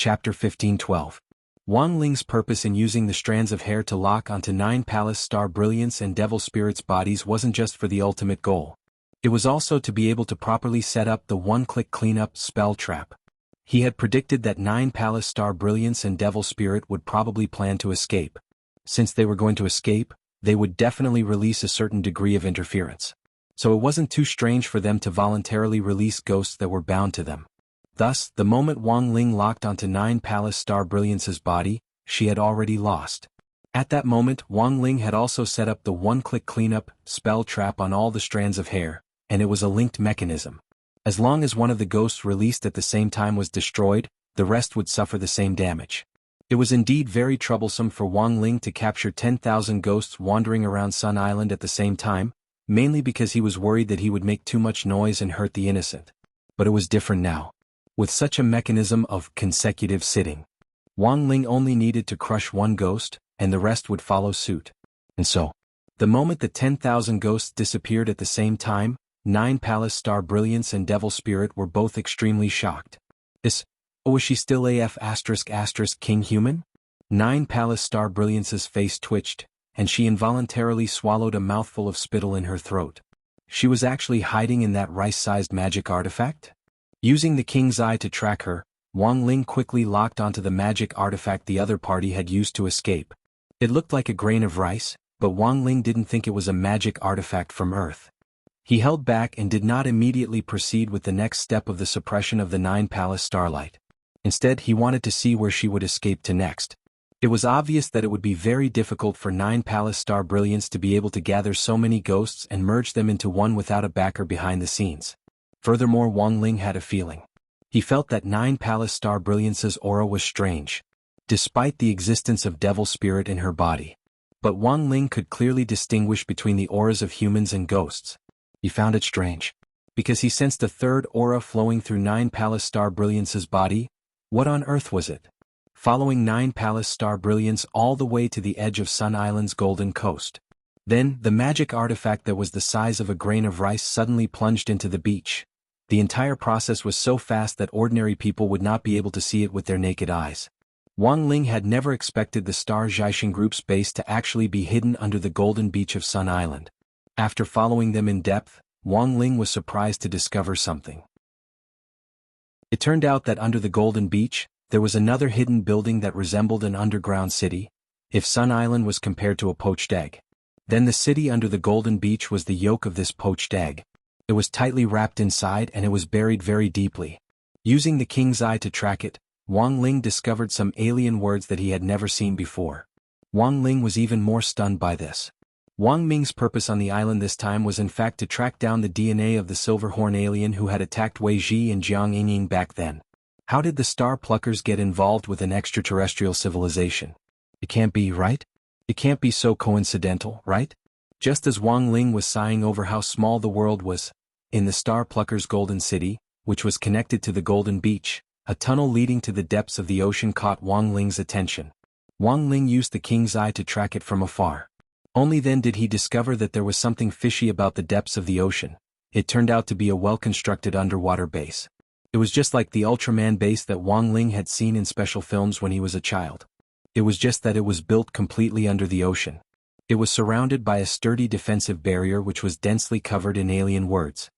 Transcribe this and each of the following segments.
Chapter 15:12. Wang Ling's purpose in using the strands of hair to lock onto 9 Palace Star Brilliance and Devil Spirits' bodies wasn't just for the ultimate goal. It was also to be able to properly set up the one-click cleanup spell trap. He had predicted that 9 Palace Star Brilliance and Devil Spirit would probably plan to escape. Since they were going to escape, they would definitely release a certain degree of interference. So it wasn't too strange for them to voluntarily release ghosts that were bound to them. Thus, the moment Wang Ling locked onto 9 Palace Star Brilliance's body, she had already lost. At that moment, Wang Ling had also set up the one-click cleanup spell trap on all the strands of hair, and it was a linked mechanism. As long as one of the ghosts released at the same time was destroyed, the rest would suffer the same damage. It was indeed very troublesome for Wang Ling to capture 10,000 ghosts wandering around Sun Island at the same time, mainly because he was worried that he would make too much noise and hurt the innocent. But it was different now. With such a mechanism of consecutive sitting, Wang Ling only needed to crush one ghost, and the rest would follow suit. And so, the moment the 10,000 ghosts disappeared at the same time, 9 Palace Star Brilliance and Devil Spirit were both extremely shocked. Was she still AF*** King Human? 9 Palace Star Brilliance's face twitched, and she involuntarily swallowed a mouthful of spittle in her throat. She was actually hiding in that rice-sized magic artifact? Using the king's eye to track her, Wang Ling quickly locked onto the magic artifact the other party had used to escape. It looked like a grain of rice, but Wang Ling didn't think it was a magic artifact from Earth. He held back and did not immediately proceed with the next step of the suppression of the 9 Palace Starlight. Instead, he wanted to see where she would escape to next. It was obvious that it would be very difficult for 9 Palace Star Brilliance to be able to gather so many ghosts and merge them into one without a backer behind the scenes. Furthermore, Wang Ling had a feeling. He felt that 9 Palace Star Brilliance's aura was strange, despite the existence of Devil Spirit in her body. But Wang Ling could clearly distinguish between the auras of humans and ghosts. He found it strange, because he sensed a third aura flowing through 9 Palace Star Brilliance's body. What on earth was it? Following 9 Palace Star Brilliance all the way to the edge of Sun Island's golden coast. Then, the magic artifact that was the size of a grain of rice suddenly plunged into the beach. The entire process was so fast that ordinary people would not be able to see it with their naked eyes. Wang Ling had never expected the Star Zhaixing Group's base to actually be hidden under the golden beach of Sun Island. After following them in depth, Wang Ling was surprised to discover something. It turned out that under the Golden Beach, there was another hidden building that resembled an underground city. If Sun Island was compared to a poached egg, then the city under the Golden Beach was the yolk of this poached egg. It was tightly wrapped inside and it was buried very deeply. Using the king's eye to track it, Wang Ling discovered some alien words that he had never seen before. Wang Ling was even more stunned by this. Wang Ming's purpose on the island this time was in fact to track down the DNA of the Silverhorn alien who had attacked Wei Ji and Jiang Yingying back then. How did the Star Pluckers get involved with an extraterrestrial civilization? It can't be, right? It can't be so coincidental, right? Just as Wang Ling was sighing over how small the world was, in the Star Pluckers' Golden City, which was connected to the Golden Beach, a tunnel leading to the depths of the ocean caught Wang Ling's attention. Wang Ling used the king's eye to track it from afar. Only then did he discover that there was something fishy about the depths of the ocean. It turned out to be a well-constructed underwater base. It was just like the Ultraman base that Wang Ling had seen in special films when he was a child. It was just that it was built completely under the ocean. It was surrounded by a sturdy defensive barrier which was densely covered in alien words.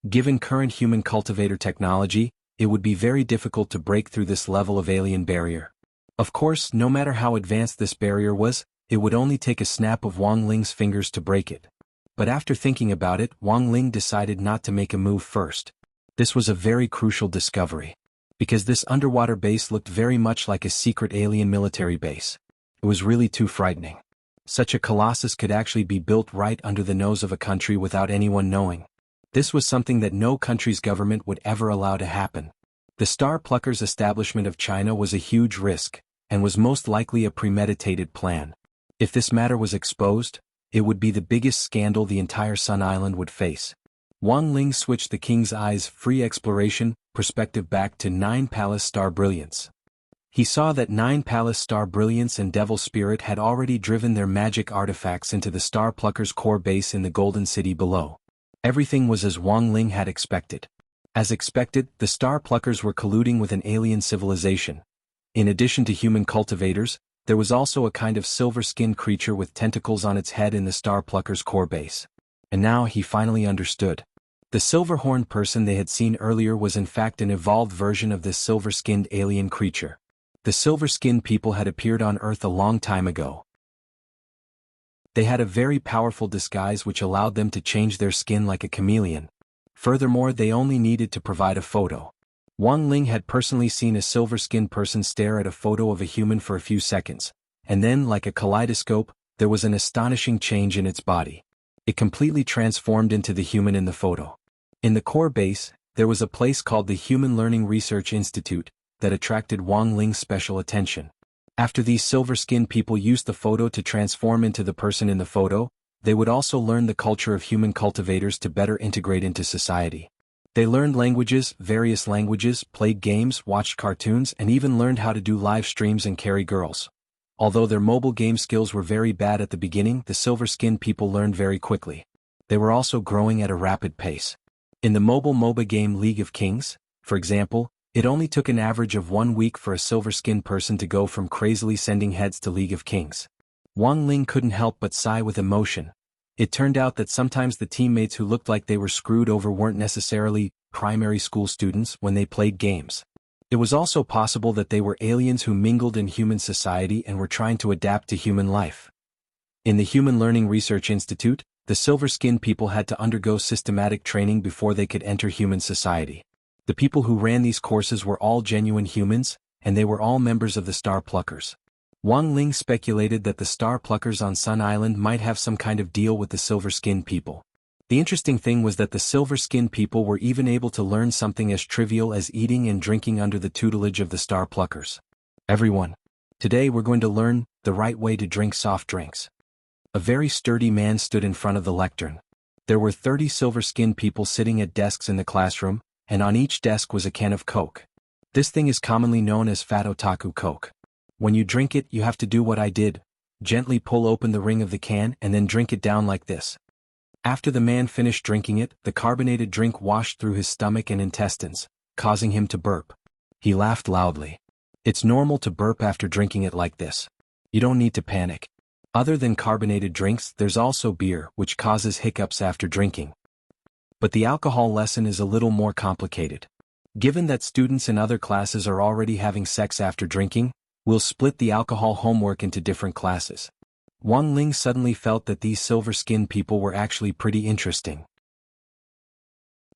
Given current human cultivator technology, it would be very difficult to break through this level of alien barrier. Of course, no matter how advanced this barrier was, it would only take a snap of Wang Ling's fingers to break it. But after thinking about it, Wang Ling decided not to make a move first. This was a very crucial discovery, because this underwater base looked very much like a secret alien military base. It was really too frightening. Such a colossus could actually be built right under the nose of a country without anyone knowing. This was something that no country's government would ever allow to happen. The Star Pluckers' establishment of China was a huge risk, and was most likely a premeditated plan. If this matter was exposed, it would be the biggest scandal the entire Sun Island would face. Wang Ling switched the king's eye's free exploration perspective back to 9 Palace Star Brilliance. He saw that 9 Palace Star Brilliance and Devil Spirit had already driven their magic artifacts into the Star Pluckers' core base in the Golden City below. Everything was as Wang Ling had expected. As expected, the Star Pluckers were colluding with an alien civilization. In addition to human cultivators, there was also a kind of silver-skinned creature with tentacles on its head in the Star Plucker's core base. And now he finally understood. The silver-horned person they had seen earlier was in fact an evolved version of this silver-skinned alien creature. The silver-skinned people had appeared on Earth a long time ago. They had a very powerful disguise which allowed them to change their skin like a chameleon. Furthermore, they only needed to provide a photo. Wang Ling had personally seen a silver-skinned person stare at a photo of a human for a few seconds, and then, like a kaleidoscope, there was an astonishing change in its body. It completely transformed into the human in the photo. In the core base, there was a place called the Human Learning Research Institute that attracted Wang Ling's special attention. After these silver-skinned people used the photo to transform into the person in the photo, they would also learn the culture of human cultivators to better integrate into society. They learned languages, various languages, played games, watched cartoons, and even learned how to do live streams and carry girls. Although their mobile game skills were very bad at the beginning, the silver-skinned people learned very quickly. They were also growing at a rapid pace. In the mobile MOBA game League of Kings, for example, it only took an average of 1 week for a silver-skinned person to go from crazily sending heads to League of Kings. Wang Ling couldn't help but sigh with emotion. It turned out that sometimes the teammates who looked like they were screwed over weren't necessarily primary school students when they played games. It was also possible that they were aliens who mingled in human society and were trying to adapt to human life. In the Human Learning Research Institute, the silver-skinned people had to undergo systematic training before they could enter human society. The people who ran these courses were all genuine humans, and they were all members of the Star Pluckers. Wang Ling speculated that the Star Pluckers on Sun Island might have some kind of deal with the silver-skinned people. The interesting thing was that the silver-skinned people were even able to learn something as trivial as eating and drinking under the tutelage of the Star Pluckers. Everyone, today we're going to learn the right way to drink soft drinks. A very sturdy man stood in front of the lectern. There were 30 silver-skinned people sitting at desks in the classroom, and on each desk was a can of Coke. This thing is commonly known as Fat Otaku Coke. When you drink it, you have to do what I did. Gently pull open the ring of the can and then drink it down like this. After the man finished drinking it, the carbonated drink washed through his stomach and intestines, causing him to burp. He laughed loudly. It's normal to burp after drinking it like this. You don't need to panic. Other than carbonated drinks, there's also beer, which causes hiccups after drinking. But the alcohol lesson is a little more complicated. Given that students in other classes are already having sex after drinking, we'll split the alcohol homework into different classes. Wang Ling suddenly felt that these silver-skinned people were actually pretty interesting.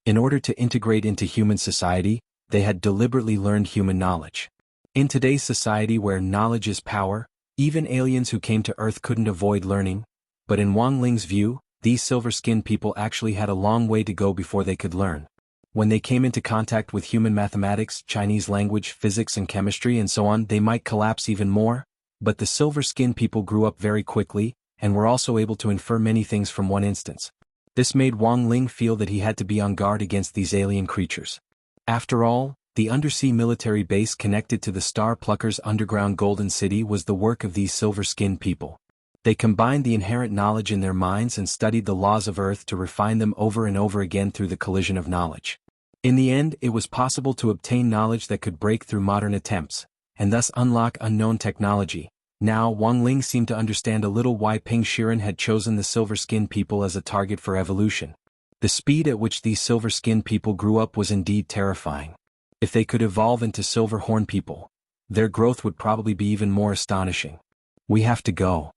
In order to integrate into human society, they had deliberately learned human knowledge. In today's society where knowledge is power, even aliens who came to Earth couldn't avoid learning, but in Wang Ling's view, these silver-skinned people actually had a long way to go before they could learn. When they came into contact with human mathematics, Chinese language, physics and chemistry and so on, they might collapse even more, but the silver-skinned people grew up very quickly, and were also able to infer many things from one instance. This made Wang Ling feel that he had to be on guard against these alien creatures. After all, the undersea military base connected to the Star Pluckers' underground Golden City was the work of these silver-skinned people. They combined the inherent knowledge in their minds and studied the laws of Earth to refine them over and over again through the collision of knowledge. In the end, it was possible to obtain knowledge that could break through modern attempts, and thus unlock unknown technology. Now Wang Ling seemed to understand a little why Ping Shiren had chosen the silver-skinned people as a target for evolution. The speed at which these silver-skinned people grew up was indeed terrifying. If they could evolve into silver-horned people, their growth would probably be even more astonishing. We have to go.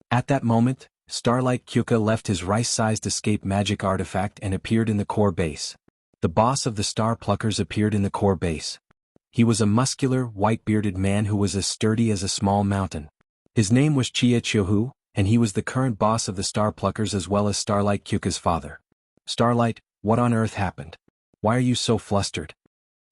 At that moment, Starlight Kyuka left his rice-sized escape magic artifact and appeared in the core base. The boss of the Star Pluckers appeared in the core base. He was a muscular, white-bearded man who was as sturdy as a small mountain. His name was Chia Chiohu, and he was the current boss of the Star Pluckers as well as Starlight Kyuka's father. Starlight, what on earth happened? Why are you so flustered?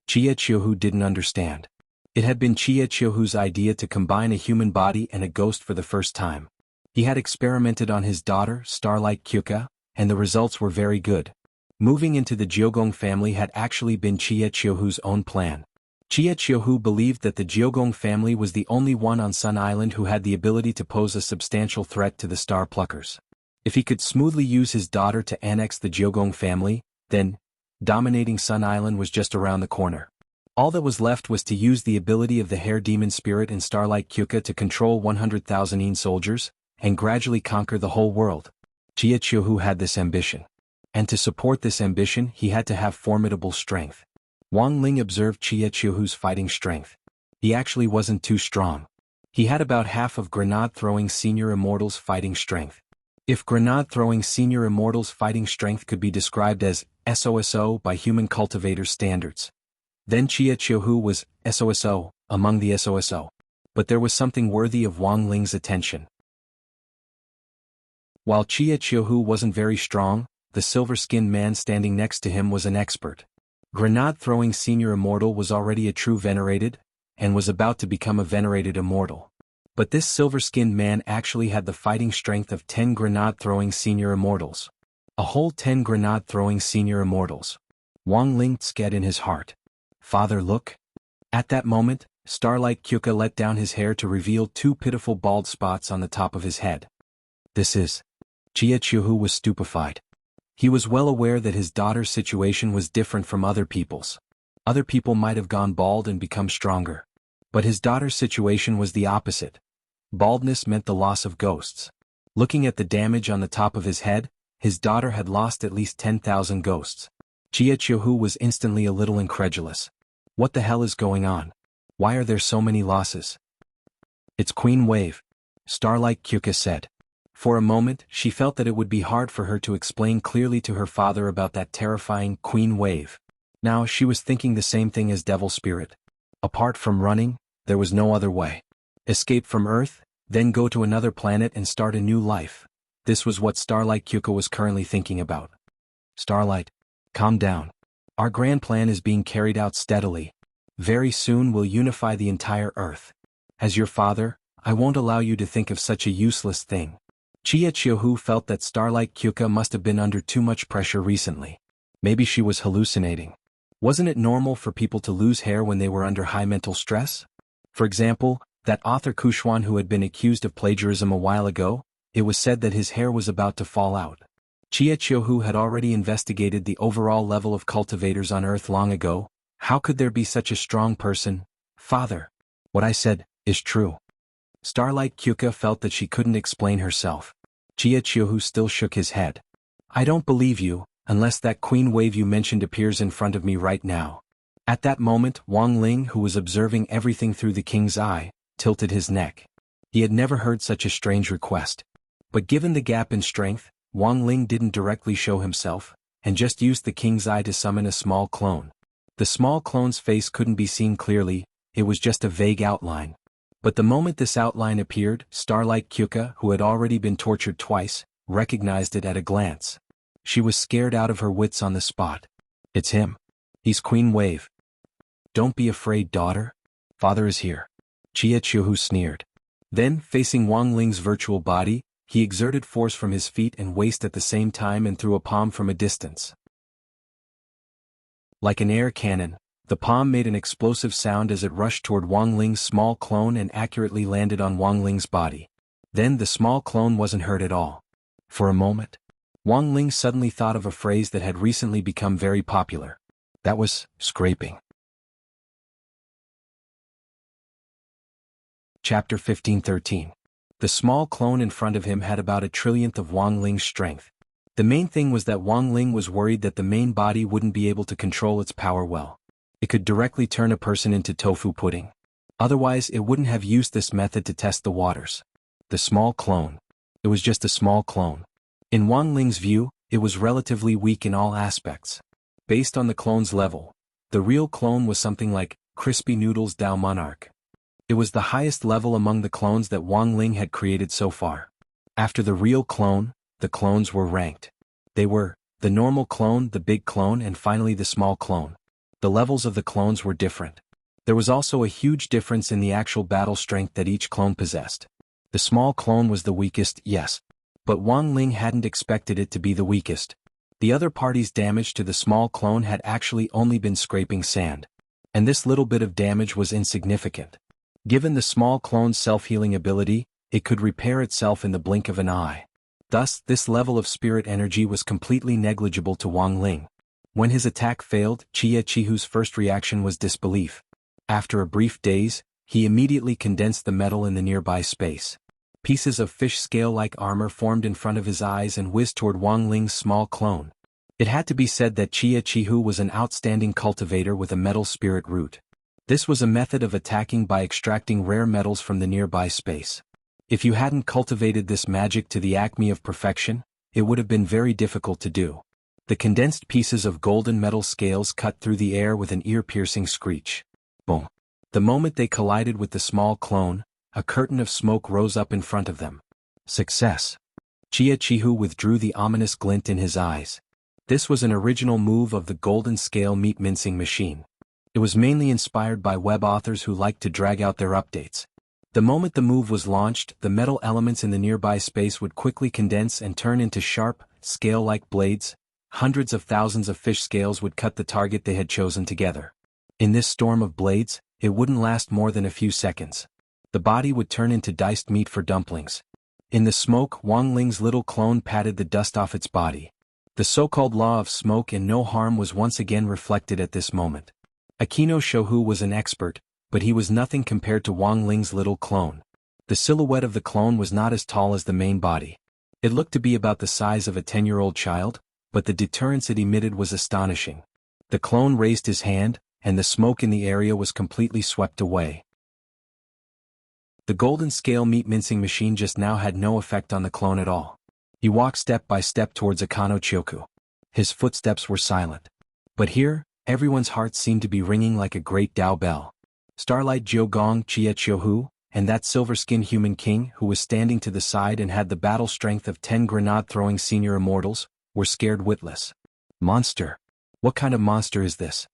Chia Chiohu didn't understand. It had been Chia Chiohu's idea to combine a human body and a ghost for the first time. He had experimented on his daughter, Starlight Kyuka, and the results were very good. Moving into the Jiogong family had actually been Chia Chiohu's own plan. Chia Chiohu believed that the Jiogong family was the only one on Sun Island who had the ability to pose a substantial threat to the Star Pluckers. If he could smoothly use his daughter to annex the Jiogong family, then dominating Sun Island was just around the corner. All that was left was to use the ability of the Hair Demon Spirit in Starlight Kyuka to control 100,000 Een soldiers, and gradually conquer the whole world. Chiachiuhu had this ambition. And to support this ambition he had to have formidable strength. Wang Ling observed Chiachiuhu's fighting strength. He actually wasn't too strong. He had about half of Grenade-throwing Senior Immortal's fighting strength. If Grenade-throwing Senior Immortal's fighting strength could be described as SOSO by human cultivator standards, then Chiachiuhu was SOSO among the SOSO. But there was something worthy of Wang Ling's attention. While Chiachiuhu wasn't very strong, the silver-skinned man standing next to him was an expert. Grenade-throwing Senior Immortal was already a true venerated, and was about to become a venerated immortal. But this silver-skinned man actually had the fighting strength of 10 grenade-throwing Senior Immortals. A whole 10 grenade-throwing Senior Immortals. Wang Ling said in his heart. Father, look. At that moment, Starlight Kyuka let down his hair to reveal 2 pitiful bald spots on the top of his head. This is. Chiachiuhu was stupefied. He was well aware that his daughter's situation was different from other people's. Other people might have gone bald and become stronger. But his daughter's situation was the opposite. Baldness meant the loss of ghosts. Looking at the damage on the top of his head, his daughter had lost at least 10,000 ghosts. Chiachiuhu was instantly a little incredulous. What the hell is going on? Why are there so many losses? It's Queen Wave, Starlight Kyuka said. For a moment, she felt that it would be hard for her to explain clearly to her father about that terrifying Queen Wave. Now she was thinking the same thing as Devil Spirit. Apart from running, there was no other way. Escape from Earth, then go to another planet and start a new life. This was what Starlight Kyuka was currently thinking about. Starlight, calm down. Our grand plan is being carried out steadily. Very soon we'll unify the entire Earth. As your father, I won't allow you to think of such a useless thing. Chiachiuhu felt that Starlight Kyuka must have been under too much pressure recently. Maybe she was hallucinating. Wasn't it normal for people to lose hair when they were under high mental stress? For example, that author Kushwan who had been accused of plagiarism a while ago, it was said that his hair was about to fall out. Chiachiuhu had already investigated the overall level of cultivators on Earth long ago. How could there be such a strong person? Father, what I said is true. Starlight Kyuka felt that she couldn't explain herself. Chiachiuhu still shook his head. I don't believe you, unless that Queen Wave you mentioned appears in front of me right now. At that moment, Wang Ling, who was observing everything through the king's eye, tilted his neck. He had never heard such a strange request. But given the gap in strength, Wang Ling didn't directly show himself, and just used the king's eye to summon a small clone. The small clone's face couldn't be seen clearly, it was just a vague outline. But the moment this outline appeared, Starlight Kyuka, who had already been tortured twice, recognized it at a glance. She was scared out of her wits on the spot. It's him. He's Queen Wave. Don't be afraid, daughter. Father is here. Chiachiuhu sneered. Then, facing Wang Ling's virtual body, he exerted force from his feet and waist at the same time and threw a palm from a distance. Like an air cannon, the palm made an explosive sound as it rushed toward Wang Ling's small clone and accurately landed on Wang Ling's body. Then the small clone wasn't hurt at all. For a moment, Wang Ling suddenly thought of a phrase that had recently become very popular. That was scraping. Chapter 15:13. The small clone in front of him had about a trillionth of Wang Ling's strength. The main thing was that Wang Ling was worried that the main body wouldn't be able to control its power well. It could directly turn a person into tofu pudding. Otherwise it wouldn't have used this method to test the waters. The small clone. It was just a small clone. In Wang Ling's view, it was relatively weak in all aspects. Based on the clone's level, the real clone was something like Crispy Noodles Dao Monarch. It was the highest level among the clones that Wang Ling had created so far. After the real clone, the clones were ranked. They were the normal clone, the big clone, and finally the small clone. The levels of the clones were different. There was also a huge difference in the actual battle strength that each clone possessed. The small clone was the weakest, yes. But Wang Ling hadn't expected it to be the weakest. The other party's damage to the small clone had actually only been scraping sand. And this little bit of damage was insignificant. Given the small clone's self-healing ability, it could repair itself in the blink of an eye. Thus, this level of spirit energy was completely negligible to Wang Ling. When his attack failed, Chia Chihu's first reaction was disbelief. After a brief daze, he immediately condensed the metal in the nearby space. Pieces of fish scale-like armor formed in front of his eyes and whizzed toward Wang Ling's small clone. It had to be said that Chia Chihu was an outstanding cultivator with a metal spirit root. This was a method of attacking by extracting rare metals from the nearby space. If you hadn't cultivated this magic to the acme of perfection, it would have been very difficult to do. The condensed pieces of golden metal scales cut through the air with an ear-piercing screech. Boom. The moment they collided with the small clone, a curtain of smoke rose up in front of them. Success. Chia Chihu withdrew the ominous glint in his eyes. This was an original move of the golden scale meat mincing machine. It was mainly inspired by web authors who liked to drag out their updates. The moment the move was launched, the metal elements in the nearby space would quickly condense and turn into sharp, scale-like blades. Hundreds of thousands of fish scales would cut the target they had chosen together. In this storm of blades, it wouldn't last more than a few seconds. The body would turn into diced meat for dumplings. In the smoke, Wang Ling's little clone patted the dust off its body. The so-called law of smoke and no harm was once again reflected at this moment. Akino Shohu was an expert, but he was nothing compared to Wang Ling's little clone. The silhouette of the clone was not as tall as the main body. It looked to be about the size of a 10-year-old child, but the deterrence it emitted was astonishing. The clone raised his hand, and the smoke in the area was completely swept away. The golden scale meat mincing machine just now had no effect on the clone at all. He walked step by step towards Akano Chioku. His footsteps were silent. But here, everyone's heart seemed to be ringing like a great Dao bell. Starlight Jiogong, Chia Chiohu, and that silver-skinned human king who was standing to the side and had the battle strength of 10 grenade-throwing senior immortals, were scared witless. Monster! What kind of monster is this?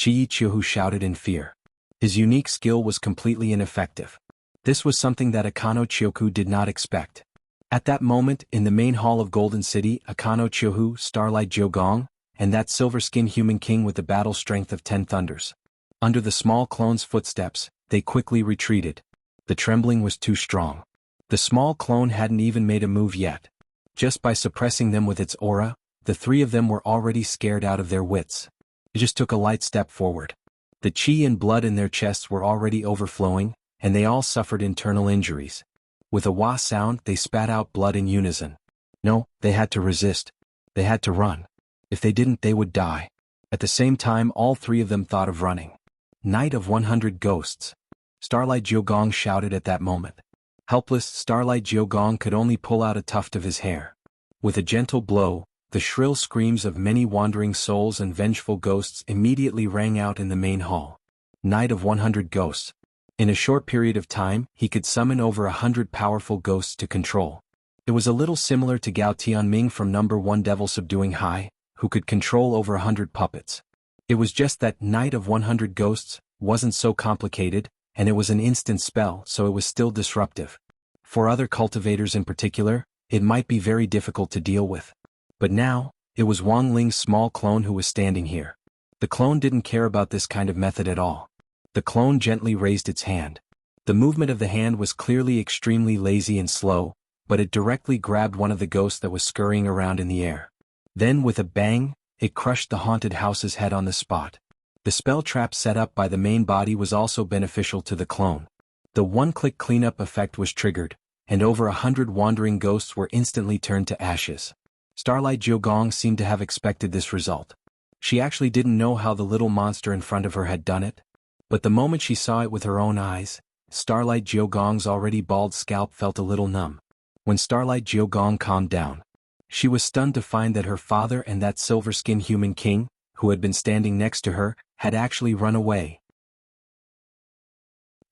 Chi Chiohu shouted in fear. His unique skill was completely ineffective. This was something that Akano Chioku did not expect. At that moment, in the main hall of Golden City, Akano Chiohu, Starlight Jiogong, and that silver-skinned human king with the battle strength of 10 thunders. Under the small clone's footsteps, they quickly retreated. The trembling was too strong. The small clone hadn't even made a move yet. Just by suppressing them with its aura, the three of them were already scared out of their wits. It just took a light step forward. The chi and blood in their chests were already overflowing, and they all suffered internal injuries. With a wah sound, they spat out blood in unison. No, they had to resist. They had to run. If they didn't, they would die. At the same time, all three of them thought of running. Night of 100 Ghosts. Starlight Jiogong shouted at that moment. Helpless, Starlight Jiogong could only pull out a tuft of his hair. With a gentle blow, the shrill screams of many wandering souls and vengeful ghosts immediately rang out in the main hall. Night of 100 Ghosts. In a short period of time, he could summon over 100 powerful ghosts to control. It was a little similar to Gao Tianming from number 1 Devil Subduing High, who could control over 100 puppets. It was just that Night of 100 Ghosts wasn't so complicated, and it was an instant spell, so it was still disruptive. For other cultivators in particular, it might be very difficult to deal with. But now, it was Wang Ling's small clone who was standing here. The clone didn't care about this kind of method at all. The clone gently raised its hand. The movement of the hand was clearly extremely lazy and slow, but it directly grabbed one of the ghosts that was scurrying around in the air. Then with a bang, it crushed the haunted house's head on the spot. The spell trap set up by the main body was also beneficial to the clone. The one-click cleanup effect was triggered, and over 100 wandering ghosts were instantly turned to ashes. Starlight Jiogong seemed to have expected this result. She actually didn't know how the little monster in front of her had done it. But the moment she saw it with her own eyes, Starlight Jiogong's already bald scalp felt a little numb. When Starlight Jiogong calmed down, she was stunned to find that her father and that silver-skinned human king, who had been standing next to her, had actually run away.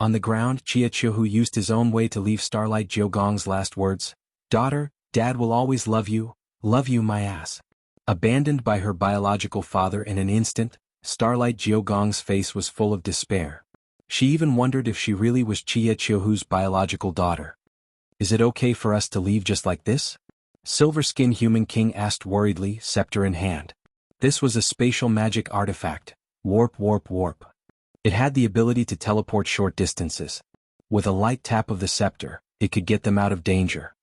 On the ground, Chia Chihu used his own way to leave Starlight Jiogong's last words. "Daughter, Dad will always love you my ass." Abandoned by her biological father in an instant, Starlight Jiogong's face was full of despair. She even wondered if she really was Chia Chihu's biological daughter. "Is it okay for us to leave just like this?" Silver-skinned human king asked worriedly, scepter in hand. This was a spatial magic artifact. Warp, warp, warp. It had the ability to teleport short distances. With a light tap of the scepter, it could get them out of danger.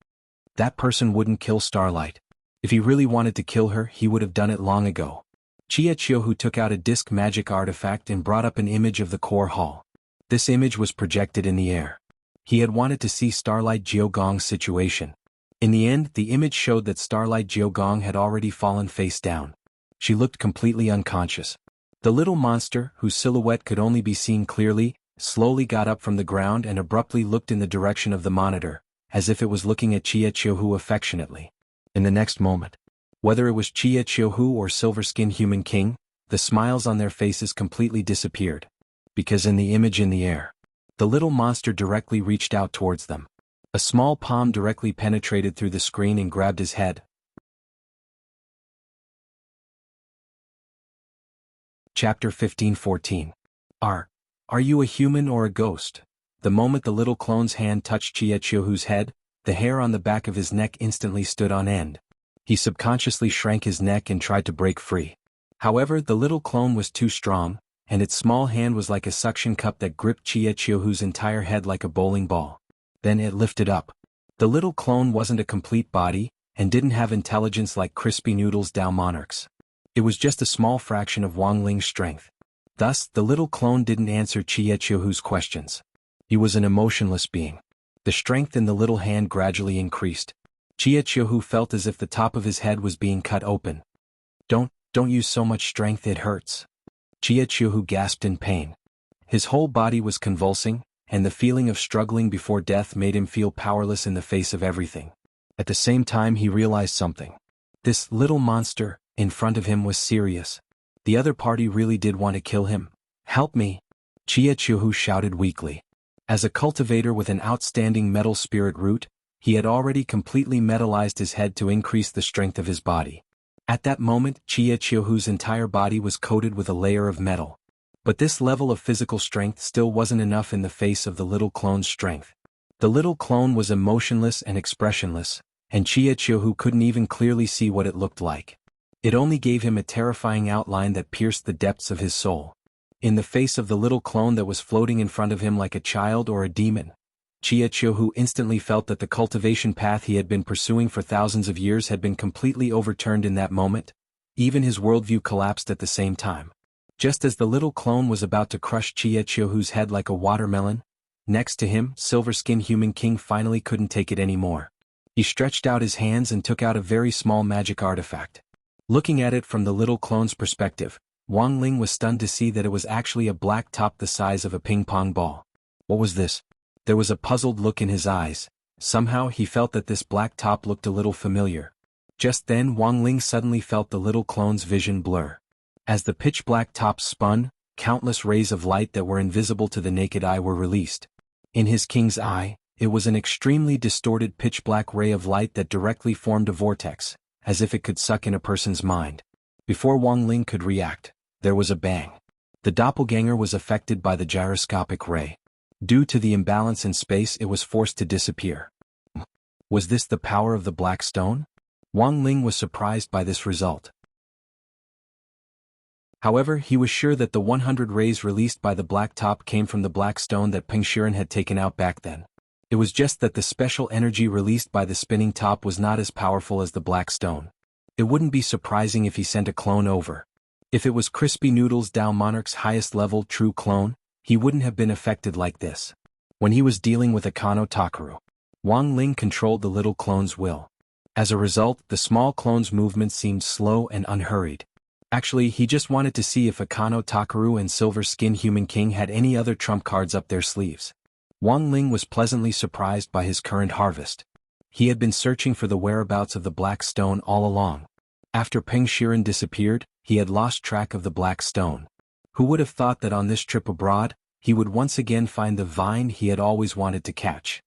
That person wouldn't kill Starlight. If he really wanted to kill her, he would have done it long ago. Chiachiuhu took out a disc magic artifact and brought up an image of the core hall. This image was projected in the air. He had wanted to see Starlight Jiogong's situation. In the end, the image showed that Starlight Jiogong had already fallen face down. She looked completely unconscious. The little monster, whose silhouette could only be seen clearly, slowly got up from the ground and abruptly looked in the direction of the monitor, as if it was looking at Chiachiuhu affectionately. In the next moment, whether it was Chiachiuhu or Silver-Skinned Human King, the smiles on their faces completely disappeared. Because in the image in the air, the little monster directly reached out towards them. A small palm directly penetrated through the screen and grabbed his head. Chapter 15:14. Are you a human or a ghost? The moment the little clone's hand touched Chiachiuhu's head, the hair on the back of his neck instantly stood on end. He subconsciously shrank his neck and tried to break free. However, the little clone was too strong, and its small hand was like a suction cup that gripped Chiachiuhu's entire head like a bowling ball. Then it lifted up. The little clone wasn't a complete body, and didn't have intelligence like Crispy Noodle's Dao monarchs. It was just a small fraction of Wang Ling's strength. Thus, the little clone didn't answer Chiachiuhu's questions. He was an emotionless being. The strength in the little hand gradually increased. Chiachiuhu felt as if the top of his head was being cut open. Don't use so much strength, it hurts. Chiachiuhu gasped in pain. His whole body was convulsing, and the feeling of struggling before death made him feel powerless in the face of everything. At the same time he realized something. This little monster in front of him was serious. The other party really did want to kill him. Help me! Chiachiuhu shouted weakly. As a cultivator with an outstanding metal spirit root, he had already completely metallized his head to increase the strength of his body. At that moment, Chiachiuhu's entire body was coated with a layer of metal. But this level of physical strength still wasn't enough in the face of the little clone's strength. The little clone was emotionless and expressionless, and Chiachiuhu couldn't even clearly see what it looked like. It only gave him a terrifying outline that pierced the depths of his soul. In the face of the little clone that was floating in front of him like a child or a demon, Chiachiuhu instantly felt that the cultivation path he had been pursuing for thousands of years had been completely overturned in that moment. Even his worldview collapsed at the same time. Just as the little clone was about to crush Chiachiuhu's head like a watermelon, next to him, Silver-Skinned Human King finally couldn't take it anymore. He stretched out his hands and took out a very small magic artifact. Looking at it from the little clone's perspective, Wang Ling was stunned to see that it was actually a black top the size of a ping-pong ball. What was this? There was a puzzled look in his eyes. Somehow he felt that this black top looked a little familiar. Just then Wang Ling suddenly felt the little clone's vision blur. As the pitch-black top spun, countless rays of light that were invisible to the naked eye were released. In his king's eye, it was an extremely distorted pitch-black ray of light that directly formed a vortex, as if it could suck in a person's mind. Before Wang Ling could react, there was a bang. The doppelganger was affected by the gyroscopic ray. Due to the imbalance in space, it was forced to disappear. Was this the power of the black stone? Wang Ling was surprised by this result. However, he was sure that the 100 rays released by the black top came from the black stone that Peng Shiren had taken out back then. It was just that the special energy released by the spinning top was not as powerful as the black stone. It wouldn't be surprising if he sent a clone over. If it was Crispy Noodle's Dao Monarch's highest level true clone, he wouldn't have been affected like this. When he was dealing with Akano Takaru, Wang Ling controlled the little clone's will. As a result, the small clone's movements seemed slow and unhurried. Actually, he just wanted to see if Akano Takaru and Silver-Skinned Human King had any other trump cards up their sleeves. Wang Ling was pleasantly surprised by his current harvest. He had been searching for the whereabouts of the black stone all along. After Peng Shiren disappeared, he had lost track of the black stone. Who would have thought that on this trip abroad, he would once again find the vine he had always wanted to catch?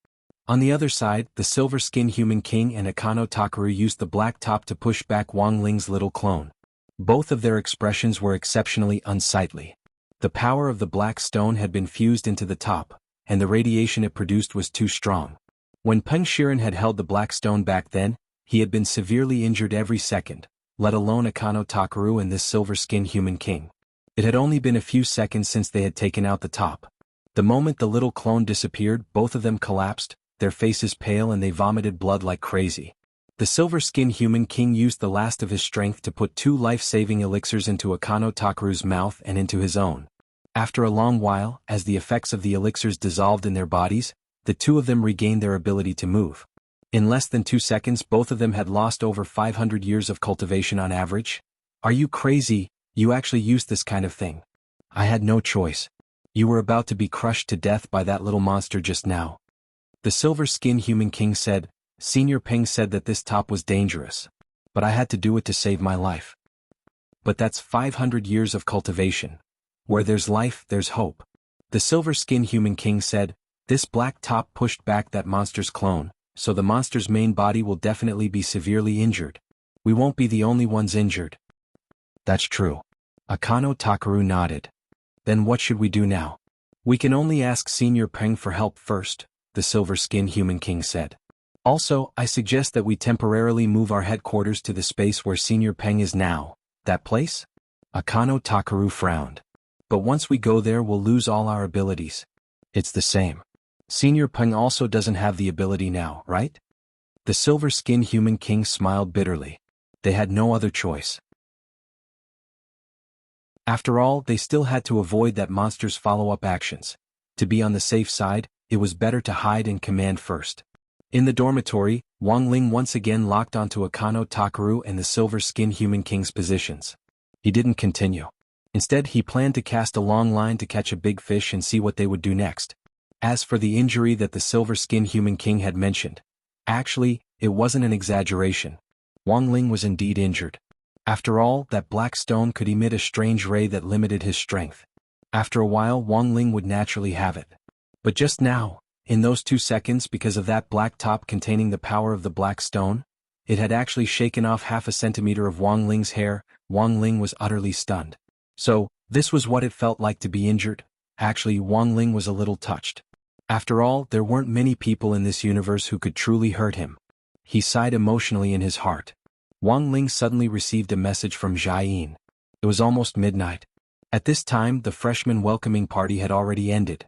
On the other side, the Silver-Skinned Human King and Akano Takaru used the black top to push back Wang Ling's little clone. Both of their expressions were exceptionally unsightly. The power of the black stone had been fused into the top, and the radiation it produced was too strong. When Peng Shiren had held the black stone back then, he had been severely injured every second, let alone Akano Takaru and this Silver-Skinned Human King. It had only been a few seconds since they had taken out the top. The moment the little clone disappeared, both of them collapsed, their faces pale, and they vomited blood like crazy. The silver-skinned human king used the last of his strength to put 2 life-saving elixirs into Akano Takaru's mouth and into his own. After a long while, as the effects of the elixirs dissolved in their bodies, the 2 of them regained their ability to move. In less than 2 seconds, both of them had lost over 500 years of cultivation on average. Are you crazy? You actually used this kind of thing. I had no choice. You were about to be crushed to death by that little monster just now. The silver-skinned human king said. Senior Peng said that this top was dangerous. But I had to do it to save my life. But that's 500 years of cultivation. Where there's life, there's hope. The silver-skinned human king said. This black top pushed back that monster's clone, so the monster's main body will definitely be severely injured. We won't be the only ones injured. That's true. Akano Takaru nodded. Then what should we do now? We can only ask Senior Peng for help first, the silver-skinned human king said. Also, I suggest that we temporarily move our headquarters to the space where Senior Peng is now. That place? Akano Takaru frowned. But once we go there, we'll lose all our abilities. It's the same. Senior Peng also doesn't have the ability now, right? The silver-skinned human king smiled bitterly. They had no other choice. After all, they still had to avoid that monster's follow-up actions. To be on the safe side, it was better to hide and command first. In the dormitory, Wang Ling once again locked onto Akano Takaru and the silver-skinned human king's positions. He didn't continue. Instead, he planned to cast a long line to catch a big fish and see what they would do next. As for the injury that the silver-skinned human king had mentioned, actually, it wasn't an exaggeration. Wang Ling was indeed injured. After all, that black stone could emit a strange ray that limited his strength. After a while, Wang Ling would naturally have it. But just now, in those 2 seconds, because of that black top containing the power of the black stone, it had actually shaken off half a centimeter of Wang Ling's hair. Wang Ling was utterly stunned. So, this was what it felt like to be injured. Actually, Wang Ling was a little touched. After all, there weren't many people in this universe who could truly hurt him. He sighed emotionally in his heart. Wang Ling suddenly received a message from Jiayin. It was almost midnight. At this time, the freshman welcoming party had already ended.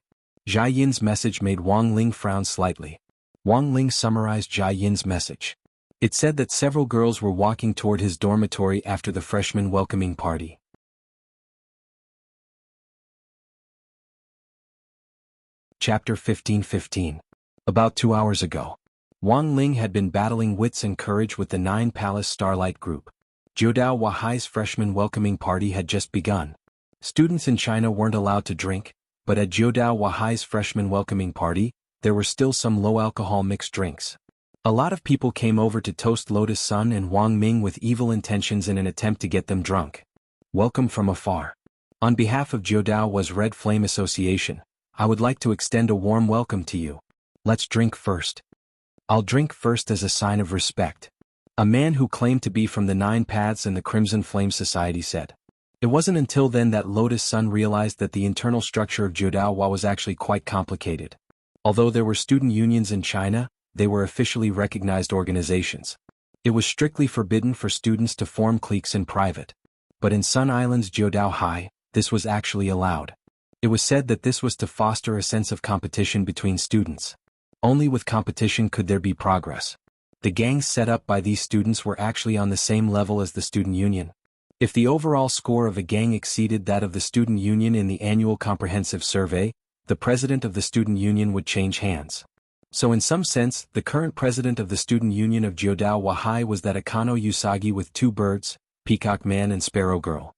Jiayin's message made Wang Ling frown slightly. Wang Ling summarized Jiayin's message. It said that several girls were walking toward his dormitory after the freshman welcoming party. Chapter 15:15. About 2 hours ago. Wang Ling had been battling wits and courage with the 9 Palace Starlight Group. Jiudao Wahai's freshman welcoming party had just begun. Students in China weren't allowed to drink, but at Jiudao Wahai's freshman welcoming party, there were still some low-alcohol mixed drinks. A lot of people came over to toast Lotus Sun and Wang Ming with evil intentions in an attempt to get them drunk. Welcome from afar. On behalf of Jiudao Wa's Red Flame Association, I would like to extend a warm welcome to you. Let's drink first. I'll drink first as a sign of respect. A man who claimed to be from the 9 Paths and the Crimson Flame Society said. It wasn't until then that Lotus Sun realized that the internal structure of Jiudao Wa was actually quite complicated. Although there were student unions in China, they were officially recognized organizations. It was strictly forbidden for students to form cliques in private. But in Sun Island's Jiudao High, this was actually allowed. It was said that this was to foster a sense of competition between students. Only with competition could there be progress. The gangs set up by these students were actually on the same level as the student union. If the overall score of a gang exceeded that of the student union in the annual comprehensive survey, the president of the student union would change hands. So in some sense, the current president of the student union of Jiudao Wahai was that Akano Usagi with 2 birds, Peacock Man and Sparrow Girl.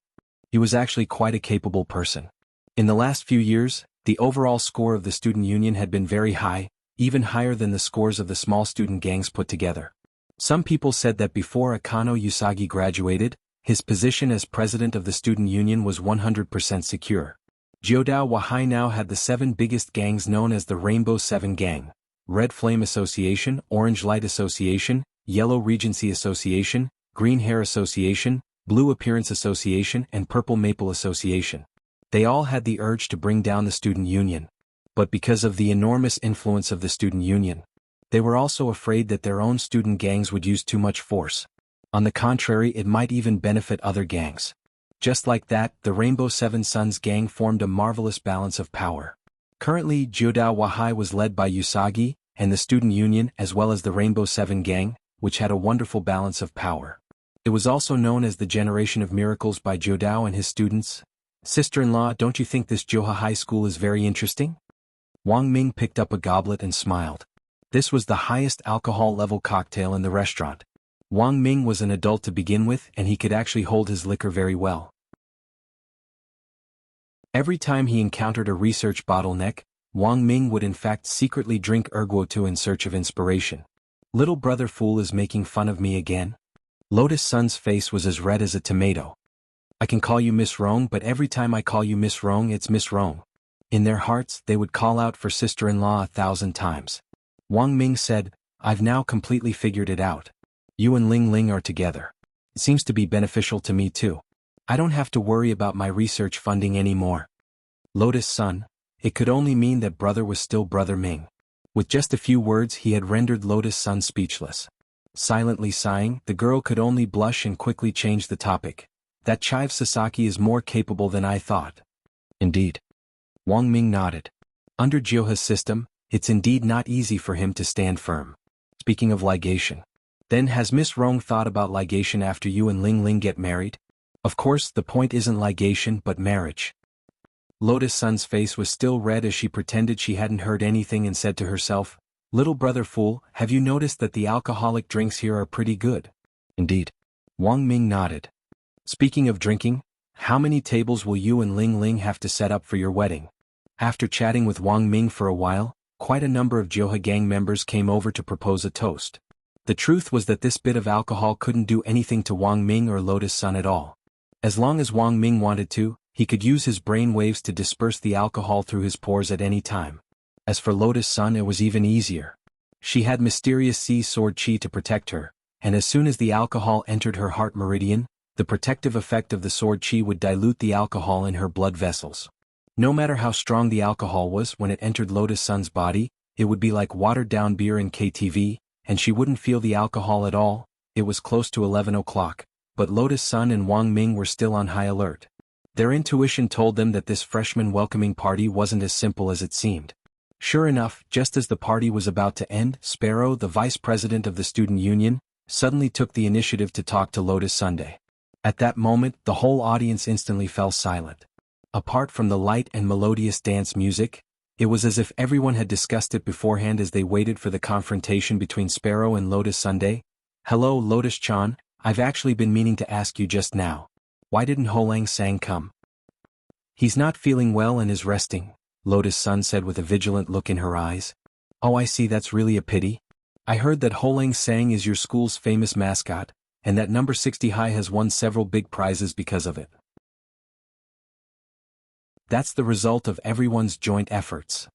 He was actually quite a capable person. In the last few years, the overall score of the student union had been very high, even higher than the scores of the small student gangs put together. Some people said that before Akano Usagi graduated, his position as president of the student union was 100% secure. Jiudao Wahai now had the 7 biggest gangs known as the Rainbow 7 Gang: Red Flame Association, Orange Light Association, Yellow Regency Association, Green Hair Association, Blue Appearance Association and Purple Maple Association. They all had the urge to bring down the student union. But because of the enormous influence of the student union, they were also afraid that their own student gangs would use too much force. On the contrary, it might even benefit other gangs. Just like that, the Rainbow Seven Suns gang formed a marvelous balance of power. Currently, Jiudao Wahai was led by Usagi, and the student union as well as the Rainbow Seven gang, which had a wonderful balance of power. It was also known as the Generation of Miracles by Jiudao and his students. Sister-in-law, don't you think this Joha High School is very interesting? Wang Ming picked up a goblet and smiled. This was the highest alcohol level cocktail in the restaurant. Wang Ming was an adult to begin with, and he could actually hold his liquor very well. Every time he encountered a research bottleneck, Wang Ming would in fact secretly drink erguotu in search of inspiration. Little brother fool is making fun of me again? Lotus Sun's face was as red as a tomato. I can call you Miss Rong, but every time I call you Miss Rong, it's Miss Rong. In their hearts, they would call out for sister-in-law 1,000 times. Wang Ming said, I've now completely figured it out. You and Ling Ling are together. It seems to be beneficial to me too. I don't have to worry about my research funding anymore. Lotus Sun, it could only mean that brother was still Brother Ming. With just a few words he had rendered Lotus Sun speechless. Silently sighing, the girl could only blush and quickly change the topic. That Chive Sasaki is more capable than I thought. Indeed. Wang Ming nodded. Under Jioha's system, it's indeed not easy for him to stand firm. Speaking of ligation. Then has Miss Rong thought about ligation after you and Ling Ling get married? Of course the point isn't ligation but marriage. Lotus Sun's face was still red as she pretended she hadn't heard anything and said to herself, Little brother fool, have you noticed that the alcoholic drinks here are pretty good? Indeed. Wang Ming nodded. Speaking of drinking, how many tables will you and Ling Ling have to set up for your wedding? After chatting with Wang Ming for a while, quite a number of Jioha gang members came over to propose a toast. The truth was that this bit of alcohol couldn't do anything to Wang Ming or Lotus Sun at all. As long as Wang Ming wanted to, he could use his brain waves to disperse the alcohol through his pores at any time. As for Lotus Sun, it was even easier. She had mysterious sea sword chi to protect her, and as soon as the alcohol entered her heart meridian, the protective effect of the sword chi would dilute the alcohol in her blood vessels. No matter how strong the alcohol was when it entered Lotus Sun's body, it would be like watered-down beer in KTV, and she wouldn't feel the alcohol at all. It was close to 11 o'clock, but Lotus Sun and Wang Ming were still on high alert. Their intuition told them that this freshman welcoming party wasn't as simple as it seemed. Sure enough, just as the party was about to end, Sparrow, the vice president of the student union, suddenly took the initiative to talk to Lotus Sunday. At that moment, the whole audience instantly fell silent. Apart from the light and melodious dance music, it was as if everyone had discussed it beforehand as they waited for the confrontation between Sparrow and Lotus Sunday. Hello Lotus-chan, I've actually been meaning to ask you just now. Why didn't Holang Sang come? He's not feeling well and is resting, Lotus Sun said with a vigilant look in her eyes. Oh, I see, that's really a pity. I heard that Holang Sang is your school's famous mascot, and that number 60 High has won several big prizes because of it. That's the result of everyone's joint efforts.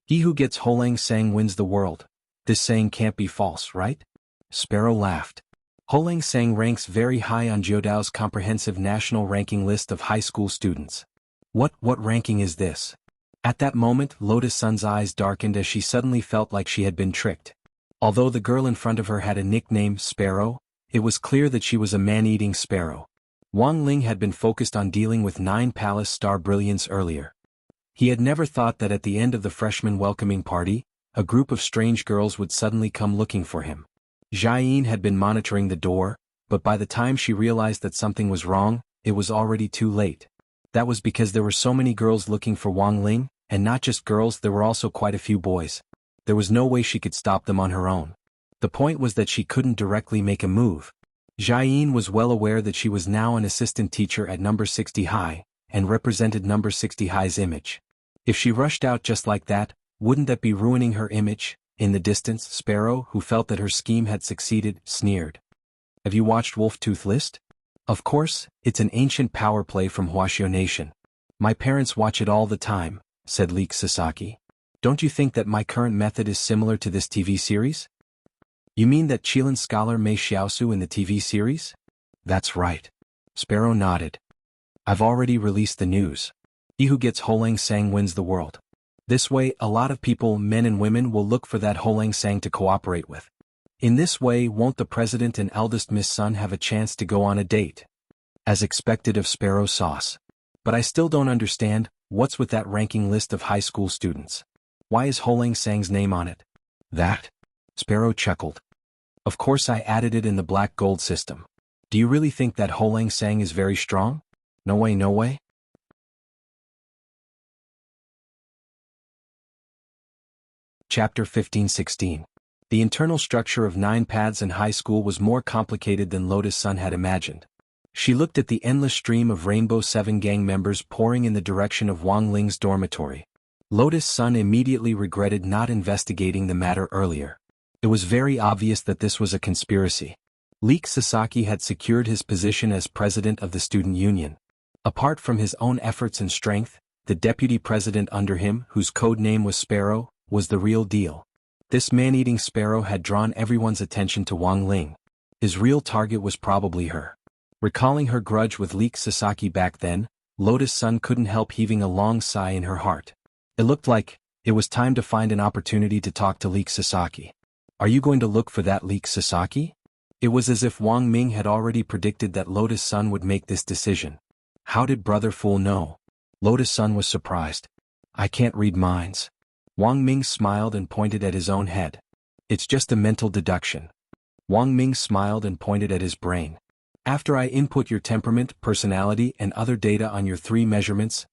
He who gets Holang Sang wins the world. This saying can't be false, right? Sparrow laughed. Holang Sang ranks very high on Jiodao's comprehensive national ranking list of high school students. What ranking is this? At that moment, Lotus Sun's eyes darkened as she suddenly felt like she had been tricked. Although the girl in front of her had a nickname, Sparrow, it was clear that she was a man-eating sparrow. Wang Ling had been focused on dealing with 9 Palace Star Brilliance earlier. He had never thought that at the end of the freshman welcoming party, a group of strange girls would suddenly come looking for him. Jiayin had been monitoring the door, but by the time she realized that something was wrong, it was already too late. That was because there were so many girls looking for Wang Ling, and not just girls, there were also quite a few boys. There was no way she could stop them on her own. The point was that she couldn't directly make a move. Jiayin was well aware that she was now an assistant teacher at number 60 High, and represented number 60 High's image. If she rushed out just like that, wouldn't that be ruining her image? In the distance, Sparrow, who felt that her scheme had succeeded, sneered. Have you watched Wolf Tooth List? Of course, it's an ancient power play from Huashio Nation. My parents watch it all the time, said Leek Sasaki. Don't you think that my current method is similar to this TV series? You mean that Chilean scholar Mei Xiaosu in the TV series? That's right. Sparrow nodded. I've already released the news. He who gets Holang Sang wins the world. This way, a lot of people, men and women, will look for that Holang Sang to cooperate with. In this way, won't the president and eldest Miss Sun have a chance to go on a date? As expected of Sparrow Sauce. But I still don't understand, what's with that ranking list of high school students? Why is Holang Sang's name on it? That? Sparrow chuckled. Of course I added it in the black gold system. Do you really think that Holang Sang is very strong? No way, no way. Chapter 15-16. The internal structure of 9 paths in high school was more complicated than Lotus Sun had imagined. She looked at the endless stream of Rainbow 7 gang members pouring in the direction of Wang Ling's dormitory. Lotus Sun immediately regretted not investigating the matter earlier. It was very obvious that this was a conspiracy. Leek Sasaki had secured his position as president of the student union. Apart from his own efforts and strength, the deputy president under him, whose code name was Sparrow, was the real deal. This man-eating sparrow had drawn everyone's attention to Wang Ling. His real target was probably her. Recalling her grudge with Leek Sasaki back then, Lotus Sun couldn't help heaving a long sigh in her heart. It looked like it was time to find an opportunity to talk to Leek Sasaki. Are you going to look for that Leek Sasaki? It was as if Wang Ming had already predicted that Lotus Sun would make this decision. How did Brother Fool know? Lotus Sun was surprised. I can't read minds. Wang Ming smiled and pointed at his own head. It's just a mental deduction. Wang Ming smiled and pointed at his brain. After I input your temperament, personality, and other data on your 3 measurements,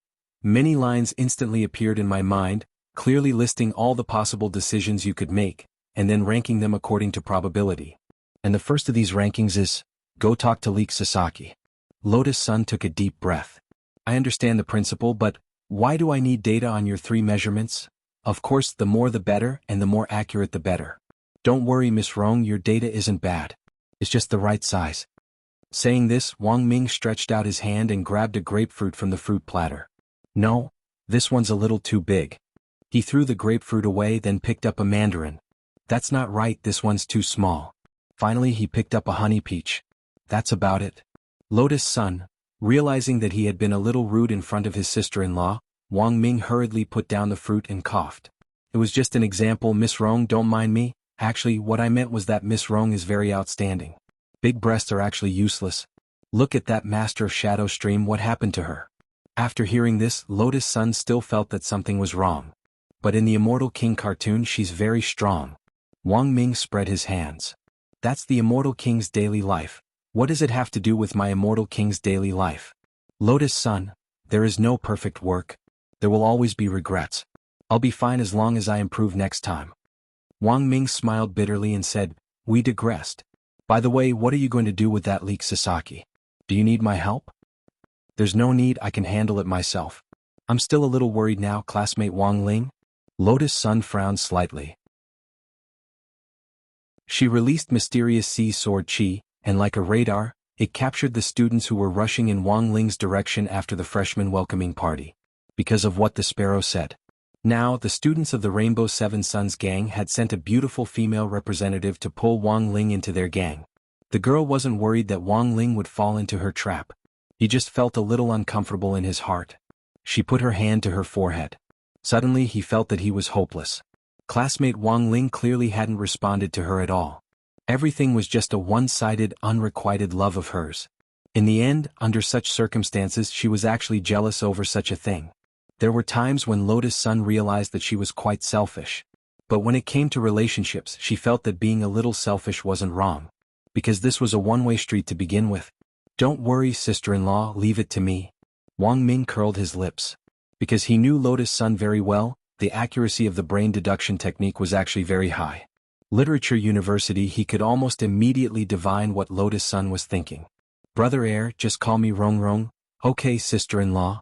many lines instantly appeared in my mind, clearly listing all the possible decisions you could make, and then ranking them according to probability. And the first of these rankings is, go talk to Leek Sasaki. Lotus Sun took a deep breath. I understand the principle, but why do I need data on your 3 measurements? Of course, the more the better, and the more accurate the better. Don't worry, Miss Rong, your data isn't bad. It's just the right size. Saying this, Wang Ming stretched out his hand and grabbed a grapefruit from the fruit platter. No, this one's a little too big. He threw the grapefruit away, then picked up a mandarin. That's not right, this one's too small. Finally he picked up a honey peach. That's about it. Lotus Sun, realizing that he had been a little rude in front of his sister-in-law, Wang Ming hurriedly put down the fruit and coughed. It was just an example, Miss Rong, don't mind me. Actually, what I meant was that Miss Rong is very outstanding. Big breasts are actually useless. Look at that master of Shadow Stream, what happened to her? After hearing this, Lotus Sun still felt that something was wrong. But in the Immortal King cartoon she's very strong. Wang Ming spread his hands. That's the Immortal King's daily life. What does it have to do with my Immortal King's daily life? Lotus Sun, there is no perfect work. There will always be regrets. I'll be fine as long as I improve next time. Wang Ming smiled bitterly and said, we digressed. By the way, what are you going to do with that Leek Sasaki? Do you need my help? There's no need, I can handle it myself. I'm still a little worried now, classmate Wang Ling. Lotus Sun frowned slightly. She released mysterious sea sword chi, and like a radar, it captured the students who were rushing in Wang Ling's direction after the freshman welcoming party. Because of what the sparrow said. Now, the students of the Rainbow 7 Sons gang had sent a beautiful female representative to pull Wang Ling into their gang. The girl wasn't worried that Wang Ling would fall into her trap. He just felt a little uncomfortable in his heart. She put her hand to her forehead. Suddenly he felt that he was hopeless. Classmate Wang Ling clearly hadn't responded to her at all. Everything was just a one-sided, unrequited love of hers. In the end, under such circumstances she was actually jealous over such a thing. There were times when Lotus Sun realized that she was quite selfish. But when it came to relationships, she felt that being a little selfish wasn't wrong. Because this was a one-way street to begin with. Don't worry, sister-in-law, leave it to me. Wang Ming curled his lips. Because he knew Lotus Sun very well, the accuracy of the brain deduction technique was actually very high. Literature University, he could almost immediately divine what Lotus Sun was thinking. Brother Air, just call me Rong Rong. Okay, sister-in-law.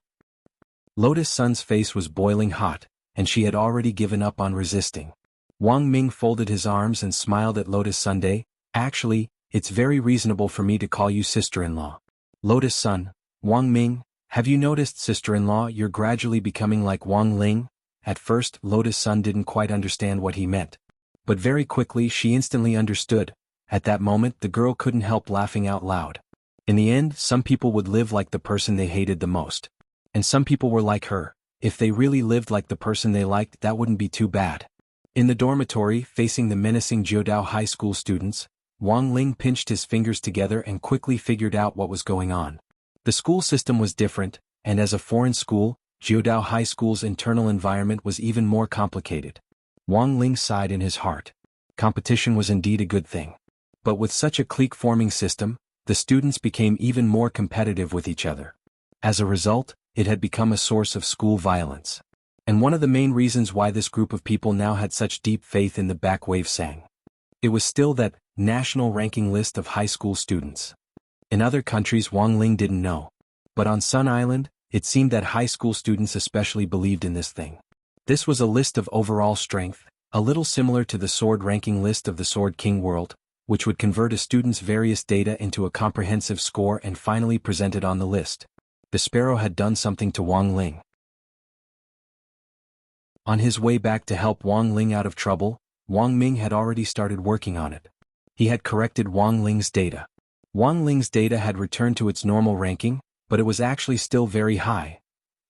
Lotus Sun's face was boiling hot, and she had already given up on resisting. Wang Ming folded his arms and smiled at Lotus Sunday. Actually, it's very reasonable for me to call you sister-in-law. Lotus Sun, Wang Ming, have you noticed, sister-in-law, you're gradually becoming like Wang Ling? At first, Lotus Sun didn't quite understand what he meant. But very quickly she instantly understood. At that moment the girl couldn't help laughing out loud. In the end, some people would live like the person they hated the most. And some people were like her. If they really lived like the person they liked, that wouldn't be too bad. In the dormitory, facing the menacing Jiudao High School students, Wang Ling pinched his fingers together and quickly figured out what was going on. The school system was different, and as a foreign school, Jiudao High School's internal environment was even more complicated. Wang Ling sighed in his heart. Competition was indeed a good thing. But with such a clique-forming system, the students became even more competitive with each other. As a result, it had become a source of school violence. And one of the main reasons why this group of people now had such deep faith in the Backwave sang. It was still that national ranking list of high school students. In other countries Wang Ling didn't know. But on Sun Island, it seemed that high school students especially believed in this thing. This was a list of overall strength, a little similar to the sword ranking list of the Sword King world, which would convert a student's various data into a comprehensive score and finally present it on the list. The sparrow had done something to Wang Ling. On his way back to help Wang Ling out of trouble, Wang Ming had already started working on it. He had corrected Wang Ling's data. Wang Ling's data had returned to its normal ranking, but it was actually still very high.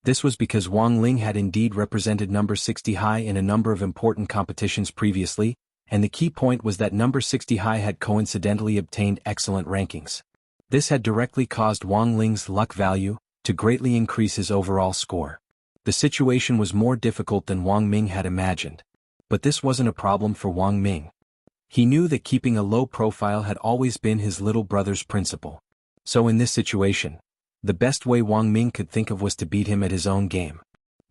This was because Wang Ling had indeed represented number 60 high in a number of important competitions previously, and the key point was that number 60 high had coincidentally obtained excellent rankings. This had directly caused Wang Ling's luck value to greatly increase his overall score. The situation was more difficult than Wang Ming had imagined. But this wasn't a problem for Wang Ming. He knew that keeping a low profile had always been his little brother's principle. So in this situation, the best way Wang Ming could think of was to beat him at his own game.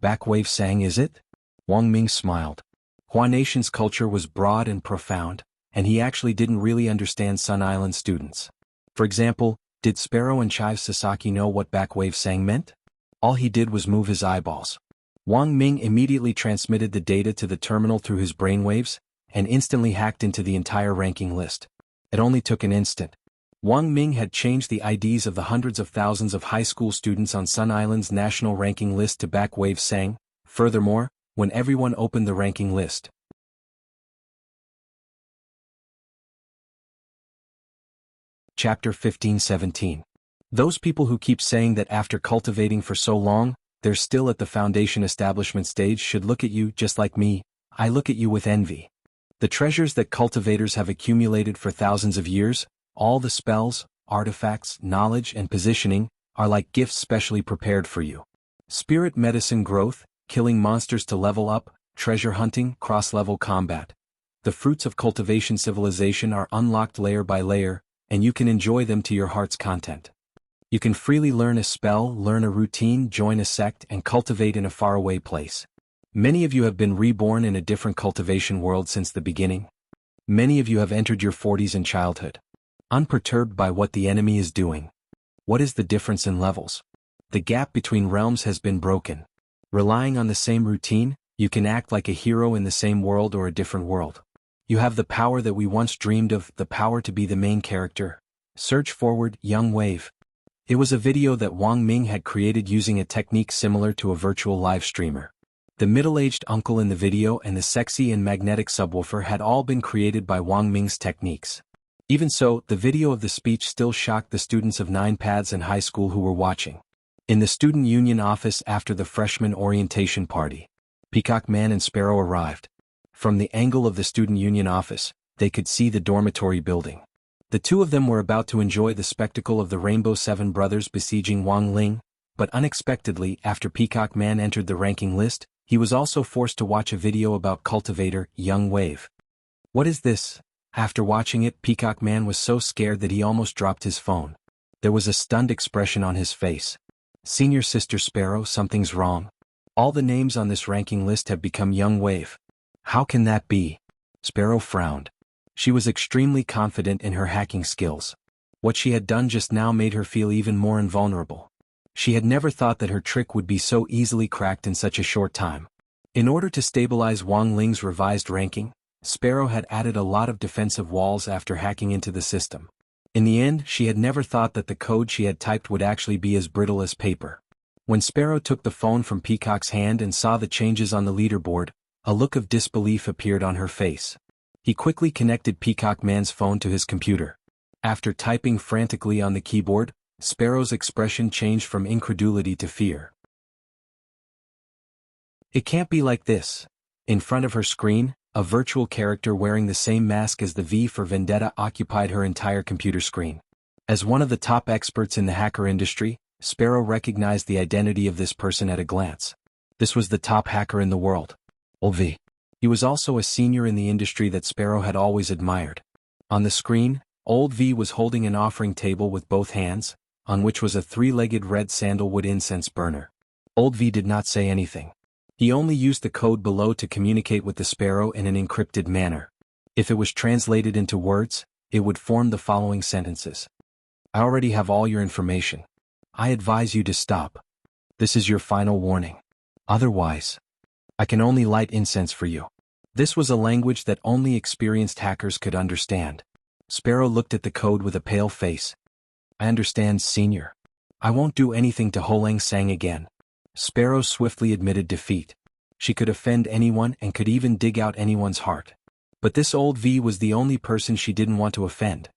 Backwave sang, is it? Wang Ming smiled. Hua Nation's culture was broad and profound, and he actually didn't really understand Sun Island students. For example, did Sparrow and Chive Sasaki know what Backwave sang meant? All he did was move his eyeballs. Wang Ming immediately transmitted the data to the terminal through his brainwaves, and instantly hacked into the entire ranking list. It only took an instant. Wang Ming had changed the IDs of the hundreds of thousands of high school students on Sun Island's national ranking list to Backwave sang. Furthermore, when everyone opened the ranking list, Chapter 15-17. Those people who keep saying that after cultivating for so long, they're still at the foundation establishment stage should look at you just like me. I look at you with envy. The treasures that cultivators have accumulated for thousands of years, all the spells, artifacts, knowledge and positioning, are like gifts specially prepared for you. Spirit medicine growth, killing monsters to level up, treasure hunting, cross-level combat. The fruits of cultivation civilization are unlocked layer by layer, and you can enjoy them to your heart's content. You can freely learn a spell, learn a routine, join a sect, and cultivate in a faraway place. Many of you have been reborn in a different cultivation world since the beginning. Many of you have entered your 40s in childhood, unperturbed by what the enemy is doing. What is the difference in levels? The gap between realms has been broken. Relying on the same routine, you can act like a hero in the same world or a different world. You have the power that we once dreamed of, the power to be the main character. Search forward, young wave. It was a video that Wang Ming had created using a technique similar to a virtual live streamer. The middle-aged uncle in the video and the sexy and magnetic subwoofer had all been created by Wang Ming's techniques. Even so, the video of the speech still shocked the students of 9 paths and high school who were watching. In the student union office after the freshman orientation party, Peacock Man and Sparrow arrived. From the angle of the student union office, they could see the dormitory building. The two of them were about to enjoy the spectacle of the Rainbow Seven brothers besieging Wang Ling, but unexpectedly, after Peacock Man entered the ranking list, he was also forced to watch a video about cultivator, Young Wave. What is this? After watching it, Peacock Man was so scared that he almost dropped his phone. There was a stunned expression on his face. Senior Sister Sparrow, something's wrong. All the names on this ranking list have become Young Wave. How can that be? Sparrow frowned. She was extremely confident in her hacking skills. What she had done just now made her feel even more invulnerable. She had never thought that her trick would be so easily cracked in such a short time. In order to stabilize Wang Ling's revised ranking, Sparrow had added a lot of defensive walls after hacking into the system. In the end, she had never thought that the code she had typed would actually be as brittle as paper. When Sparrow took the phone from Peacock's hand and saw the changes on the leaderboard, a look of disbelief appeared on her face. He quickly connected Peacock Man's phone to his computer. After typing frantically on the keyboard, Sparrow's expression changed from incredulity to fear. It can't be like this. In front of her screen, a virtual character wearing the same mask as the V for Vendetta occupied her entire computer screen. As one of the top experts in the hacker industry, Sparrow recognized the identity of this person at a glance. This was the top hacker in the world. V. He was also a senior in the industry that Sparrow had always admired. On the screen, Old V was holding an offering table with both hands, on which was a three-legged red sandalwood incense burner. Old V did not say anything. He only used the code below to communicate with the sparrow in an encrypted manner. If it was translated into words, it would form the following sentences. I already have all your information. I advise you to stop. This is your final warning. Otherwise, I can only light incense for you. This was a language that only experienced hackers could understand. Sparrow looked at the code with a pale face. I understand, Senior. I won't do anything to Holang Sang again. Sparrow swiftly admitted defeat. She could offend anyone and could even dig out anyone's heart. But this old V was the only person she didn't want to offend.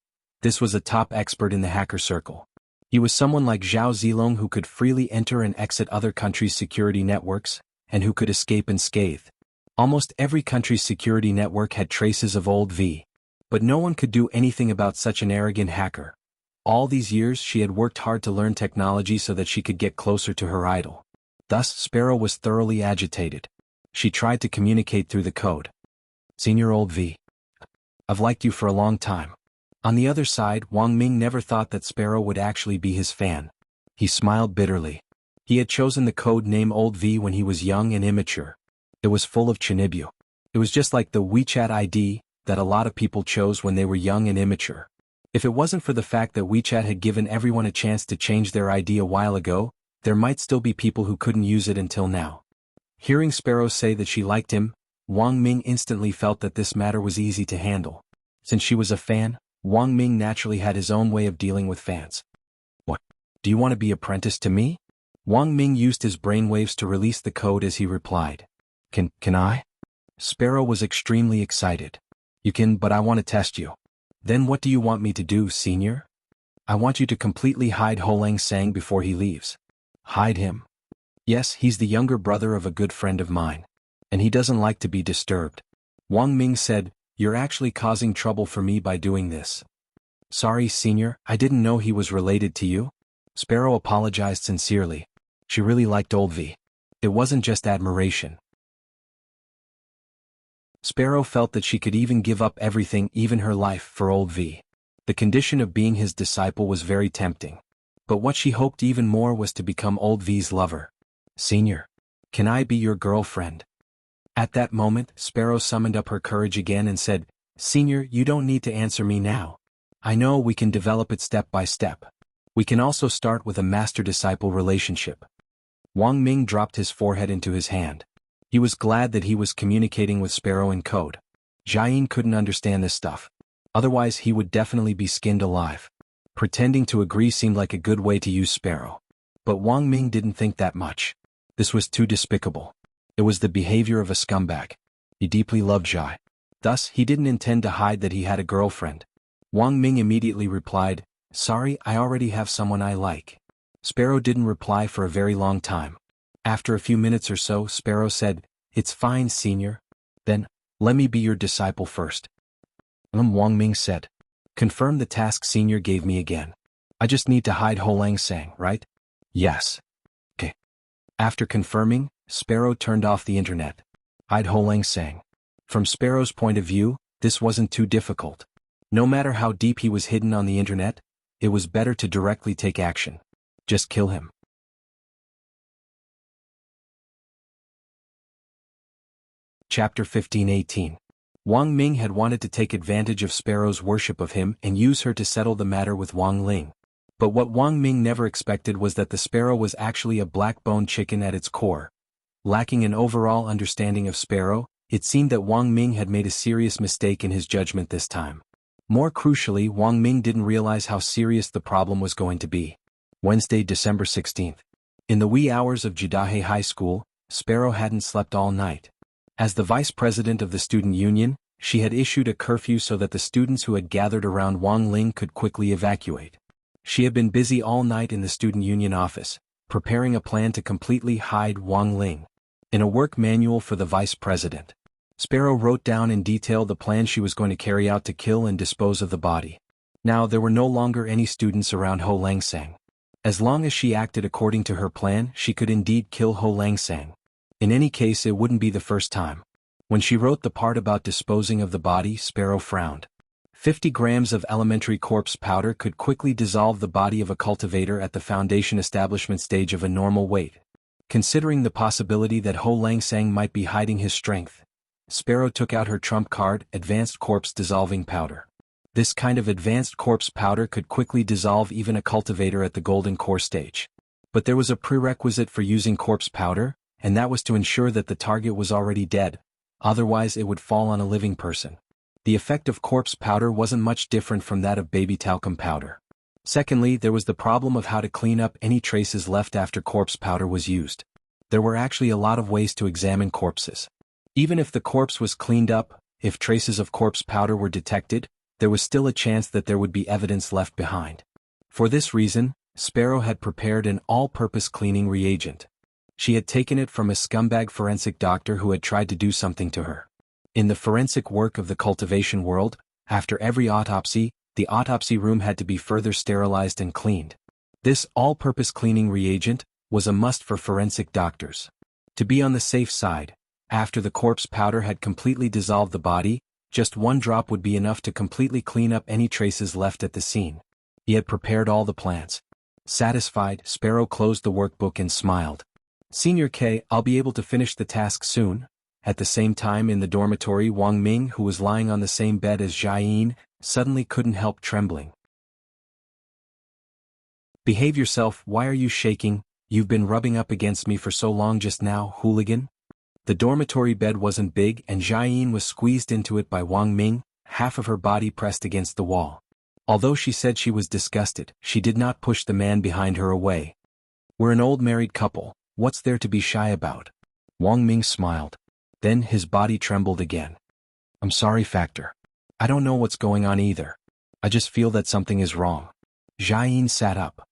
This was a top expert in the hacker circle. He was someone like Zhao Zilong who could freely enter and exit other countries' security networks, and who could escape unscathed. Almost every country's security network had traces of old V. But no one could do anything about such an arrogant hacker. All these years she had worked hard to learn technology so that she could get closer to her idol. Thus Sparrow was thoroughly agitated. She tried to communicate through the code. Senior Old V. I've liked you for a long time. On the other side, Wang Ming never thought that Sparrow would actually be his fan. He smiled bitterly. He had chosen the code name Old V when he was young and immature. It was full of chinibyu. It was just like the WeChat ID that a lot of people chose when they were young and immature. If it wasn't for the fact that WeChat had given everyone a chance to change their ID a while ago, there might still be people who couldn't use it until now. Hearing Sparrow say that she liked him, Wang Ming instantly felt that this matter was easy to handle. Since she was a fan, Wang Ming naturally had his own way of dealing with fans. What? Do you want to be apprenticed to me? Wang Ming used his brainwaves to release the code as he replied. Can I? Sparrow was extremely excited. You can, but I want to test you. Then what do you want me to do, Senior? I want you to completely hide Holang Sang before he leaves. Hide him? Yes, he's the younger brother of a good friend of mine. And he doesn't like to be disturbed. Wang Ming said, You're actually causing trouble for me by doing this. Sorry, Senior, I didn't know he was related to you. Sparrow apologized sincerely. She really liked Old V. It wasn't just admiration. Sparrow felt that she could even give up everything, even her life, for Old V. The condition of being his disciple was very tempting. But what she hoped even more was to become Old V's lover. Senior, can I be your girlfriend? At that moment, Sparrow summoned up her courage again and said, Senior, you don't need to answer me now. I know we can develop it step by step. We can also start with a master-disciple relationship. Wang Ming dropped his forehead into his hand. He was glad that he was communicating with Sparrow in code. Jiayin couldn't understand this stuff. Otherwise he would definitely be skinned alive. Pretending to agree seemed like a good way to use Sparrow. But Wang Ming didn't think that much. This was too despicable. It was the behavior of a scumbag. He deeply loved Jai. Thus, he didn't intend to hide that he had a girlfriend. Wang Ming immediately replied, Sorry, I already have someone I like. Sparrow didn't reply for a very long time. After a few minutes or so, Sparrow said, It's fine, Senior. Then, let me be your disciple first. Wang Ming said. Confirm the task Senior gave me again. I just need to hide Holang Sang, right? Yes. Okay. After confirming, Sparrow turned off the internet. Hide Holang Sang. From Sparrow's point of view, this wasn't too difficult. No matter how deep he was hidden on the internet, it was better to directly take action. Just kill him. Chapter 15:18. Wang Ming had wanted to take advantage of Sparrow's worship of him and use her to settle the matter with Wang Ling. But what Wang Ming never expected was that the Sparrow was actually a black-boned chicken at its core. Lacking an overall understanding of Sparrow, it seemed that Wang Ming had made a serious mistake in his judgment this time. More crucially, Wang Ming didn't realize how serious the problem was going to be. Wednesday, December 16th. In the wee hours of Jidahe High School, Sparrow hadn't slept all night. As the vice president of the student union, she had issued a curfew so that the students who had gathered around Wang Ling could quickly evacuate. She had been busy all night in the student union office, preparing a plan to completely hide Wang Ling. In a work manual for the vice president, Sparrow wrote down in detail the plan she was going to carry out to kill and dispose of the body. Now there were no longer any students around Ho Lang Sang. As long as she acted according to her plan, she could indeed kill Ho Lang Sang. In any case, it wouldn't be the first time. When she wrote the part about disposing of the body, Sparrow frowned. 50 grams of elementary corpse powder could quickly dissolve the body of a cultivator at the foundation establishment stage of a normal weight. Considering the possibility that Ho Langsang might be hiding his strength, Sparrow took out her trump card, Advanced Corpse Dissolving Powder. This kind of advanced corpse powder could quickly dissolve even a cultivator at the golden core stage. But there was a prerequisite for using corpse powder, and that was to ensure that the target was already dead, otherwise it would fall on a living person. The effect of corpse powder wasn't much different from that of baby talcum powder. Secondly, there was the problem of how to clean up any traces left after corpse powder was used. There were actually a lot of ways to examine corpses. Even if the corpse was cleaned up, if traces of corpse powder were detected, there was still a chance that there would be evidence left behind. For this reason, Sparrow had prepared an all-purpose cleaning reagent. She had taken it from a scumbag forensic doctor who had tried to do something to her. In the forensic work of the cultivation world, after every autopsy, the autopsy room had to be further sterilized and cleaned. This all-purpose cleaning reagent was a must for forensic doctors. To be on the safe side, after the corpse powder had completely dissolved the body, just one drop would be enough to completely clean up any traces left at the scene. He had prepared all the plans. Satisfied, Sparrow closed the workbook and smiled. Senior K, I'll be able to finish the task soon. At the same time in the dormitory, Wang Ming, who was lying on the same bed as Jiayin, suddenly couldn't help trembling. Behave yourself, why are you shaking? You've been rubbing up against me for so long just now, hooligan. The dormitory bed wasn't big and Jiayin was squeezed into it by Wang Ming, half of her body pressed against the wall. Although she said she was disgusted, she did not push the man behind her away. We're an old married couple, what's there to be shy about? Wang Ming smiled. Then his body trembled again. I'm sorry, Factor. I don't know what's going on either. I just feel that something is wrong. Jiayin sat up.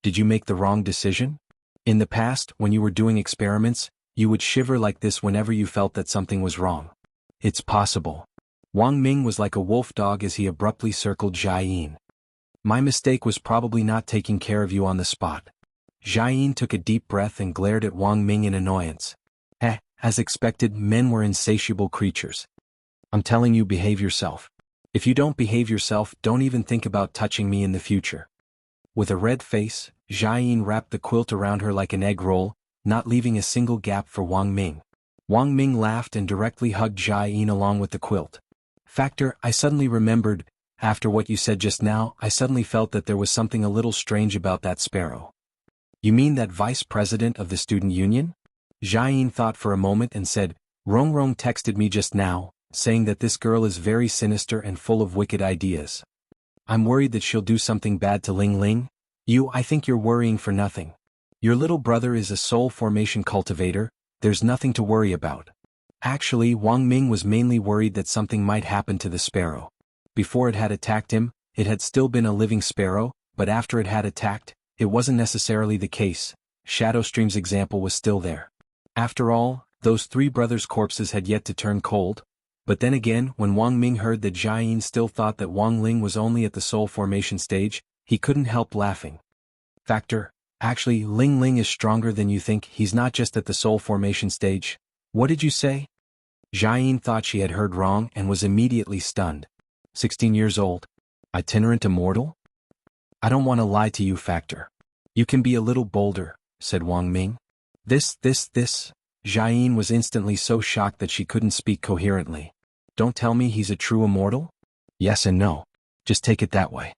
Did you make the wrong decision? In the past, when you were doing experiments, you would shiver like this whenever you felt that something was wrong. It's possible. Wang Ming was like a wolf dog as he abruptly circled Jiayin. My mistake was probably not taking care of you on the spot. Jiayin took a deep breath and glared at Wang Ming in annoyance. As expected, men were insatiable creatures. I'm telling you, behave yourself. If you don't behave yourself, don't even think about touching me in the future. With a red face, Jiayin wrapped the quilt around her like an egg roll, not leaving a single gap for Wang Ming. Wang Ming laughed and directly hugged Jiayin along with the quilt. Factor, I suddenly remembered, after what you said just now, I suddenly felt that there was something a little strange about that Sparrow. You mean that vice president of the student union? Jiayin thought for a moment and said, Rong texted me just now, saying that this girl is very sinister and full of wicked ideas. I'm worried that she'll do something bad to Ling Ling. I think you're worrying for nothing. Your little brother is a soul formation cultivator, there's nothing to worry about. Actually, Wang Ming was mainly worried that something might happen to the sparrow. Before it had attacked him, it had still been a living sparrow, but after it had attacked, it wasn't necessarily the case. Shadowstream's example was still there. After all, those three brothers' corpses had yet to turn cold. But then again, when Wang Ming heard that Jiayin still thought that Wang Ling was only at the soul formation stage, he couldn't help laughing. Factor, actually, Ling Ling is stronger than you think, he's not just at the soul formation stage. What did you say? Jiayin thought she had heard wrong and was immediately stunned. 16 years old. Itinerant immortal? I don't want to lie to you, Factor. You can be a little bolder, said Wang Ming. This. Jiayin was instantly so shocked that she couldn't speak coherently. Don't tell me he's a true immortal? Yes and no. Just take it that way.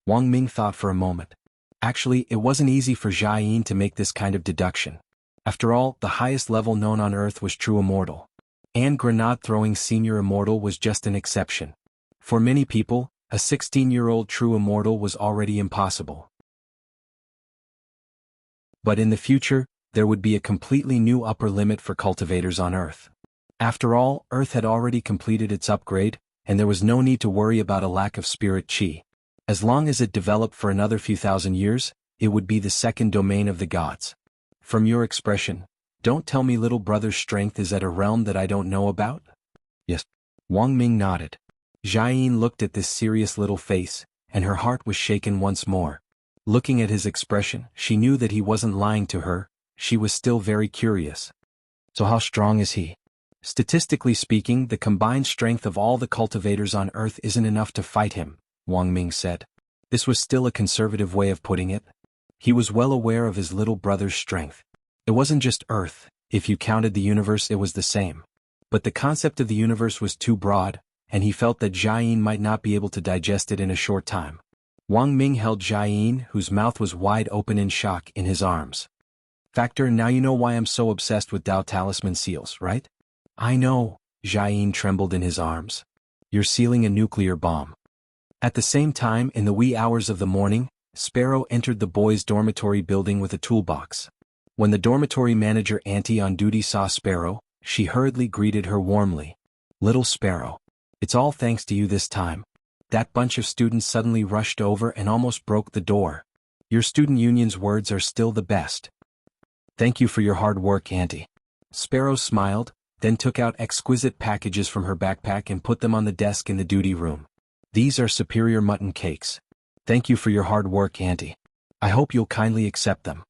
Wang Ming thought for a moment. Actually, it wasn't easy for Jiayin to make this kind of deduction. After all, the highest level known on Earth was true immortal. And grenade-throwing senior immortal was just an exception. For many people, a 16-year-old true immortal was already impossible. But in the future, there would be a completely new upper limit for cultivators on Earth. After all, Earth had already completed its upgrade, and there was no need to worry about a lack of spirit chi. As long as it developed for another few thousand years, it would be the second domain of the gods. From your expression, don't tell me little brother's strength is at a realm that I don't know about? Yes. Wang Ming nodded. Jiayin looked at this serious little face, and her heart was shaken once more. Looking at his expression, she knew that he wasn't lying to her. She was still very curious. So how strong is he? Statistically speaking, the combined strength of all the cultivators on Earth isn't enough to fight him, Wang Ming said. This was still a conservative way of putting it. He was well aware of his little brother's strength. It wasn't just Earth, if you counted the universe it was the same. But the concept of the universe was too broad, and he felt that Jiayin might not be able to digest it in a short time. Wang Ming held Jiayin, whose mouth was wide open in shock, in his arms. Factor, now you know why I'm so obsessed with Dao Talisman seals, right? I know, Jiayin trembled in his arms. You're sealing a nuclear bomb. At the same time, in the wee hours of the morning, Sparrow entered the boys' dormitory building with a toolbox. When the dormitory manager Auntie on duty saw Sparrow, she hurriedly greeted her warmly. Little Sparrow. It's all thanks to you this time. That bunch of students suddenly rushed over and almost broke the door. Your student union's words are still the best. Thank you for your hard work, Auntie. Sparrow smiled, then took out exquisite packages from her backpack and put them on the desk in the duty room. These are superior mutton cakes. Thank you for your hard work, Auntie. I hope you'll kindly accept them.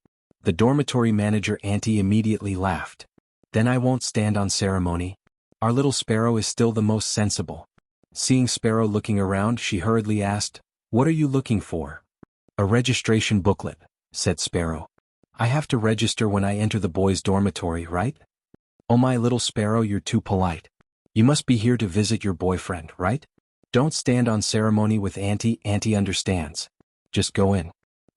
The dormitory manager Auntie immediately laughed. Then I won't stand on ceremony. Our little Sparrow is still the most sensible. Seeing Sparrow looking around, she hurriedly asked, What are you looking for? A registration booklet, said Sparrow. I have to register when I enter the boys' dormitory, right? Oh my little Sparrow, you're too polite. You must be here to visit your boyfriend, right? Don't stand on ceremony with Auntie, Auntie understands. Just go in.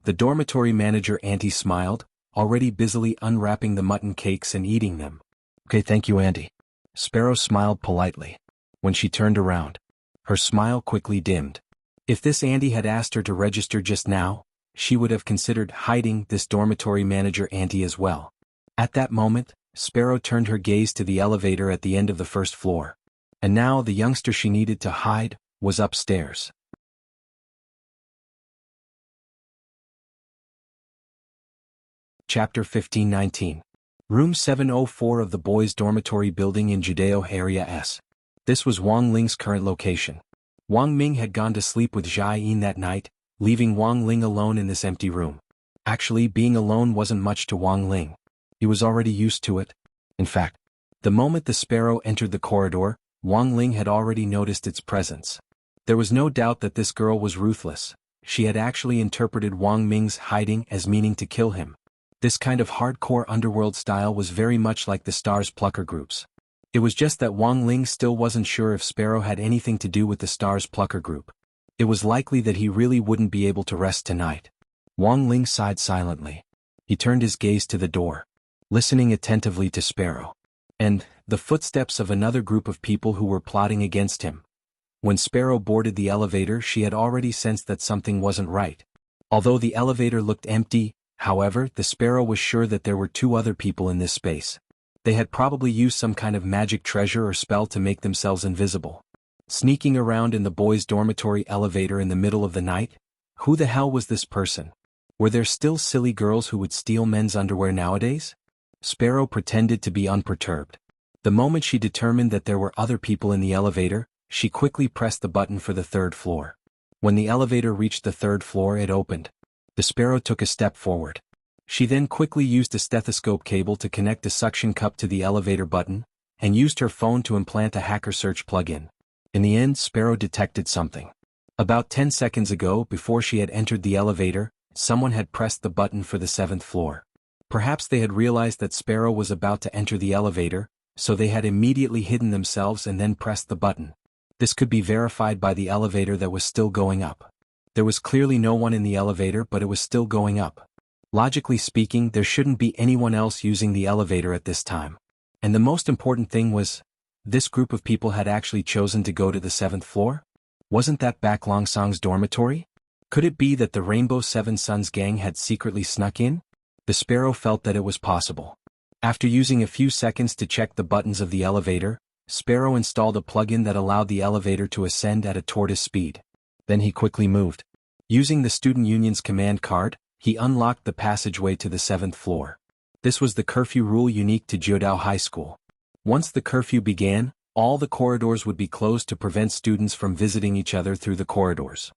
The dormitory manager Auntie smiled, already busily unwrapping the mutton cakes and eating them. Okay, thank you, Auntie. Sparrow smiled politely. When she turned around, her smile quickly dimmed. If this Auntie had asked her to register just now, she would have considered hiding this dormitory manager Auntie as well. At that moment, Sparrow turned her gaze to the elevator at the end of the first floor. And now the youngster she needed to hide was upstairs. Chapter 15-19. Room 704 of the boys' dormitory building in Judeo Area S. This was Wang Ling's current location. Wang Ming had gone to sleep with Jiayin that night, leaving Wang Ling alone in this empty room. Actually, being alone wasn't much to Wang Ling. He was already used to it. In fact, the moment the Sparrow entered the corridor, Wang Ling had already noticed its presence. There was no doubt that this girl was ruthless. She had actually interpreted Wang Ming's hiding as meaning to kill him. This kind of hardcore underworld style was very much like the Stars Plucker groups. It was just that Wang Ling still wasn't sure if Sparrow had anything to do with the Stars Plucker group. It was likely that he really wouldn't be able to rest tonight. Wang Ling sighed silently. He turned his gaze to the door, listening attentively to Sparrow, and the footsteps of another group of people who were plotting against him. When Sparrow boarded the elevator, she had already sensed that something wasn't right. Although the elevator looked empty, however, the Sparrow was sure that there were two other people in this space. They had probably used some kind of magic treasure or spell to make themselves invisible. Sneaking around in the boys' dormitory elevator in the middle of the night? Who the hell was this person? Were there still silly girls who would steal men's underwear nowadays? Sparrow pretended to be unperturbed. The moment she determined that there were other people in the elevator, she quickly pressed the button for the third floor. When the elevator reached the third floor, it opened. The Sparrow took a step forward. She then quickly used a stethoscope cable to connect a suction cup to the elevator button, and used her phone to implant a hacker search plug-in. In the end, Sparrow detected something. About 10 seconds ago, before she had entered the elevator, someone had pressed the button for the 7th floor. Perhaps they had realized that Sparrow was about to enter the elevator, so they had immediately hidden themselves and then pressed the button. This could be verified by the elevator that was still going up. There was clearly no one in the elevator, but it was still going up. Logically speaking, there shouldn't be anyone else using the elevator at this time. And the most important thing was, this group of people had actually chosen to go to the 7th floor? Wasn't that Baklongsong's dormitory? Could it be that the Rainbow Seven Suns gang had secretly snuck in? The Sparrow felt that it was possible. After using a few seconds to check the buttons of the elevator, Sparrow installed a plug-in that allowed the elevator to ascend at a tortoise speed. Then he quickly moved. Using the student union's command card, he unlocked the passageway to the 7th floor. This was the curfew rule unique to Jiudao High School. Once the curfew began, all the corridors would be closed to prevent students from visiting each other through the corridors.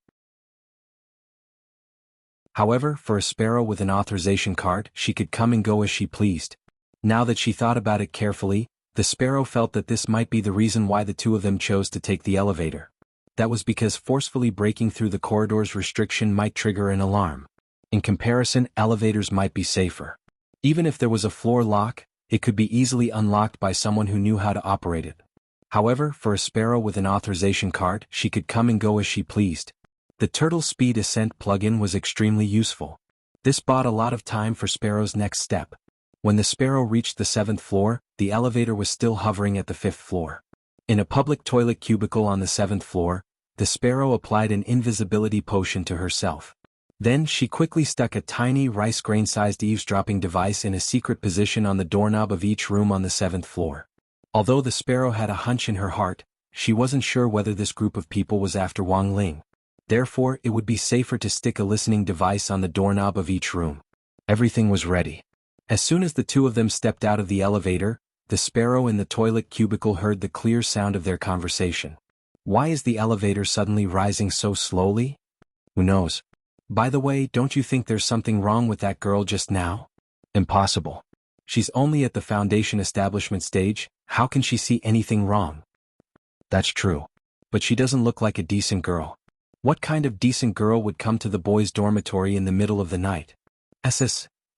However, for a Sparrow with an authorization card, she could come and go as she pleased. Now that she thought about it carefully, The sparrow felt that this might be the reason why the two of them chose to take the elevator. That was because forcefully breaking through the corridor's restriction might trigger an alarm. In comparison, elevators might be safer. Even if there was a floor lock, it could be easily unlocked by someone who knew how to operate it. However, for a sparrow with an authorization card, she could come and go as she pleased. The Turtle Speed Ascent plugin was extremely useful. This bought a lot of time for Sparrow's next step. When the sparrow reached the 7th floor, the elevator was still hovering at the 5th floor. In a public toilet cubicle on the 7th floor, the sparrow applied an invisibility potion to herself. Then she quickly stuck a tiny rice grain-sized eavesdropping device in a secret position on the doorknob of each room on the 7th floor. Although the sparrow had a hunch in her heart, she wasn't sure whether this group of people was after Wang Ling. Therefore, it would be safer to stick a listening device on the doorknob of each room. Everything was ready. As soon as the two of them stepped out of the elevator, the sparrow in the toilet cubicle heard the clear sound of their conversation. Why is the elevator suddenly rising so slowly? Who knows? By the way, don't you think there's something wrong with that girl just now? Impossible. She's only at the foundation establishment stage, how can she see anything wrong? That's true. But she doesn't look like a decent girl. What kind of decent girl would come to the boys' dormitory in the middle of the night?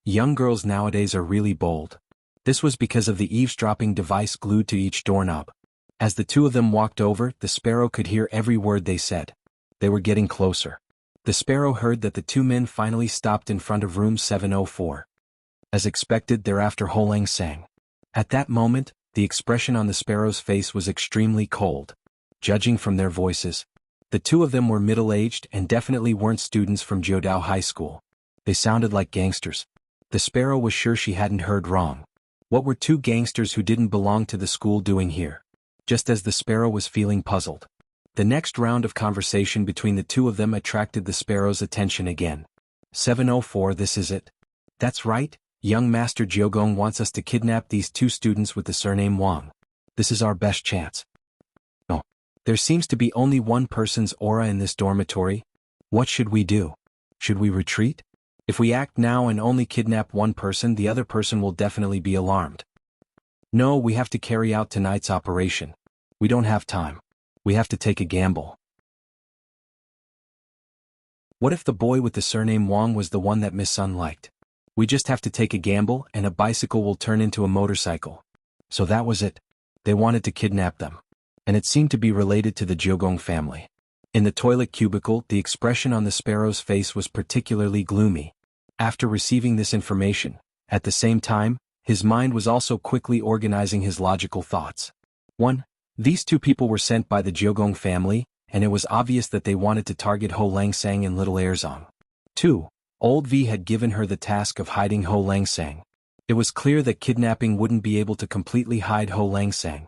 Young girls nowadays are really bold. This was because of the eavesdropping device glued to each doorknob. As the two of them walked over, the sparrow could hear every word they said. They were getting closer. The sparrow heard that the two men finally stopped in front of room 704. As expected, thereafter Ho Lang sang. At that moment, the expression on the sparrow's face was extremely cold. Judging from their voices, the two of them were middle-aged and definitely weren't students from Jiudao High School. They sounded like gangsters. The sparrow was sure she hadn't heard wrong. What were two gangsters who didn't belong to the school doing here? Just as the sparrow was feeling puzzled, the next round of conversation between the two of them attracted the sparrow's attention again. 704, this is it. That's right, young Master Jiogong wants us to kidnap these two students with the surname Wang. This is our best chance. Oh, there seems to be only one person's aura in this dormitory. What should we do? Should we retreat? If we act now and only kidnap one person, the other person will definitely be alarmed. No, we have to carry out tonight's operation. We don't have time. We have to take a gamble. What if the boy with the surname Wang was the one that Miss Sun liked? We just have to take a gamble and a bicycle will turn into a motorcycle. So that was it. They wanted to kidnap them. And it seemed to be related to the Jiogong family. In the toilet cubicle, the expression on the sparrow's face was particularly gloomy. After receiving this information, at the same time, his mind was also quickly organizing his logical thoughts. 1. These two people were sent by the Jiogong family, and it was obvious that they wanted to target Ho Langsang and Little Erzong. 2. Old V had given her the task of hiding Ho Langsang. It was clear that kidnapping wouldn't be able to completely hide Ho Langsang.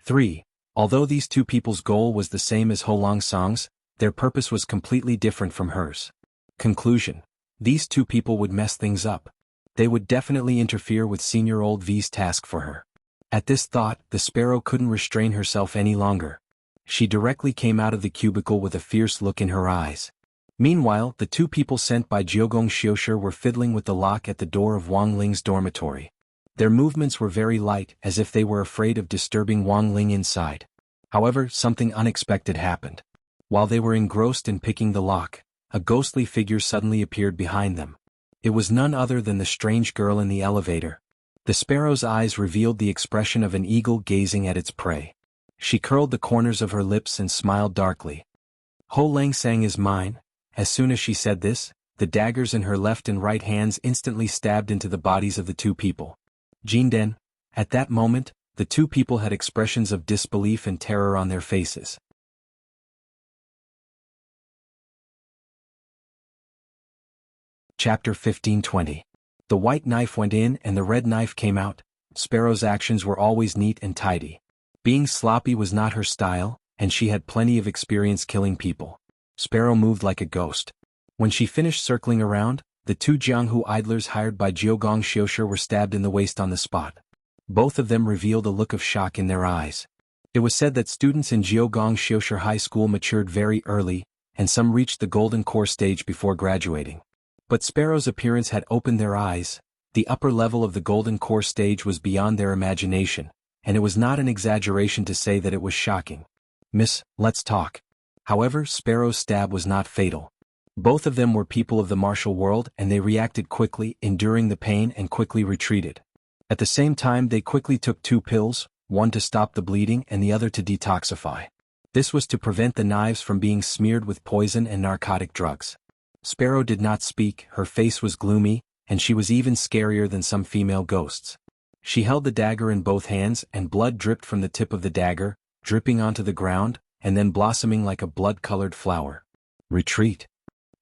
3. Although these two people's goal was the same as Ho Langsang's, their purpose was completely different from hers. Conclusion. These two people would mess things up. They would definitely interfere with Senior Old V's task for her. At this thought, the sparrow couldn't restrain herself any longer. She directly came out of the cubicle with a fierce look in her eyes. Meanwhile, the two people sent by Jiogong Xiushi were fiddling with the lock at the door of Wang Ling's dormitory. Their movements were very light, as if they were afraid of disturbing Wang Ling inside. However, something unexpected happened. While they were engrossed in picking the lock, a ghostly figure suddenly appeared behind them. It was none other than the strange girl in the elevator. The sparrow's eyes revealed the expression of an eagle gazing at its prey. She curled the corners of her lips and smiled darkly. Ho Langsang is mine. As soon as she said this, the daggers in her left and right hands instantly stabbed into the bodies of the two people. Jinden. At that moment, the two people had expressions of disbelief and terror on their faces. Chapter 15:20. The white knife went in and the red knife came out. Sparrow's actions were always neat and tidy. Being sloppy was not her style, and she had plenty of experience killing people. Sparrow moved like a ghost. When she finished circling around, the two Jianghu idlers hired by Jiogong Xiushi were stabbed in the waist on the spot. Both of them revealed a look of shock in their eyes. It was said that students in Jiogong Xiushi High School matured very early, and some reached the golden core stage before graduating. But Sparrow's appearance had opened their eyes. The upper level of the golden core stage was beyond their imagination, and it was not an exaggeration to say that it was shocking. "Miss, let's talk." However, Sparrow's stab was not fatal. Both of them were people of the martial world, and they reacted quickly, enduring the pain and quickly retreated. At the same time, they quickly took 2 pills, one to stop the bleeding and the other to detoxify. This was to prevent the knives from being smeared with poison and narcotic drugs. Sparrow did not speak, her face was gloomy, and she was even scarier than some female ghosts. She held the dagger in both hands, and blood dripped from the tip of the dagger, dripping onto the ground, and then blossoming like a blood-colored flower. "Retreat,"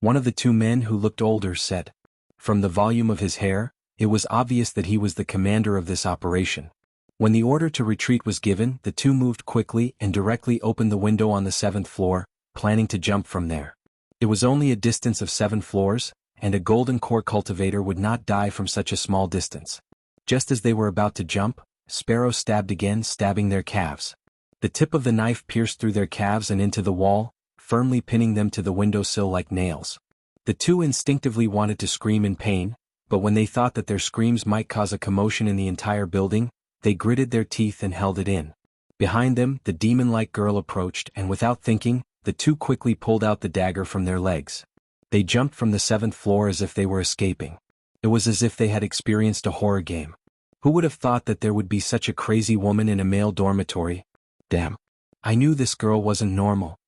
one of the 2 men who looked older said. From the volume of his hair, it was obvious that he was the commander of this operation. When the order to retreat was given, the 2 moved quickly and directly opened the window on the 7th floor, planning to jump from there. It was only a distance of 7 floors, and a golden core cultivator would not die from such a small distance. Just as they were about to jump, Sparrow stabbed again, stabbing their calves. The tip of the knife pierced through their calves and into the wall, firmly pinning them to the windowsill like nails. The 2 instinctively wanted to scream in pain, but when they thought that their screams might cause a commotion in the entire building, they gritted their teeth and held it in. Behind them, the demon-like girl approached, and without thinking, the 2 quickly pulled out the dagger from their legs. They jumped from the 7th floor as if they were escaping. It was as if they had experienced a horror game. Who would have thought that there would be such a crazy woman in a male dormitory? Damn. I knew this girl wasn't normal.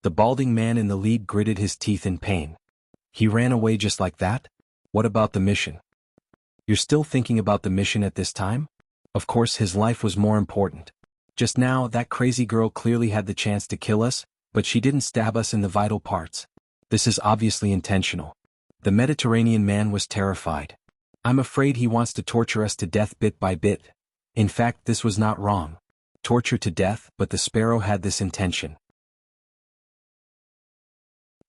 The balding man in the lead gritted his teeth in pain. He ran away just like that? What about the mission? You're still thinking about the mission at this time? Of course, his life was more important. Just now, that crazy girl clearly had the chance to kill us, but she didn't stab us in the vital parts. This is obviously intentional. The Mediterranean man was terrified. I'm afraid he wants to torture us to death bit by bit. In fact, this was not wrong. Torture to death, but the Sparrow had this intention.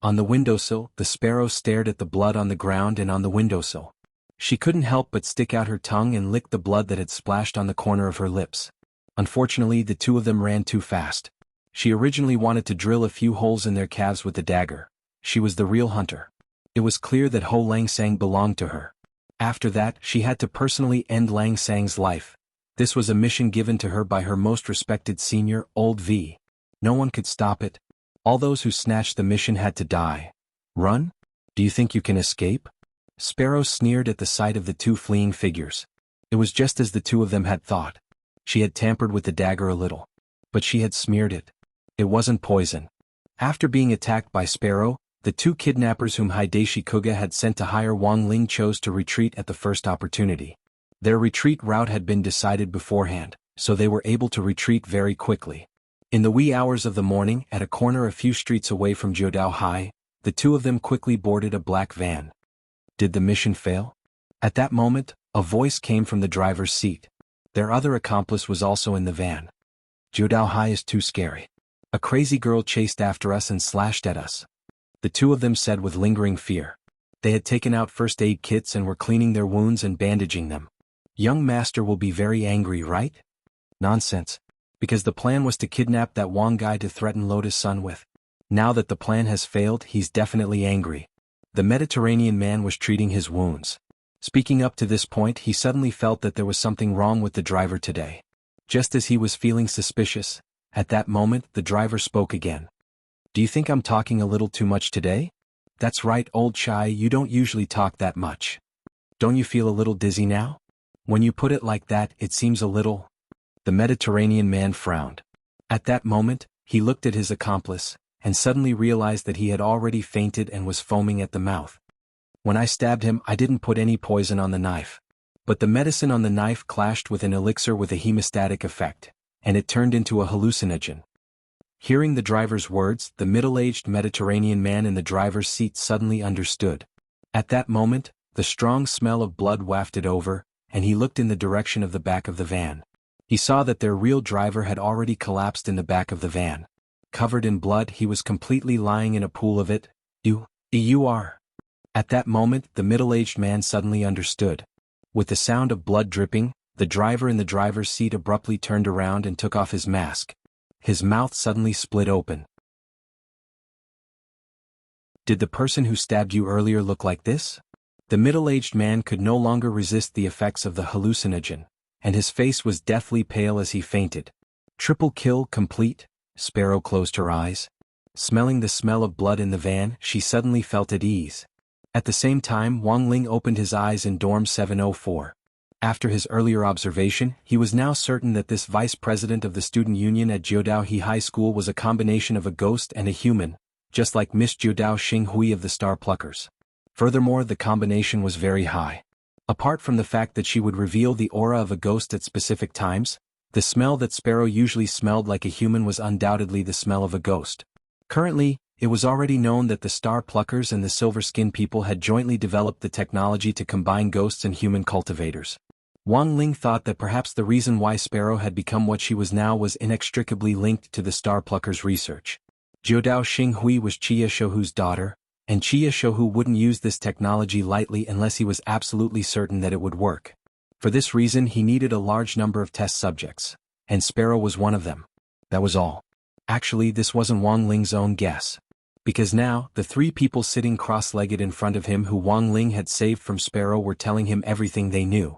On the windowsill, the Sparrow stared at the blood on the ground and on the windowsill. She couldn't help but stick out her tongue and lick the blood that had splashed on the corner of her lips. Unfortunately, the 2 of them ran too fast. She originally wanted to drill a few holes in their calves with the dagger. She was the real hunter. It was clear that Ho Lang Sang belonged to her. After that, she had to personally end Lang Sang's life. This was a mission given to her by her most respected senior, Old V. No one could stop it. All those who snatched the mission had to die. Run? Do you think you can escape? Sparrow sneered at the sight of the 2 fleeing figures. It was just as the 2 of them had thought. She had tampered with the dagger a little. But she had smeared it. It wasn't poison. After being attacked by Sparrow, the 2 kidnappers whom Hideshi Kuga had sent to hire Wang Ling chose to retreat at the first opportunity. Their retreat route had been decided beforehand, so they were able to retreat very quickly. In the wee hours of the morning, at a corner a few streets away from Jiudao High, the 2 of them quickly boarded a black van. Did the mission fail? At that moment, a voice came from the driver's seat. Their other accomplice was also in the van. Jiudao High is too scary. A crazy girl chased after us and slashed at us. The 2 of them said with lingering fear. They had taken out first aid kits and were cleaning their wounds and bandaging them. Young master will be very angry, right? Nonsense. Because the plan was to kidnap that Wang guy to threaten Lotus Sun with. Now that the plan has failed, he's definitely angry. The Mediterranean man was treating his wounds. Speaking up to this point, he suddenly felt that there was something wrong with the driver today. Just as he was feeling suspicious, at that moment the driver spoke again. Do you think I'm talking a little too much today? That's right, old Chai, you don't usually talk that much. Don't you feel a little dizzy now? When you put it like that, it seems a little... The Mediterranean man frowned. At that moment, he looked at his accomplice, and suddenly realized that he had already fainted and was foaming at the mouth. When I stabbed him, I didn't put any poison on the knife. But the medicine on the knife clashed with an elixir with a hemostatic effect, and it turned into a hallucinogen. Hearing the driver's words, the middle-aged Mediterranean man in the driver's seat suddenly understood. At that moment, the strong smell of blood wafted over, and he looked in the direction of the back of the van. He saw that their real driver had already collapsed in the back of the van. Covered in blood, he was completely lying in a pool of it. You are. At that moment, the middle-aged man suddenly understood. With the sound of blood dripping, the driver in the driver's seat abruptly turned around and took off his mask. His mouth suddenly split open. Did the person who stabbed you earlier look like this? The middle-aged man could no longer resist the effects of the hallucinogen. and his face was deathly pale as he fainted. Triple kill complete, Sparrow closed her eyes. Smelling the smell of blood in the van, she suddenly felt at ease. At the same time, Wang Ling opened his eyes in dorm 704. After his earlier observation, he was now certain that this vice president of the student union at Jiudao He High School was a combination of a ghost and a human, just like Miss Jiudao Xinghui of the Star Pluckers. Furthermore, the combination was very high. Apart from the fact that she would reveal the aura of a ghost at specific times, the smell that Sparrow usually smelled like a human was undoubtedly the smell of a ghost. Currently, it was already known that the Star Pluckers and the Silver Skin people had jointly developed the technology to combine ghosts and human cultivators. Wang Ling thought that perhaps the reason why Sparrow had become what she was now was inextricably linked to the Star Pluckers' research. Jiudao Xinghui was Chia Shouhu's daughter, and Chia Shouhu wouldn't use this technology lightly unless he was absolutely certain that it would work. For this reason, he needed a large number of test subjects, and Sparrow was one of them. That was all. Actually, this wasn't Wang Ling's own guess. Because now, the three people sitting cross-legged in front of him who Wang Ling had saved from Sparrow were telling him everything they knew.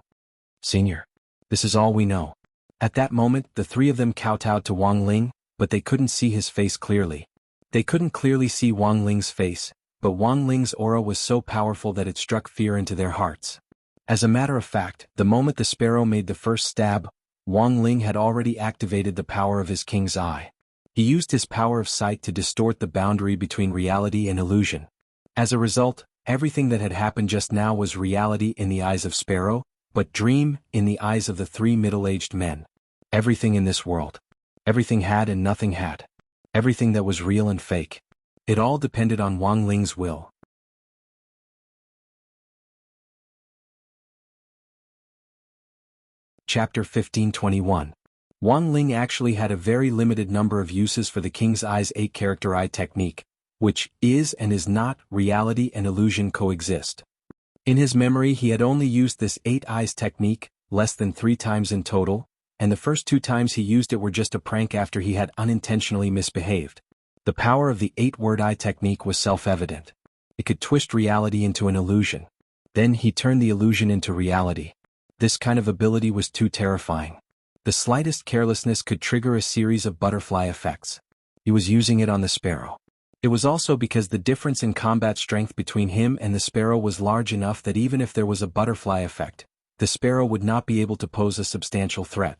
"Senior, this is all we know." At that moment, the three of them kowtowed to Wang Ling, but they couldn't see his face clearly. They couldn't clearly see Wang Ling's face, but Wang Ling's aura was so powerful that it struck fear into their hearts. As a matter of fact, the moment the Sparrow made the first stab, Wang Ling had already activated the power of his king's eye. He used his power of sight to distort the boundary between reality and illusion. As a result, everything that had happened just now was reality in the eyes of Sparrow, but dream in the eyes of the three middle-aged men. Everything in this world. Everything had and nothing had. Everything that was real and fake. It all depended on Wang Ling's will. Chapter 1521. Wang Ling actually had a very limited number of uses for the King's Eye's 8-character eye technique, which is and is not reality and illusion coexist. In his memory, he had only used this 8 eyes technique less than 3 times in total, and the first 2 times he used it were just a prank after he had unintentionally misbehaved. The power of the 8-word eye technique was self-evident. It could twist reality into an illusion. Then he turned the illusion into reality. This kind of ability was too terrifying. The slightest carelessness could trigger a series of butterfly effects. He was using it on the Sparrow. It was also because the difference in combat strength between him and the Sparrow was large enough that even if there was a butterfly effect, the Sparrow would not be able to pose a substantial threat.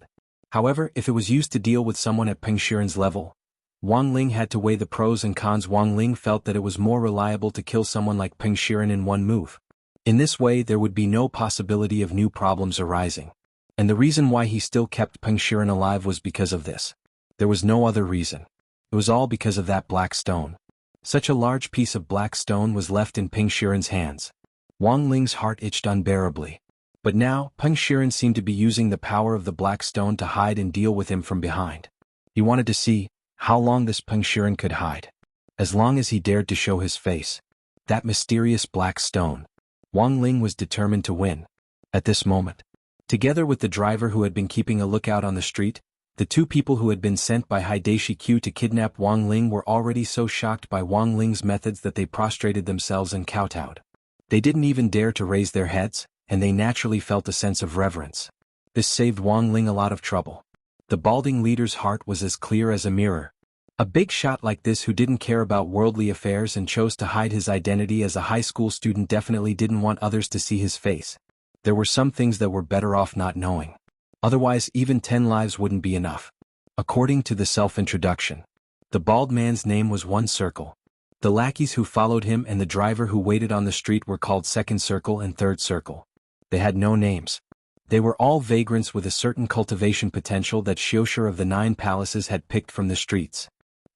However, if it was used to deal with someone at Peng Shiren's level, Wang Ling had to weigh the pros and cons. Wang Ling felt that it was more reliable to kill someone like Peng Shiren in one move. In this way, there would be no possibility of new problems arising. And the reason why he still kept Peng Shiren alive was because of this. There was no other reason. It was all because of that black stone. Such a large piece of black stone was left in Peng Shiren's hands. Wang Ling's heart itched unbearably. But now, Peng Shiren seemed to be using the power of the black stone to hide and deal with him from behind. He wanted to see how long this Peng Shiren could hide. As long as he dared to show his face. That mysterious black stone. Wang Ling was determined to win. At this moment. Together with the driver who had been keeping a lookout on the street, the 2 people who had been sent by Hideshi Q to kidnap Wang Ling were already so shocked by Wang Ling's methods that they prostrated themselves and kowtowed. They didn't even dare to raise their heads, and they naturally felt a sense of reverence. This saved Wang Ling a lot of trouble. The balding leader's heart was as clear as a mirror. A big shot like this who didn't care about worldly affairs and chose to hide his identity as a high school student definitely didn't want others to see his face. There were some things that were better off not knowing. Otherwise, even 10 lives wouldn't be enough. According to the self-introduction, the bald man's name was One Circle. The lackeys who followed him and the driver who waited on the street were called Second Circle and Third Circle. They had no names. They were all vagrants with a certain cultivation potential that Xiushur of the 9 palaces had picked from the streets.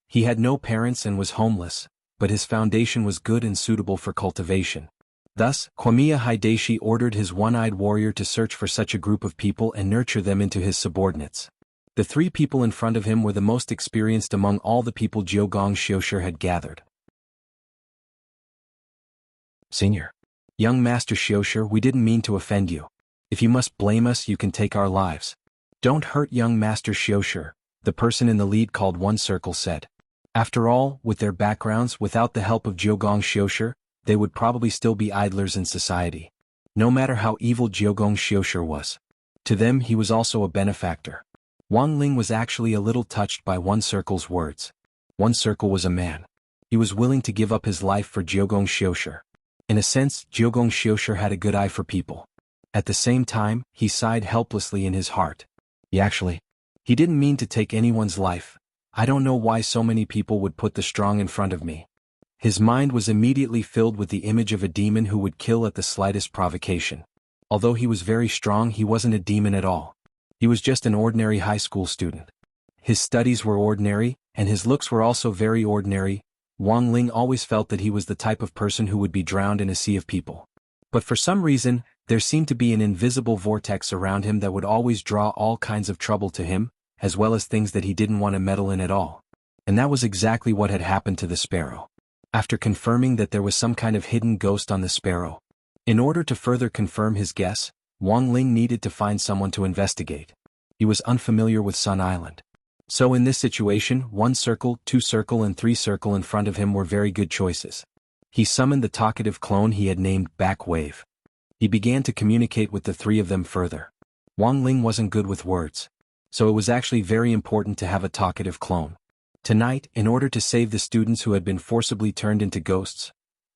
He had no parents and was homeless, but his foundation was good and suitable for cultivation. Thus, Kwamiya Hideshi ordered his one-eyed warrior to search for such a group of people and nurture them into his subordinates. The 3 people in front of him were the most experienced among all the people Jiugong Xiushur had gathered. Senior. Young Master Xiushur, we didn't mean to offend you. If you must blame us, you can take our lives. Don't hurt young Master Xiushur, the person in the lead called One Circle said. After all, with their backgrounds, without the help of Jiugong Xiushur, they would probably still be idlers in society. No matter how evil Jiugong Xiushur was. To them he was also a benefactor. Wang Ling was actually a little touched by One Circle's words. One Circle was a man. He was willing to give up his life for Jiugong Xiushi. In a sense, Jiugong Xiushi had a good eye for people. At the same time, he sighed helplessly in his heart. He didn't mean to take anyone's life. I don't know why so many people would put the strong in front of me. His mind was immediately filled with the image of a demon who would kill at the slightest provocation. Although he was very strong, he wasn't a demon at all. He was just an ordinary high school student. His studies were ordinary, and his looks were also very ordinary. Wang Ling always felt that he was the type of person who would be drowned in a sea of people. But for some reason, there seemed to be an invisible vortex around him that would always draw all kinds of trouble to him, as well as things that he didn't want to meddle in at all. And that was exactly what had happened to the sparrow. After confirming that there was some kind of hidden ghost on the sparrow, in order to further confirm his guess, Wang Ling needed to find someone to investigate. He was unfamiliar with Sun Island. So in this situation, 1 circle, 2 circle and 3 circle in front of him were very good choices. He summoned the talkative clone he had named Back Wave. He began to communicate with the 3 of them further. Wang Ling wasn't good with words, so it was actually very important to have a talkative clone. Tonight, in order to save the students who had been forcibly turned into ghosts,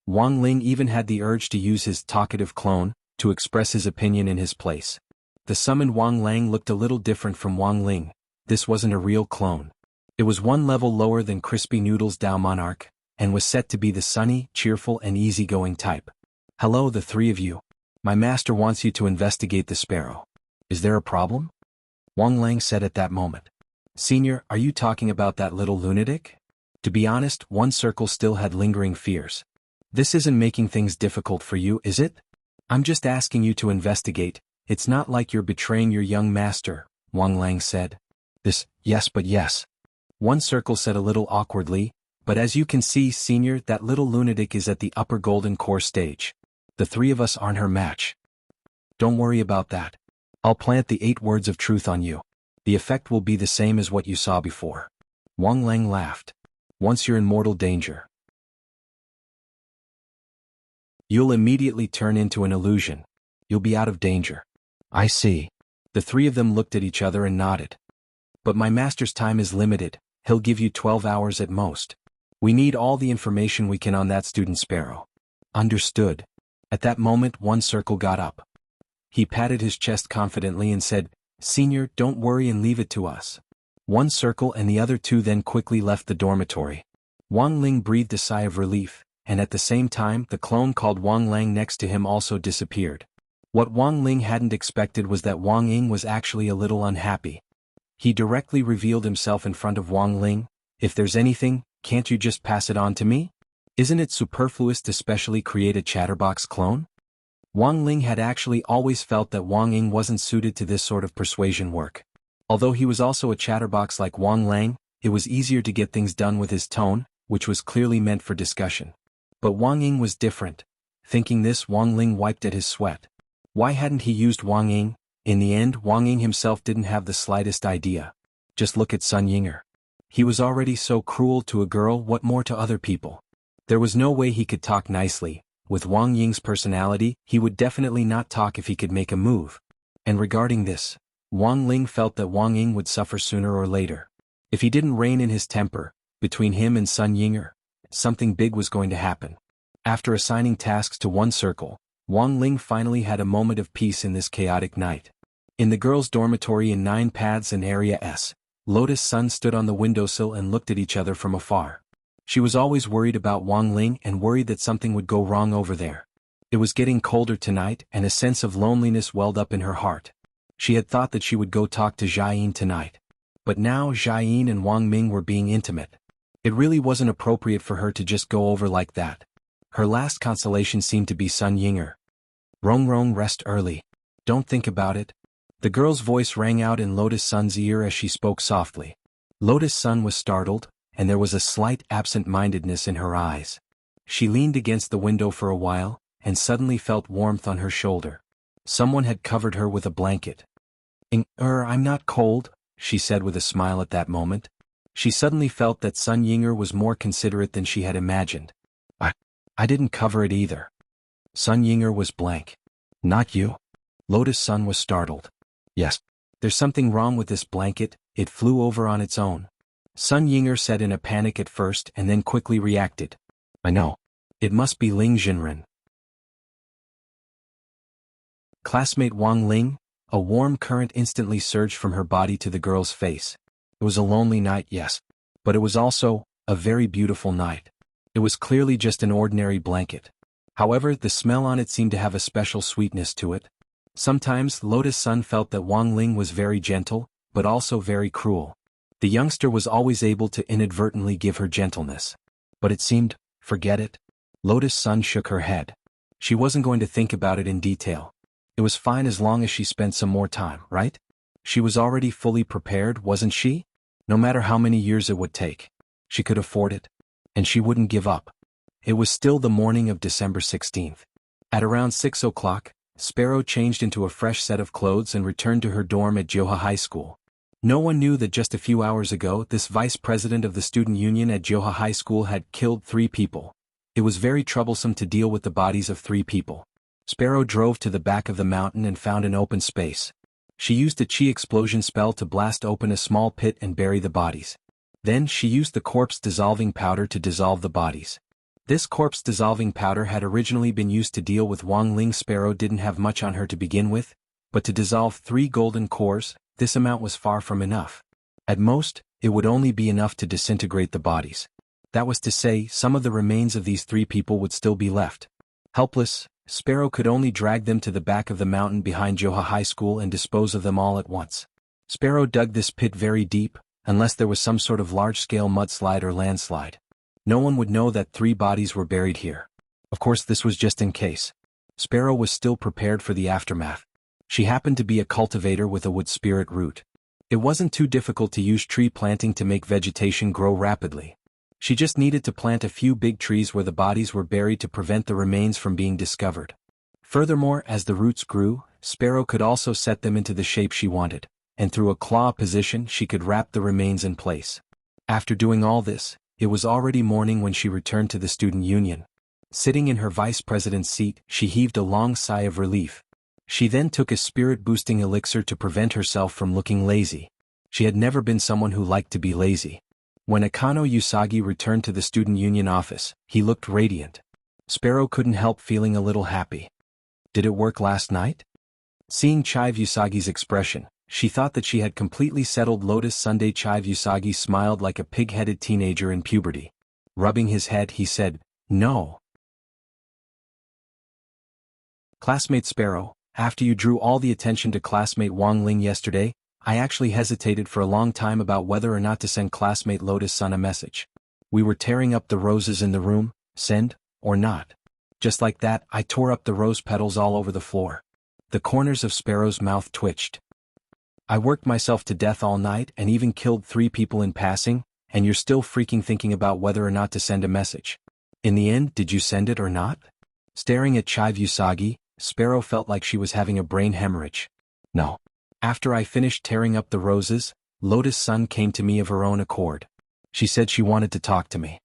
Wang Ling even had the urge to use his talkative clone to express his opinion in his place. The summoned Wang Lang looked a little different from Wang Ling. This wasn't a real clone. It was one level lower than Crispy Noodle's Dao Monarch, and was set to be the sunny, cheerful and easygoing type. Hello, the 3 of you. My master wants you to investigate the sparrow. Is there a problem? Wang Lang said at that moment. Senior, are you talking about that little lunatic? To be honest, 1 circle still had lingering fears. This isn't making things difficult for you, is it? I'm just asking you to investigate. It's not like you're betraying your young master, Wang Lang said. Yes but yes. 1 circle said a little awkwardly, but as you can see, Senior, that little lunatic is at the upper golden core stage. The 3 of us aren't her match. Don't worry about that. I'll plant the 8 words of truth on you. The effect will be the same as what you saw before. Wang Lang laughed. Once you're in mortal danger, you'll immediately turn into an illusion. You'll be out of danger. I see. The 3 of them looked at each other and nodded. But my master's time is limited. He'll give you 12 hours at most. We need all the information we can on that student sparrow. Understood. At that moment, 1 circle got up. He patted his chest confidently and said, Senior, don't worry and leave it to us. 1 circle and the other 2 then quickly left the dormitory. Wang Ling breathed a sigh of relief, and at the same time the clone called Wang Lang next to him also disappeared. What Wang Ling hadn't expected was that Wang Ying was actually a little unhappy. He directly revealed himself in front of Wang Ling. If there's anything, can't you just pass it on to me? Isn't it superfluous to specially create a chatterbox clone? Wang Ling had actually always felt that Wang Ying wasn't suited to this sort of persuasion work. Although he was also a chatterbox like Wang Lang, it was easier to get things done with his tone, which was clearly meant for discussion. But Wang Ying was different. Thinking this, Wang Ling wiped at his sweat. Why hadn't he used Wang Ying? In the end, Wang Ying himself didn't have the slightest idea. Just look at Sun Yinger. He was already so cruel to a girl, what more to other people? There was no way he could talk nicely. With Wang Ying's personality, he would definitely not talk if he could make a move. And regarding this, Wang Ling felt that Wang Ying would suffer sooner or later. If he didn't rein in his temper, between him and Sun Yinger, something big was going to happen. After assigning tasks to 1 circle, Wang Ling finally had a moment of peace in this chaotic night. In the girls' dormitory in 9 Paths and Area S, Lotus Sun stood on the windowsill and looked at each other from afar. She was always worried about Wang Ling and worried that something would go wrong over there. It was getting colder tonight and a sense of loneliness welled up in her heart. She had thought that she would go talk to Jiayin tonight. But now Jiayin and Wang Ming were being intimate. It really wasn't appropriate for her to just go over like that. Her last consolation seemed to be Sun Yinger. Rong, rest early. Don't think about it. The girl's voice rang out in Lotus Sun's ear as she spoke softly. Lotus Sun was startled, and there was a slight absent-mindedness in her eyes. She leaned against the window for a while, and suddenly felt warmth on her shoulder. Someone had covered her with a blanket. I'm not cold, she said with a smile at that moment. She suddenly felt that Sun Yinger was more considerate than she had imagined. I didn't cover it either. Sun Yinger was blank. Not you? Lotus Sun was startled. Yes. There's something wrong with this blanket, it flew over on its own. Sun Yinger said in a panic at first and then quickly reacted. I know. It must be Ling Jinren. Classmate Wang Ling, a warm current instantly surged from her body to the girl's face. It was a lonely night, yes. But it was also a very beautiful night. It was clearly just an ordinary blanket. However, the smell on it seemed to have a special sweetness to it. Sometimes Lotus Sun felt that Wang Ling was very gentle, but also very cruel. The youngster was always able to inadvertently give her gentleness. But it seemed, forget it. Lotus Sun shook her head. She wasn't going to think about it in detail. It was fine as long as she spent some more time, right? She was already fully prepared, wasn't she? No matter how many years it would take. She could afford it. And she wouldn't give up. It was still the morning of December 16th. At around 6 o'clock, Sparrow changed into a fresh set of clothes and returned to her dorm at Joha High School. No one knew that just a few hours ago this vice president of the student union at Joha High School had killed 3 people. It was very troublesome to deal with the bodies of 3 people. Sparrow drove to the back of the mountain and found an open space. She used a chi explosion spell to blast open a small pit and bury the bodies. Then she used the corpse dissolving powder to dissolve the bodies. This corpse dissolving powder had originally been used to deal with Wang Ling. Sparrow didn't have much on her to begin with, but to dissolve 3 golden cores, this amount was far from enough. At most, it would only be enough to disintegrate the bodies. That was to say, some of the remains of these 3 people would still be left. Helpless, Sparrow could only drag them to the back of the mountain behind Joha High School and dispose of them all at once. Sparrow dug this pit very deep, unless there was some sort of large-scale mudslide or landslide. No one would know that 3 bodies were buried here. Of course, this was just in case. Sparrow was still prepared for the aftermath. She happened to be a cultivator with a wood spirit root. It wasn't too difficult to use tree planting to make vegetation grow rapidly. She just needed to plant a few big trees where the bodies were buried to prevent the remains from being discovered. Furthermore, as the roots grew, Sparrow could also set them into the shape she wanted, and through a claw position she could wrap the remains in place. After doing all this, it was already morning when she returned to the student union. Sitting in her vice president's seat, she heaved a long sigh of relief. She then took a spirit-boosting elixir to prevent herself from looking lazy. She had never been someone who liked to be lazy. When Akano Usagi returned to the student union office, he looked radiant. Sparrow couldn't help feeling a little happy. Did it work last night? Seeing Chive Usagi's expression, she thought that she had completely settled Lotus Sunday. Chive Usagi smiled like a pig-headed teenager in puberty. Rubbing his head, he said, "No." Classmate Sparrow, after you drew all the attention to classmate Wang Ling yesterday, I actually hesitated for a long time about whether or not to send classmate Lotus Sun a message. We were tearing up the roses in the room, send, or not. Just like that, I tore up the rose petals all over the floor. The corners of Sparrow's mouth twitched. I worked myself to death all night and even killed 3 people in passing, and you're still freaking thinking about whether or not to send a message. In the end, did you send it or not? Staring at Chive Usagi, Sparrow felt like she was having a brain hemorrhage. No. After I finished tearing up the roses, Lotus Sun came to me of her own accord. She said she wanted to talk to me.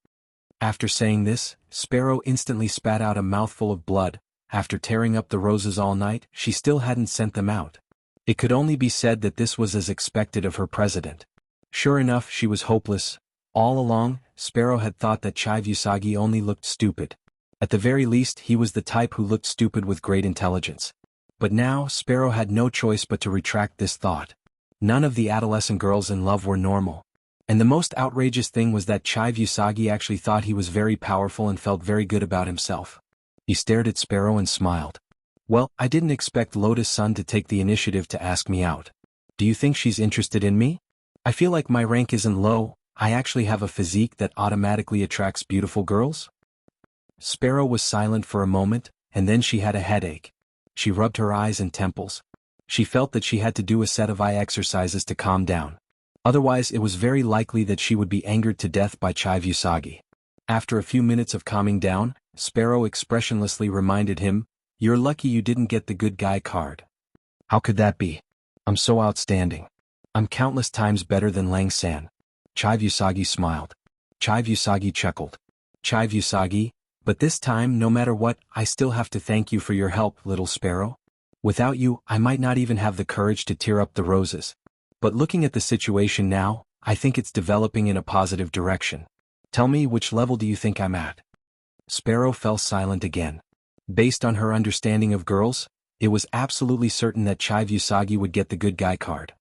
After saying this, Sparrow instantly spat out a mouthful of blood. After tearing up the roses all night, she still hadn't sent them out. It could only be said that this was as expected of her president. Sure enough, she was hopeless. All along, Sparrow had thought that Chive Usagi only looked stupid. At the very least, he was the type who looked stupid with great intelligence. But now, Sparrow had no choice but to retract this thought. None of the adolescent girls in love were normal. And the most outrageous thing was that Chive Usagi actually thought he was very powerful and felt very good about himself. He stared at Sparrow and smiled. Well, I didn't expect Lotus Sun to take the initiative to ask me out. Do you think she's interested in me? I feel like my rank isn't low, I actually have a physique that automatically attracts beautiful girls? Sparrow was silent for a moment, and then she had a headache. She rubbed her eyes and temples. She felt that she had to do a set of eye exercises to calm down. Otherwise, it was very likely that she would be angered to death by Chive Usagi. After a few minutes of calming down, Sparrow expressionlessly reminded him, "You're lucky you didn't get the good guy card." "How could that be? I'm so outstanding. I'm countless times better than Lang San." Chive Usagi smiled. Chive Usagi chuckled. "Chive Usagi, but this time, no matter what, I still have to thank you for your help, little Sparrow." Without you, I might not even have the courage to tear up the roses. But looking at the situation now, I think it's developing in a positive direction. Tell me, which level do you think I'm at? Sparrow fell silent again. Based on her understanding of girls, it was absolutely certain that Chive Usagi would get the good guy card.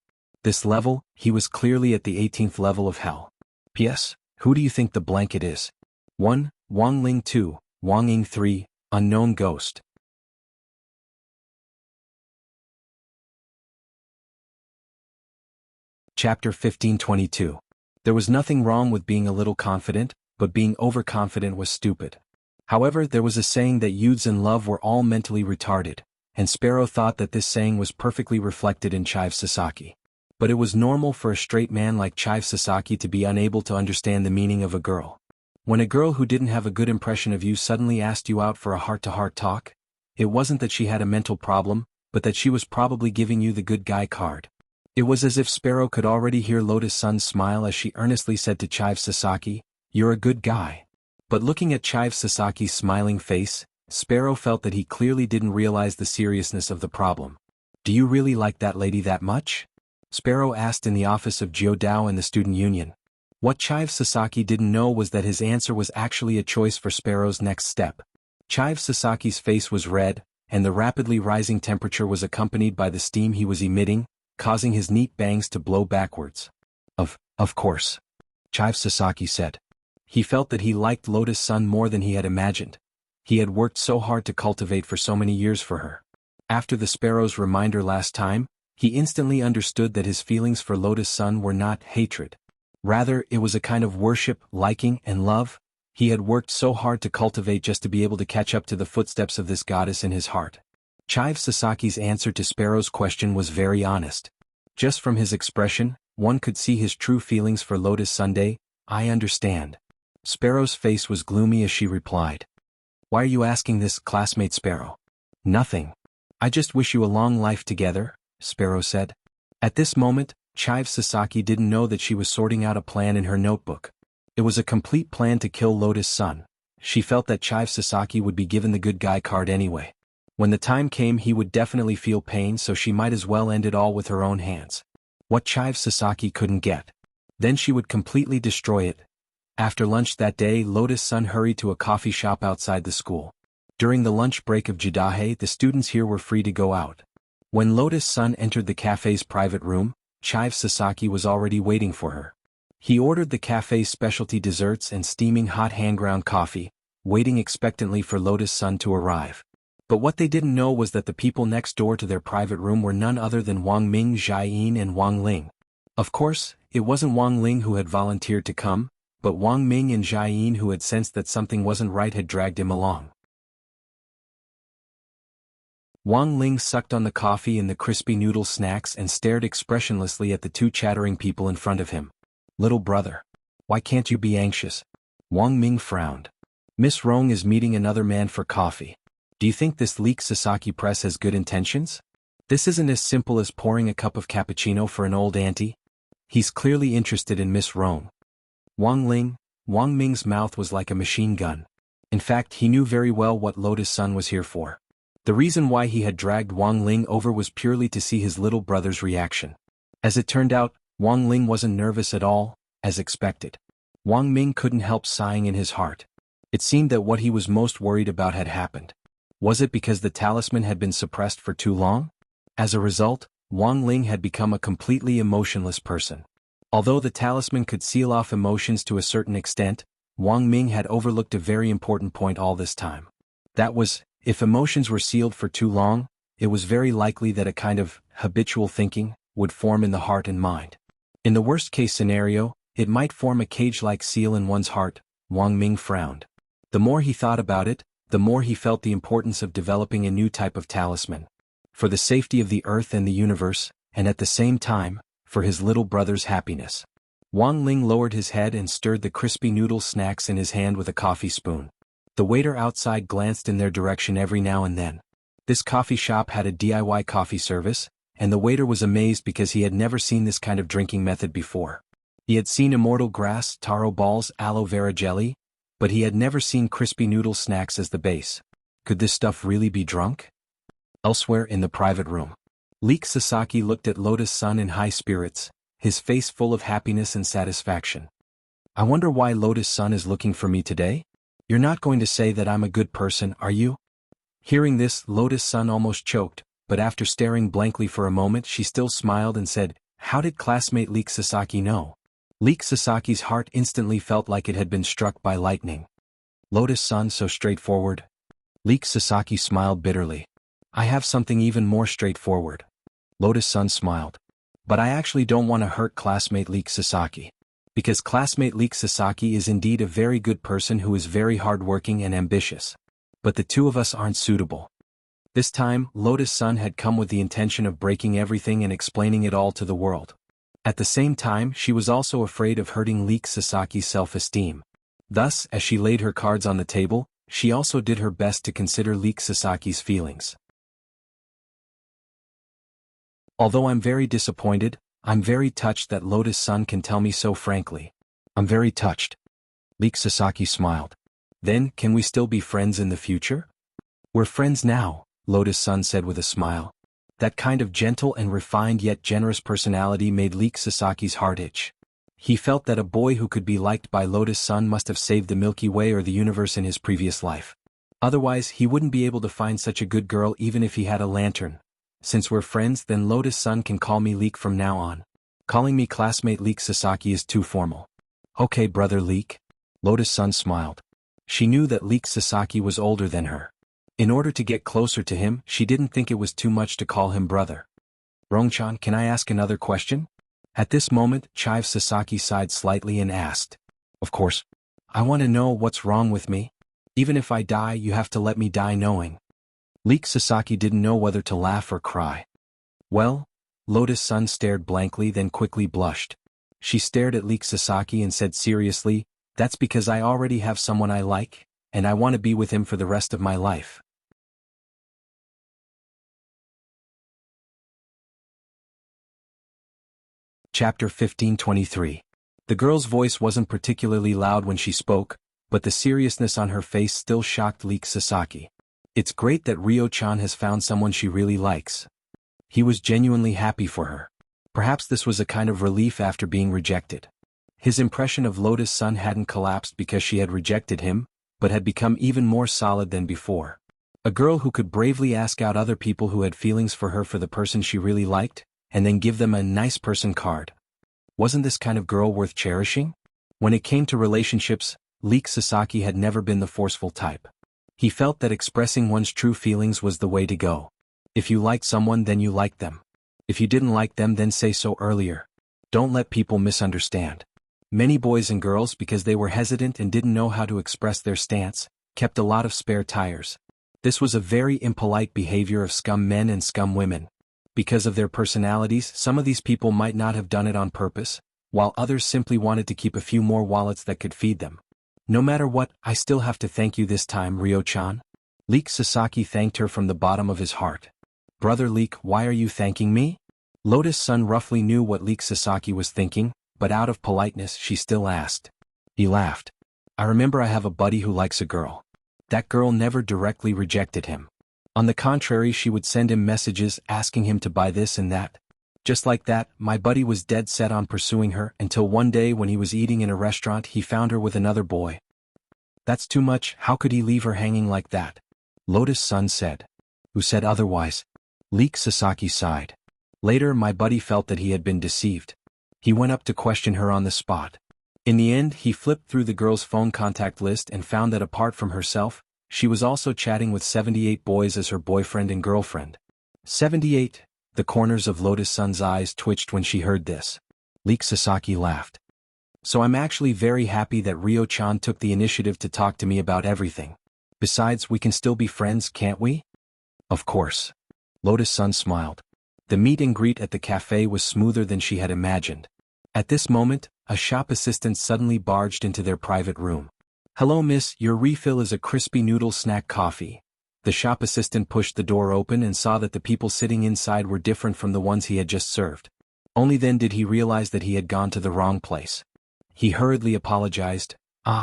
This level, he was clearly at the 18th level of hell. P.S. Who do you think the blanket is? 1. Wang Ling. 2. Wang Ying. 3. Unknown ghost. Chapter 1522. There was nothing wrong with being a little confident, but being overconfident was stupid. However, there was a saying that youths in love were all mentally retarded, and Sparrow thought that this saying was perfectly reflected in Chive Sasaki. But it was normal for a straight man like Chive Sasaki to be unable to understand the meaning of a girl. When a girl who didn't have a good impression of you suddenly asked you out for a heart-to-heart talk, it wasn't that she had a mental problem, but that she was probably giving you the good guy card. It was as if Sparrow could already hear Lotus Sun's smile as she earnestly said to Chive Sasaki, "You're a good guy." But looking at Chive Sasaki's smiling face, Sparrow felt that he clearly didn't realize the seriousness of the problem. "Do you really like that lady that much?" Sparrow asked in the office of Jiodao and the student union. What Chive Sasaki didn't know was that his answer was actually a choice for Sparrow's next step. Chive Sasaki's face was red, and the rapidly rising temperature was accompanied by the steam he was emitting, causing his neat bangs to blow backwards. Of course," Chive Sasaki said. He felt that he liked Lotus Sun more than he had imagined. He had worked so hard to cultivate for so many years for her. After the Sparrow's reminder last time, he instantly understood that his feelings for Lotus Sun were not hatred. Rather, it was a kind of worship, liking, and love. He had worked so hard to cultivate just to be able to catch up to the footsteps of this goddess in his heart. Chive Sasaki's answer to Sparrow's question was very honest. Just from his expression, one could see his true feelings for Lotus Sunday. "I understand." Sparrow's face was gloomy as she replied. "Why are you asking this, classmate Sparrow?" "Nothing. I just wish you a long life together," Sparrow said. At this moment, Chive Sasaki didn't know that she was sorting out a plan in her notebook. It was a complete plan to kill Lotus Sun. She felt that Chive Sasaki would be given the good guy card anyway. When the time came, he would definitely feel pain, so she might as well end it all with her own hands. What Chive Sasaki couldn't get. Then she would completely destroy it. After lunch that day, Lotus Sun hurried to a coffee shop outside the school. During the lunch break of Jidahe, the students here were free to go out. When Lotus Sun entered the cafe's private room, Chive Sasaki was already waiting for her. He ordered the cafe's specialty desserts and steaming hot hand-ground coffee, waiting expectantly for Lotus Sun to arrive. But what they didn't know was that the people next door to their private room were none other than Wang Ming, Jiayin, and Wang Ling. Of course, it wasn't Wang Ling who had volunteered to come, but Wang Ming and Jiayin, who had sensed that something wasn't right, had dragged him along. Wang Ling sucked on the coffee and the crispy noodle snacks and stared expressionlessly at the two chattering people in front of him. "Little brother, why can't you be anxious?" Wang Ming frowned. "Miss Rong is meeting another man for coffee. Do you think this leak Sasaki Press has good intentions? This isn't as simple as pouring a cup of cappuccino for an old auntie. He's clearly interested in Miss Rong." Wang Ming's mouth was like a machine gun. In fact, he knew very well what Lotus Sun was here for. The reason why he had dragged Wang Ling over was purely to see his little brother's reaction. As it turned out, Wang Ling wasn't nervous at all, as expected. Wang Ming couldn't help sighing in his heart. It seemed that what he was most worried about had happened. Was it because the talisman had been suppressed for too long? As a result, Wang Ling had become a completely emotionless person. Although the talisman could seal off emotions to a certain extent, Wang Ming had overlooked a very important point all this time. That was, if emotions were sealed for too long, it was very likely that a kind of habitual thinking would form in the heart and mind. In the worst-case scenario, it might form a cage-like seal in one's heart. Wang Ming frowned. The more he thought about it, the more he felt the importance of developing a new type of talisman. For the safety of the earth and the universe, and at the same time, for his little brother's happiness. Wang Ling lowered his head and stirred the crispy noodle snacks in his hand with a coffee spoon. The waiter outside glanced in their direction every now and then. This coffee shop had a DIY coffee service, and the waiter was amazed because he had never seen this kind of drinking method before. He had seen immortal grass, taro balls, aloe vera jelly, but he had never seen crispy noodle snacks as the base. Could this stuff really be drunk? Elsewhere in the private room, Leek Sasaki looked at Lotus-san in high spirits, his face full of happiness and satisfaction. I wonder why Lotus-san is looking for me today? You're not going to say that I'm a good person, are you? Hearing this, Lotus-san almost choked, but after staring blankly for a moment she still smiled and said, "How did classmate Leek Sasaki know?" Leek Sasaki's heart instantly felt like it had been struck by lightning. Lotus-san so straightforward. Leek Sasaki smiled bitterly. I have something even more straightforward. Lotus-san smiled. But I actually don't want to hurt classmate Leek Sasaki. Because classmate Leek Sasaki is indeed a very good person who is very hardworking and ambitious. But the two of us aren't suitable. This time, Lotus-san had come with the intention of breaking everything and explaining it all to the world. At the same time, she was also afraid of hurting Leek Sasaki's self-esteem. Thus, as she laid her cards on the table, she also did her best to consider Leek Sasaki's feelings. Although I'm very disappointed, I'm very touched that Lotus-san can tell me so frankly. I'm very touched. Leek Sasaki smiled. Then, can we still be friends in the future? We're friends now, Lotus-san said with a smile. That kind of gentle and refined yet generous personality made Leek Sasaki's heart itch. He felt that a boy who could be liked by Lotus-san must have saved the Milky Way or the universe in his previous life. Otherwise, he wouldn't be able to find such a good girl even if he had a lantern. Since we're friends, then Lotus-san can call me Leek from now on. Calling me classmate Leek Sasaki is too formal. Okay, brother Leek. Lotus-san smiled. She knew that Leek Sasaki was older than her. In order to get closer to him, she didn't think it was too much to call him brother. Rong-chan, can I ask another question? At this moment, Chive Sasaki sighed slightly and asked. Of course. I want to know what's wrong with me. Even if I die, you have to let me die knowing. Leek Sasaki didn't know whether to laugh or cry. Well? Lotus-san stared blankly then quickly blushed. She stared at Leek Sasaki and said seriously, that's because I already have someone I like, and I want to be with him for the rest of my life. Chapter 1523. The girl's voice wasn't particularly loud when she spoke, but the seriousness on her face still shocked Leek Sasaki. It's great that Ryo-chan has found someone she really likes. He was genuinely happy for her. Perhaps this was a kind of relief after being rejected. His impression of Lotus-san hadn't collapsed because she had rejected him, but had become even more solid than before. A girl who could bravely ask out other people who had feelings for her for the person she really liked, and then give them a nice person card. Wasn't this kind of girl worth cherishing? When it came to relationships, Leek Sasaki had never been the forceful type. He felt that expressing one's true feelings was the way to go. If you liked someone, then you liked them. If you didn't like them, then say so earlier. Don't let people misunderstand. Many boys and girls, because they were hesitant and didn't know how to express their stance, kept a lot of spare tires. This was a very impolite behavior of scum men and scum women. Because of their personalities, some of these people might not have done it on purpose, while others simply wanted to keep a few more wallets that could feed them. No matter what, I still have to thank you this time, Ryo-chan. Leek Sasaki thanked her from the bottom of his heart. Brother Leek, why are you thanking me? Lotus-san roughly knew what Leek Sasaki was thinking, but out of politeness she still asked. He laughed. I remember I have a buddy who likes a girl. That girl never directly rejected him. On the contrary, she would send him messages asking him to buy this and that. Just like that, my buddy was dead set on pursuing her until one day when he was eating in a restaurant he found her with another boy. That's too much, how could he leave her hanging like that? Lotus-san said. Who said otherwise? Leek Sasaki sighed. Later my buddy felt that he had been deceived. He went up to question her on the spot. In the end, he flipped through the girl's phone contact list and found that apart from herself, she was also chatting with 78 boys as her boyfriend and girlfriend. 78? The corners of Lotus-san's eyes twitched when she heard this. Leek Sasaki laughed. So I'm actually very happy that Ryo-chan took the initiative to talk to me about everything. Besides, we can still be friends, can't we? Of course. Lotus-san smiled. The meet and greet at the cafe was smoother than she had imagined. At this moment, a shop assistant suddenly barged into their private room. Hello miss, your refill is a crispy noodle snack coffee. The shop assistant pushed the door open and saw that the people sitting inside were different from the ones he had just served. Only then did he realize that he had gone to the wrong place. He hurriedly apologized.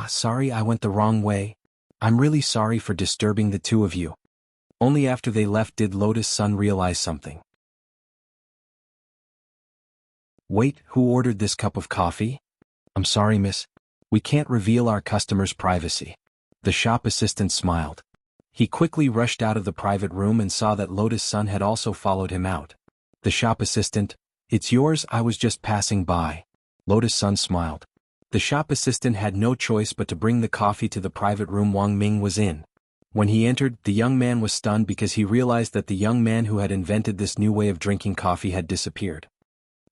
Sorry I went the wrong way. I'm really sorry for disturbing the two of you. Only after they left did Lotus Sun realize something. Wait, who ordered this cup of coffee? I'm sorry, miss. We can't reveal our customers' privacy. The shop assistant smiled. He quickly rushed out of the private room and saw that Lotus Sun had also followed him out. The shop assistant, it's yours, I was just passing by. Lotus Sun smiled. The shop assistant had no choice but to bring the coffee to the private room Wang Ming was in. When he entered, the young man was stunned because he realized that the young man who had invented this new way of drinking coffee had disappeared.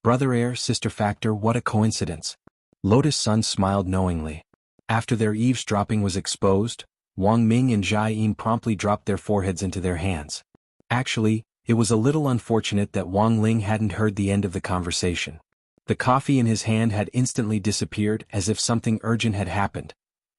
Brother Air, sister Factor, what a coincidence. Lotus Sun smiled knowingly. After their eavesdropping was exposed, Wang Ming and Jai Yin promptly dropped their foreheads into their hands. Actually, it was a little unfortunate that Wang Ling hadn't heard the end of the conversation. The coffee in his hand had instantly disappeared as if something urgent had happened.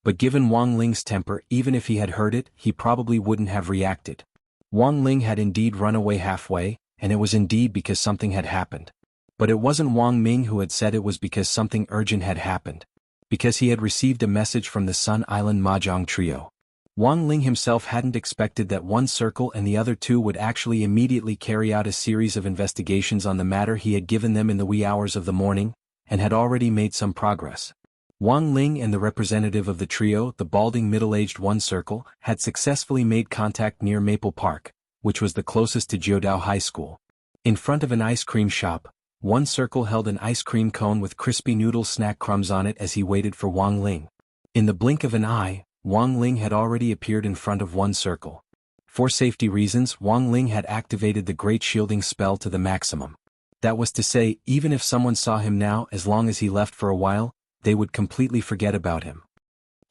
But given Wang Ling's temper, even if he had heard it, he probably wouldn't have reacted. Wang Ling had indeed run away halfway, and it was indeed because something had happened. But it wasn't Wang Ming who had said it was because something urgent had happened. Because he had received a message from the Sun Island Mahjong trio. Wang Ling himself hadn't expected that one circle and the other two would actually immediately carry out a series of investigations on the matter he had given them in the wee hours of the morning, and had already made some progress. Wang Ling and the representative of the trio, the balding middle-aged one circle, had successfully made contact near Maple Park, which was the closest to Jiudao High School. In front of an ice cream shop, one circle held an ice cream cone with crispy noodle snack crumbs on it as he waited for Wang Ling. In the blink of an eye, Wang Ling had already appeared in front of one circle. For safety reasons, Wang Ling had activated the Great Shielding spell to the maximum. That was to say, even if someone saw him now, as long as he left for a while, they would completely forget about him.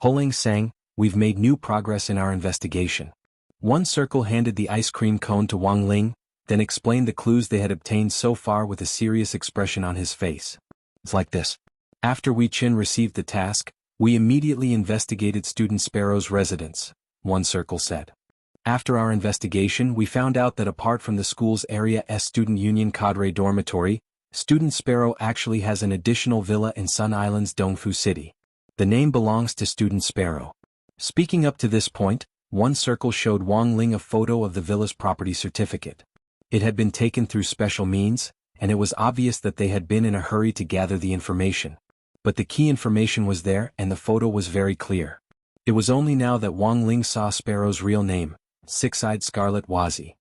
Holing sang, we've made new progress in our investigation. One circle handed the ice cream cone to Wang Ling, then explained the clues they had obtained so far with a serious expression on his face. It's like this. After Wei Qin received the task, we immediately investigated Student Sparrow's residence, one circle said. After our investigation, we found out that apart from the school's Area S Student Union Cadre dormitory, Student Sparrow actually has an additional villa in Sun Island's Dongfu City. The name belongs to Student Sparrow. Speaking up to this point, one circle showed Wang Ling a photo of the villa's property certificate. It had been taken through special means, and it was obvious that they had been in a hurry to gather the information. But the key information was there and the photo was very clear. It was only now that Wang Ling saw Sparrow's real name, Six-Eyed Scarlet Wazi.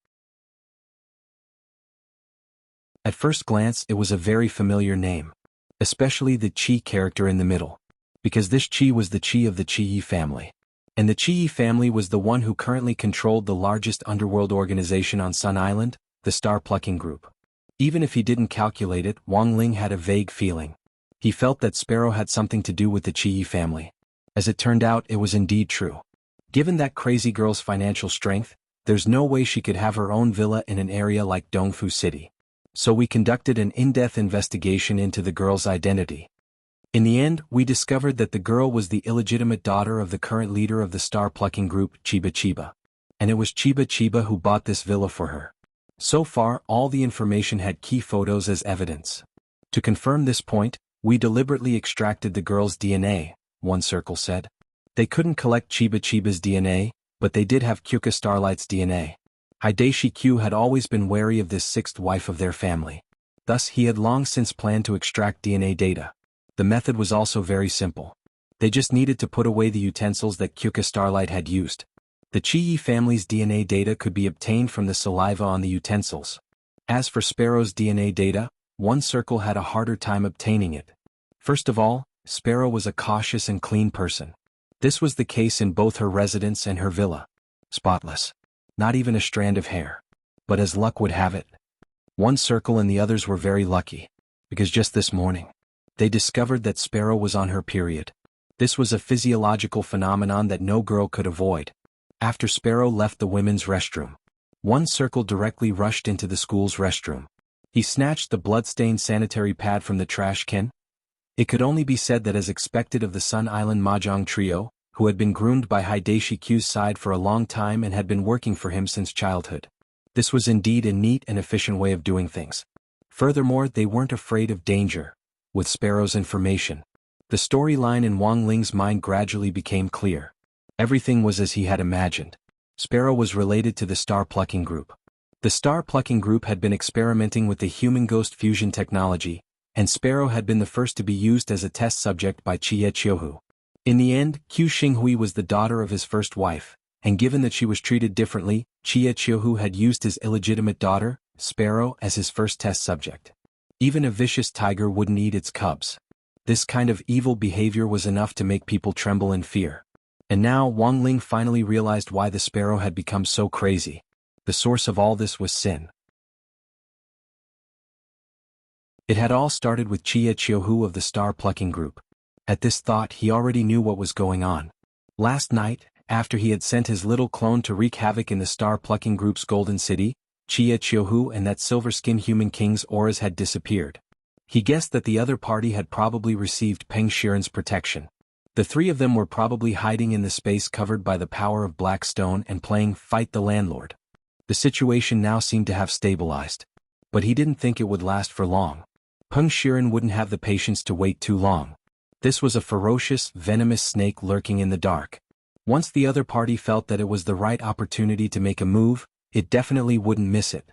At first glance it was a very familiar name. Especially the Qi character in the middle. Because this Qi was the Qi of the Qi family. And the Qi family was the one who currently controlled the largest underworld organization on Sun Island, the Star Plucking Group. Even if he didn't calculate it, Wang Ling had a vague feeling. He felt that Sparrow had something to do with the Qi family. As it turned out, it was indeed true. Given that crazy girl's financial strength, there's no way she could have her own villa in an area like Dongfu City. So we conducted an in-depth investigation into the girl's identity. In the end, we discovered that the girl was the illegitimate daughter of the current leader of the Star Plucking Group, Chiba Chiba. And it was Chiba Chiba who bought this villa for her. So far, all the information had key photos as evidence. To confirm this point, we deliberately extracted the girl's DNA, one circle said. They couldn't collect Chiba Chiba's DNA, but they did have Kyuka Starlight's DNA. Hideshi Q had always been wary of this sixth wife of their family. Thus he had long since planned to extract DNA data. The method was also very simple. They just needed to put away the utensils that Kyuka Starlight had used. The Chi family's DNA data could be obtained from the saliva on the utensils. As for Sparrow's DNA data, one circle had a harder time obtaining it. First of all, Sparrow was a cautious and clean person. This was the case in both her residence and her villa. Spotless. Not even a strand of hair. But as luck would have it, one circle and the others were very lucky. Because just this morning, they discovered that Sparrow was on her period. This was a physiological phenomenon that no girl could avoid. After Sparrow left the women's restroom, one circle directly rushed into the school's restroom. He snatched the blood-stained sanitary pad from the trash can. It could only be said that as expected of the Sun Island Mahjong trio, who had been groomed by Hideshi Q's side for a long time and had been working for him since childhood. This was indeed a neat and efficient way of doing things. Furthermore, they weren't afraid of danger. With Sparrow's information, the storyline in Wang Ling's mind gradually became clear. Everything was as he had imagined. Sparrow was related to the star plucking group. The star plucking group had been experimenting with the human ghost fusion technology, and Sparrow had been the first to be used as a test subject by Chie Chiohu. In the end, Qiu Xinghui was the daughter of his first wife, and given that she was treated differently, Chie Chiohu had used his illegitimate daughter, Sparrow, as his first test subject. Even a vicious tiger wouldn't eat its cubs. This kind of evil behavior was enough to make people tremble in fear. And now Wang Ling finally realized why the sparrow had become so crazy. The source of all this was sin. It had all started with Chie Chiohu of the star plucking group. At this thought he already knew what was going on. Last night, after he had sent his little clone to wreak havoc in the star plucking group's golden city, Chie Chiohu and that silver-skinned human king's auras had disappeared. He guessed that the other party had probably received Peng Shiren's protection. The three of them were probably hiding in the space covered by the power of black stone and playing Fight the Landlord. The situation now seemed to have stabilized. But he didn't think it would last for long. Peng Shiren wouldn't have the patience to wait too long. This was a ferocious, venomous snake lurking in the dark. Once the other party felt that it was the right opportunity to make a move, it definitely wouldn't miss it.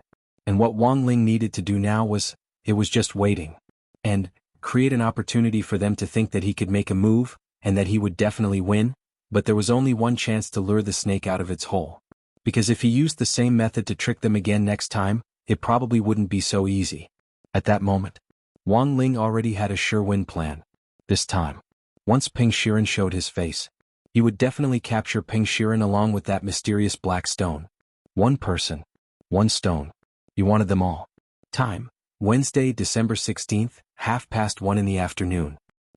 And what Wang Ling needed to do now was just waiting. And create an opportunity for them to think that he could make a move, and that he would definitely win, but there was only one chance to lure the snake out of its hole. Because if he used the same method to trick them again next time, it probably wouldn't be so easy. At that moment, Wang Ling already had a sure win plan. This time, once Peng Shiren showed his face, he would definitely capture Peng Shiren along with that mysterious black stone. One person, one stone. He wanted them all. Time, Wednesday, December 16th, 1:30 in the afternoon.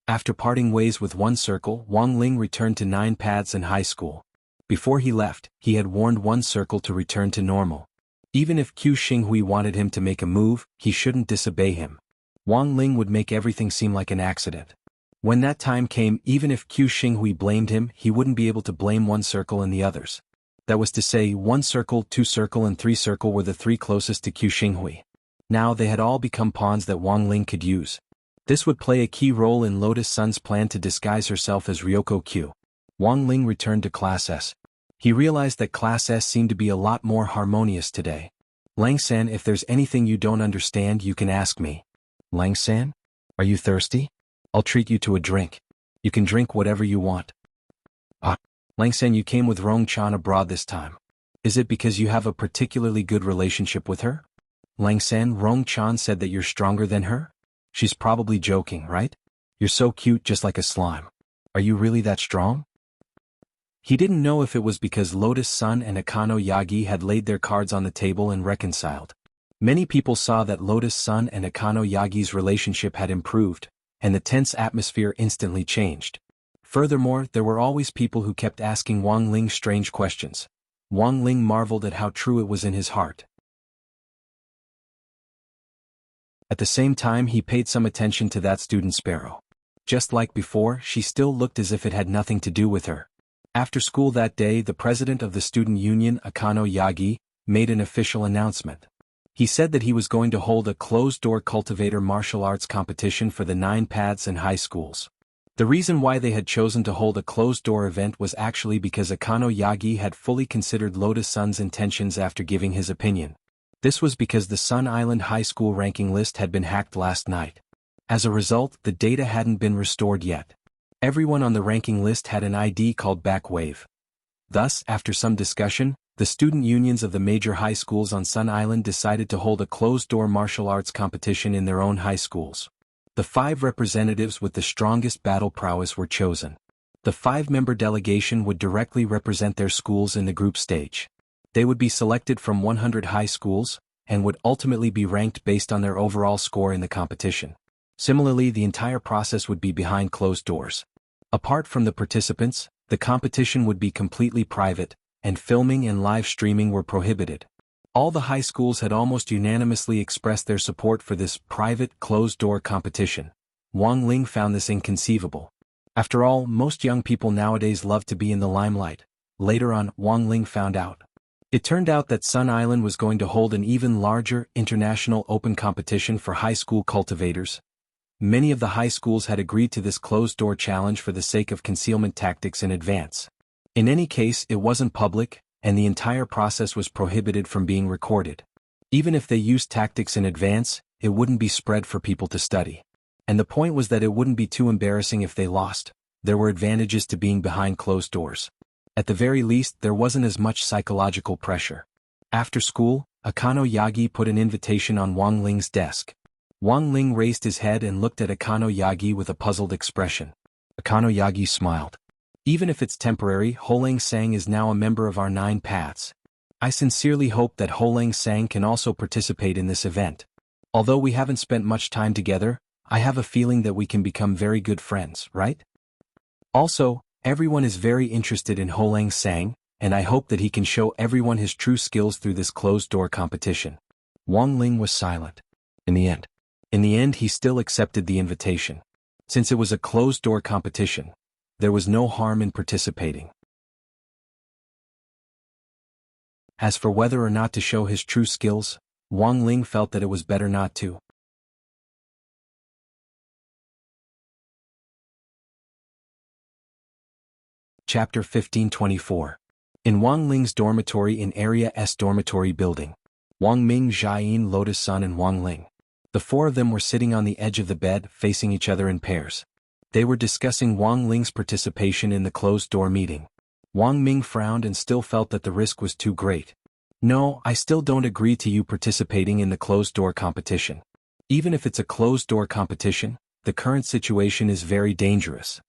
After parting ways with One Circle, Wang Ling returned to Nine Paths and high school. Before he left, he had warned One Circle to return to normal. Even if Qiu Xinghui wanted him to make a move, he shouldn't disobey him. Wang Ling would make everything seem like an accident. When that time came, even if Qiu Xinghui blamed him, he wouldn't be able to blame One Circle and the others. That was to say, One Circle, Two Circle and Three Circle were the three closest to Qiu Xinghui. Now they had all become pawns that Wang Ling could use. This would play a key role in Lotus Sun's plan to disguise herself as Ryoko Q. Wang Ling returned to Class S. He realized that Class S seemed to be a lot more harmonious today. Lang-san, if there's anything you don't understand, you can ask me. Lang-san? Are you thirsty? I'll treat you to a drink. You can drink whatever you want. Lang-san, you came with Rong-chan abroad this time. Is it because you have a particularly good relationship with her? Lang-san, Rong-chan said that you're stronger than her? She's probably joking, right? You're so cute, just like a slime. Are you really that strong? He didn't know if it was because Lotus Sun and Akano Yagi had laid their cards on the table and reconciled. Many people saw that Lotus Sun and Akano Yagi's relationship had improved, and the tense atmosphere instantly changed. Furthermore, there were always people who kept asking Wang Ling strange questions. Wang Ling marveled at how true it was in his heart. At the same time, he paid some attention to that student Sparrow. Just like before, she still looked as if it had nothing to do with her. After school that day, the president of the student union, Akano Yagi, made an official announcement. He said that he was going to hold a closed-door cultivator martial arts competition for the 9 paths and high schools. The reason why they had chosen to hold a closed-door event was actually because Akano Yagi had fully considered Lotus Sun's intentions after giving his opinion. This was because the Sun Island High School ranking list had been hacked last night. As a result, the data hadn't been restored yet. Everyone on the ranking list had an ID called Backwave. Thus, after some discussion, the student unions of the major high schools on Sun Island decided to hold a closed-door martial arts competition in their own high schools. The 5 representatives with the strongest battle prowess were chosen. The 5-member delegation would directly represent their schools in the group stage. They would be selected from 100 high schools, and would ultimately be ranked based on their overall score in the competition. Similarly, the entire process would be behind closed doors. Apart from the participants, the competition would be completely private, and filming and live streaming were prohibited. All the high schools had almost unanimously expressed their support for this private, closed-door competition. Wang Ling found this inconceivable. After all, most young people nowadays love to be in the limelight. Later on, Wang Ling found out. It turned out that Sun Island was going to hold an even larger, international open competition for high school cultivators. Many of the high schools had agreed to this closed-door challenge for the sake of concealment tactics in advance. In any case, it wasn't public, and the entire process was prohibited from being recorded. Even if they used tactics in advance, it wouldn't be spread for people to study. And the point was that it wouldn't be too embarrassing if they lost. There were advantages to being behind closed doors. At the very least, there wasn't as much psychological pressure. After school, Akano Yagi put an invitation on Wang Ling's desk. Wang Ling raised his head and looked at Akano Yagi with a puzzled expression. Akano Yagi smiled. Even if it's temporary, Holang Sang is now a member of our 9 paths. I sincerely hope that Holang Sang can also participate in this event. Although we haven't spent much time together, I have a feeling that we can become very good friends, right? Also, everyone is very interested in Holang Sang, and I hope that he can show everyone his true skills through this closed-door competition. Wang Ling was silent. In the end, he still accepted the invitation. Since it was a closed-door competition, there was no harm in participating. As for whether or not to show his true skills, Wang Ling felt that it was better not to. Chapter 1524. In Wang Ling's dormitory in Area S dormitory building. Wang Ming, Jiayin, Lotus Sun and Wang Ling. The 4 of them were sitting on the edge of the bed, facing each other in pairs. They were discussing Wang Ling's participation in the closed-door meeting. Wang Ming frowned and still felt that the risk was too great. No, I still don't agree to you participating in the closed-door competition. Even if it's a closed-door competition, the current situation is very dangerous.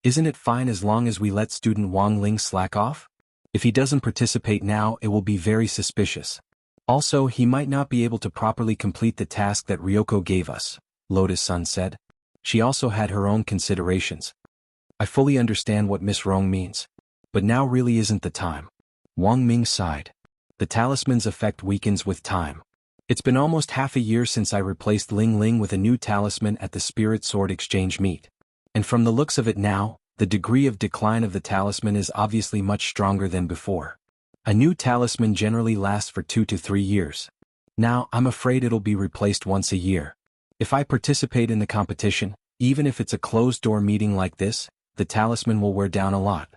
Isn't it fine as long as we let student Wang Ling slack off? If he doesn't participate now, it will be very suspicious. Also, he might not be able to properly complete the task that Ryoko gave us, Lotus Sun said. She also had her own considerations. I fully understand what Miss Rong means. But now really isn't the time. Wang Ming sighed. The talisman's effect weakens with time. It's been almost half a year since I replaced Ling Ling with a new talisman at the Spirit Sword Exchange meet. And from the looks of it now, the degree of decline of the talisman is obviously much stronger than before. A new talisman generally lasts for 2 to 3 years. Now, I'm afraid it'll be replaced once a year. If I participate in the competition, even if it's a closed-door meeting like this, the talisman will wear down a lot.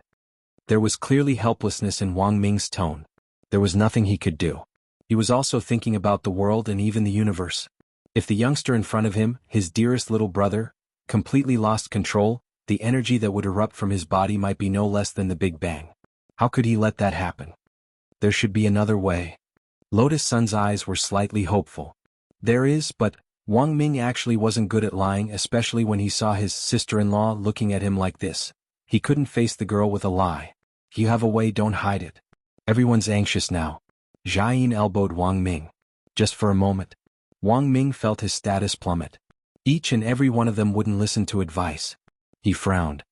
There was clearly helplessness in Wang Ming's tone. There was nothing he could do. He was also thinking about the world and even the universe. If the youngster in front of him, his dearest little brother, completely lost control, the energy that would erupt from his body might be no less than the Big Bang. How could he let that happen? There should be another way. Lotus Sun's eyes were slightly hopeful. There is, but Wang Ming actually wasn't good at lying, especially when he saw his sister-in-law looking at him like this. He couldn't face the girl with a lie. You have a way, don't hide it. Everyone's anxious now. Jiayin elbowed Wang Ming. Just for a moment. Wang Ming felt his status plummet. Each and every one of them wouldn't listen to advice. He frowned.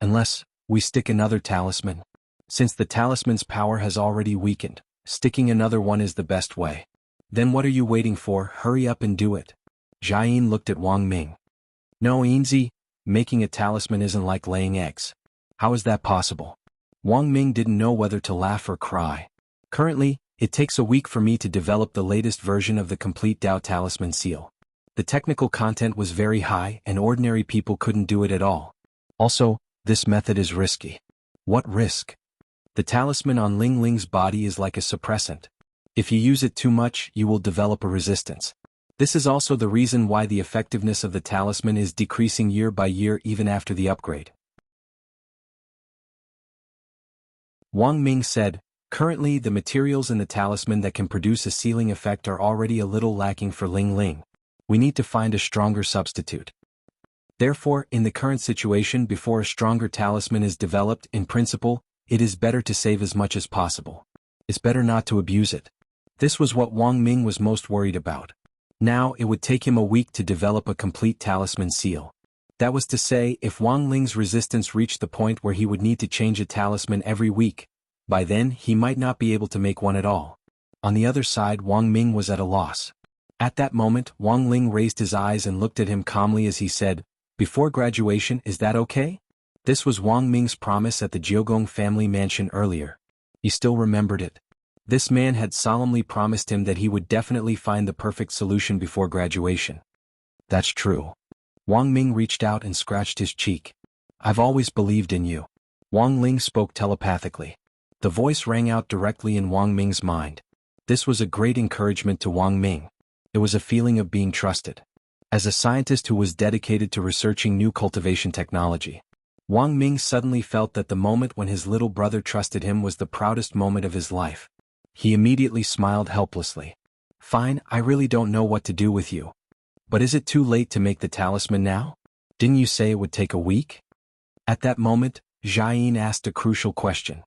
Unless we stick another talisman. Since the talisman's power has already weakened, sticking another one is the best way. Then what are you waiting for? Hurry up and do it. Jiayin looked at Wang Ming. No, Ainzi, making a talisman isn't like laying eggs. How is that possible? Wang Ming didn't know whether to laugh or cry. Currently, it takes a week for me to develop the latest version of the complete Dao Talisman seal. The technical content was very high and ordinary people couldn't do it at all. Also, this method is risky. What risk? The talisman on Ling Ling's body is like a suppressant. If you use it too much, you will develop a resistance. This is also the reason why the effectiveness of the talisman is decreasing year by year even after the upgrade. Wang Ming said, currently the materials in the talisman that can produce a sealing effect are already a little lacking for Ling Ling. We need to find a stronger substitute. Therefore, in the current situation, before a stronger talisman is developed, in principle, it is better to save as much as possible. It's better not to abuse it. This was what Wang Ming was most worried about. Now, it would take him a week to develop a complete talisman seal. That was to say, if Wang Ling's resistance reached the point where he would need to change a talisman every week, by then he might not be able to make one at all. On the other side, Wang Ming was at a loss. At that moment, Wang Ling raised his eyes and looked at him calmly as he said, "Before graduation, is that okay?" This was Wang Ming's promise at the Jiogong family mansion earlier. He still remembered it. This man had solemnly promised him that he would definitely find the perfect solution before graduation. That's true. Wang Ming reached out and scratched his cheek. I've always believed in you. Wang Ling spoke telepathically. The voice rang out directly in Wang Ming's mind. This was a great encouragement to Wang Ming. It was a feeling of being trusted. As a scientist who was dedicated to researching new cultivation technology, Wang Ming suddenly felt that the moment when his little brother trusted him was the proudest moment of his life. He immediately smiled helplessly. Fine, I really don't know what to do with you. But is it too late to make the talisman now? Didn't you say it would take a week? At that moment, Jiayin asked a crucial question.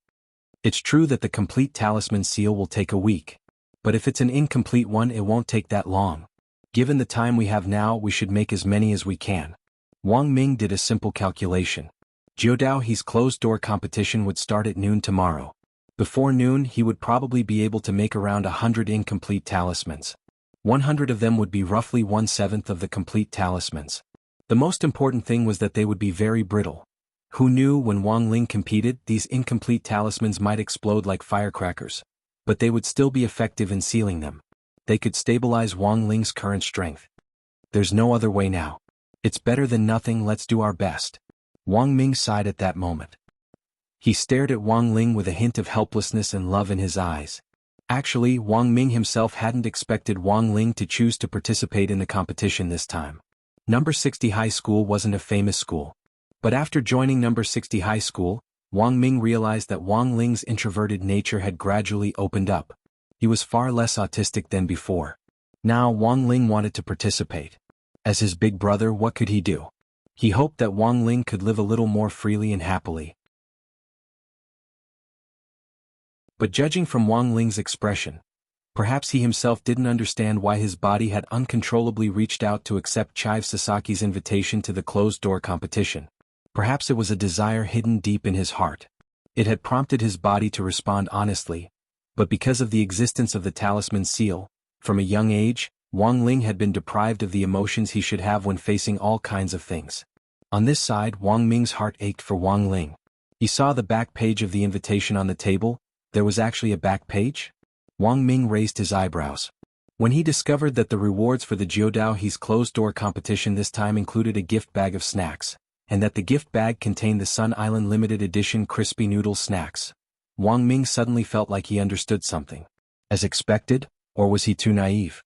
It's true that the complete talisman seal will take a week. But if it's an incomplete one, it won't take that long. Given the time we have now, we should make as many as we can. Wang Ming did a simple calculation. Jiudao He's closed-door competition would start at noon tomorrow. Before noon, he would probably be able to make around 100 incomplete talismans. 100 of them would be roughly 1/7 of the complete talismans. The most important thing was that they would be very brittle. Who knew when Wang Ling competed, these incomplete talismans might explode like firecrackers. But they would still be effective in sealing them. They could stabilize Wang Ling's current strength. There's no other way now. It's better than nothing, let's do our best. Wang Ming sighed at that moment. He stared at Wang Ling with a hint of helplessness and love in his eyes. Actually, Wang Ming himself hadn't expected Wang Ling to choose to participate in the competition this time. Number 60 High School wasn't a famous school. But after joining Number 60 High School, Wang Ming realized that Wang Ling's introverted nature had gradually opened up. He was far less autistic than before. Now Wang Ling wanted to participate. As his big brother, what could he do? He hoped that Wang Ling could live a little more freely and happily. But judging from Wang Ling's expression, perhaps he himself didn't understand why his body had uncontrollably reached out to accept Chive Sasaki's invitation to the closed-door competition. Perhaps it was a desire hidden deep in his heart. It had prompted his body to respond honestly, but because of the existence of the talisman seal, from a young age, Wang Ling had been deprived of the emotions he should have when facing all kinds of things. On this side, Wang Ming's heart ached for Wang Ling. He saw the back page of the invitation on the table. There was actually a back page? Wang Ming raised his eyebrows. When he discovered that the rewards for the Jiudao He's closed-door competition this time included a gift bag of snacks, and that the gift bag contained the Sun Island limited edition crispy noodle snacks, Wang Ming suddenly felt like he understood something. As expected, or was he too naive?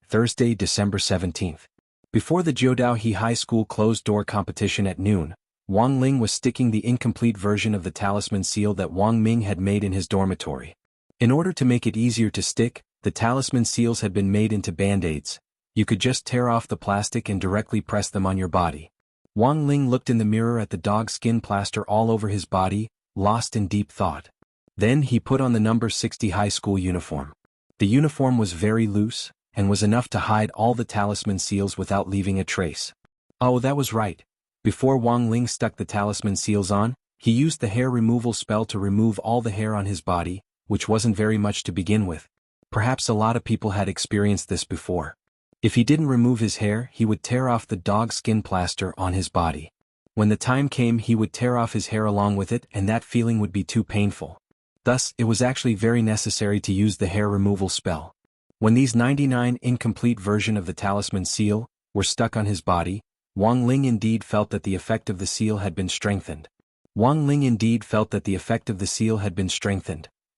Thursday, December 17th. Before the Jiudao He High School closed-door competition at noon, Wang Ling was sticking the incomplete version of the talisman seal that Wang Ming had made in his dormitory. In order to make it easier to stick, the talisman seals had been made into band-aids. You could just tear off the plastic and directly press them on your body. Wang Ling looked in the mirror at the dog skin plaster all over his body, lost in deep thought. Then he put on the number 60 high school uniform. The uniform was very loose, and was enough to hide all the talisman seals without leaving a trace. Oh, that was right. Before Wang Ling stuck the talisman seals on, he used the hair removal spell to remove all the hair on his body, which wasn't very much to begin with. Perhaps a lot of people had experienced this before. If he didn't remove his hair, he would tear off the dog skin plaster on his body. When the time came, he would tear off his hair along with it, and that feeling would be too painful. Thus, it was actually very necessary to use the hair removal spell. When these 99 incomplete version of the talisman seal were stuck on his body, Wang Ling indeed felt that the effect of the seal had been strengthened.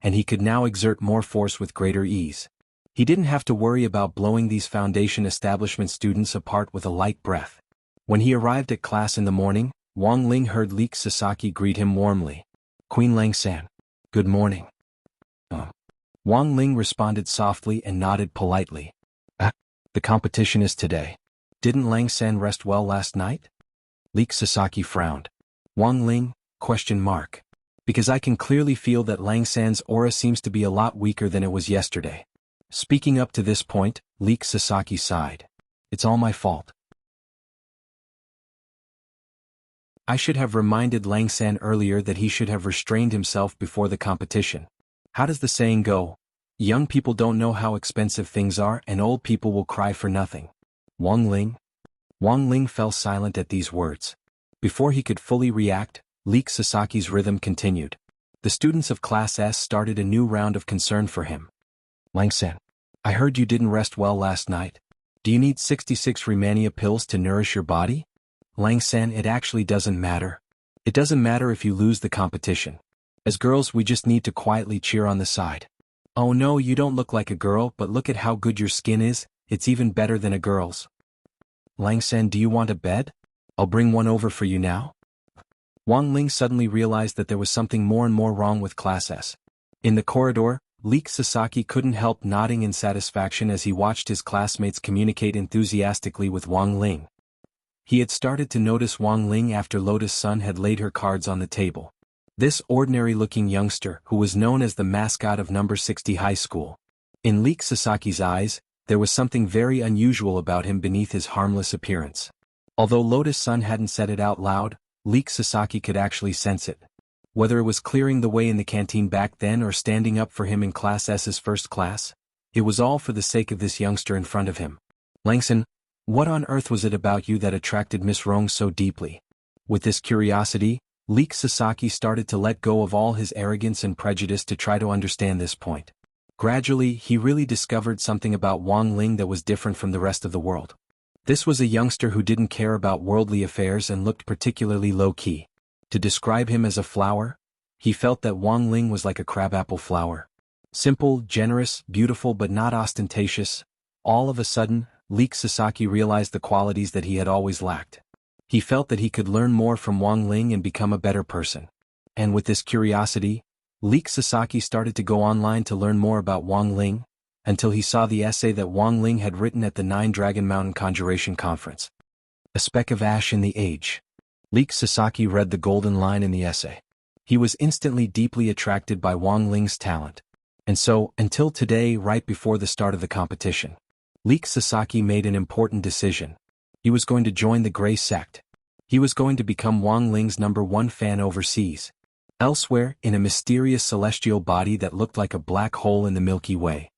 And he could now exert more force with greater ease. He didn't have to worry about blowing these foundation establishment students apart with a light breath. When he arrived at class in the morning, Wang Ling heard Leek Sasaki greet him warmly. "Queen Lang-san. Good morning." Wang Ling responded softly and nodded politely. The competition is today. Didn't Lang-san rest well last night?" Leek Sasaki frowned. "Wang Ling? ? Because I can clearly feel that Lang-san's aura seems to be a lot weaker than it was yesterday." Speaking up to this point, Leek Sasaki sighed. "It's all my fault. I should have reminded Lang-san earlier that he should have restrained himself before the competition. How does the saying go? Young people don't know how expensive things are, and old people will cry for nothing." Wang Ling? Wang Ling fell silent at these words. Before he could fully react, Leek Sasaki's rhythm continued. The students of Class S started a new round of concern for him. "Lang-san, I heard you didn't rest well last night. Do you need 66 Remania pills to nourish your body?" "Lang-san, it actually doesn't matter. It doesn't matter if you lose the competition. As girls, we just need to quietly cheer on the side. Oh no, you don't look like a girl, but look at how good your skin is, it's even better than a girl's. Langsen, do you want a bed? I'll bring one over for you now. Wang Ling suddenly realized that there was something more and more wrong with Class S. In the corridor, Leek Sasaki couldn't help nodding in satisfaction as he watched his classmates communicate enthusiastically with Wang Ling. He had started to notice Wang Ling after Lotus Sun had laid her cards on the table. This ordinary-looking youngster, who was known as the mascot of number 60 high school. In Leek Sasaki's eyes, there was something very unusual about him beneath his harmless appearance. Although Lotus Sun hadn't said it out loud, Leek Sasaki could actually sense it. Whether it was clearing the way in the canteen back then or standing up for him in Class S's first class, it was all for the sake of this youngster in front of him. Langsen, what on earth was it about you that attracted Miss Rong so deeply? With this curiosity, Leek Sasaki started to let go of all his arrogance and prejudice to try to understand this point. Gradually, he really discovered something about Wang Ling that was different from the rest of the world. This was a youngster who didn't care about worldly affairs and looked particularly low-key. To describe him as a flower, he felt that Wang Ling was like a crabapple flower. Simple, generous, beautiful but not ostentatious. All of a sudden, Leek Sasaki realized the qualities that he had always lacked. He felt that he could learn more from Wang Ling and become a better person. And with this curiosity, Leek Sasaki started to go online to learn more about Wang Ling, until he saw the essay that Wang Ling had written at the Nine Dragon Mountain Conjuration Conference. A speck of ash in the age. Leek Sasaki read the golden line in the essay. He was instantly deeply attracted by Wang Ling's talent. And so, until today, right before the start of the competition, Leek Sasaki made an important decision. He was going to join the Grey Sect. He was going to become Wang Ling's #1 fan overseas. Elsewhere, in a mysterious celestial body that looked like a black hole in the Milky Way.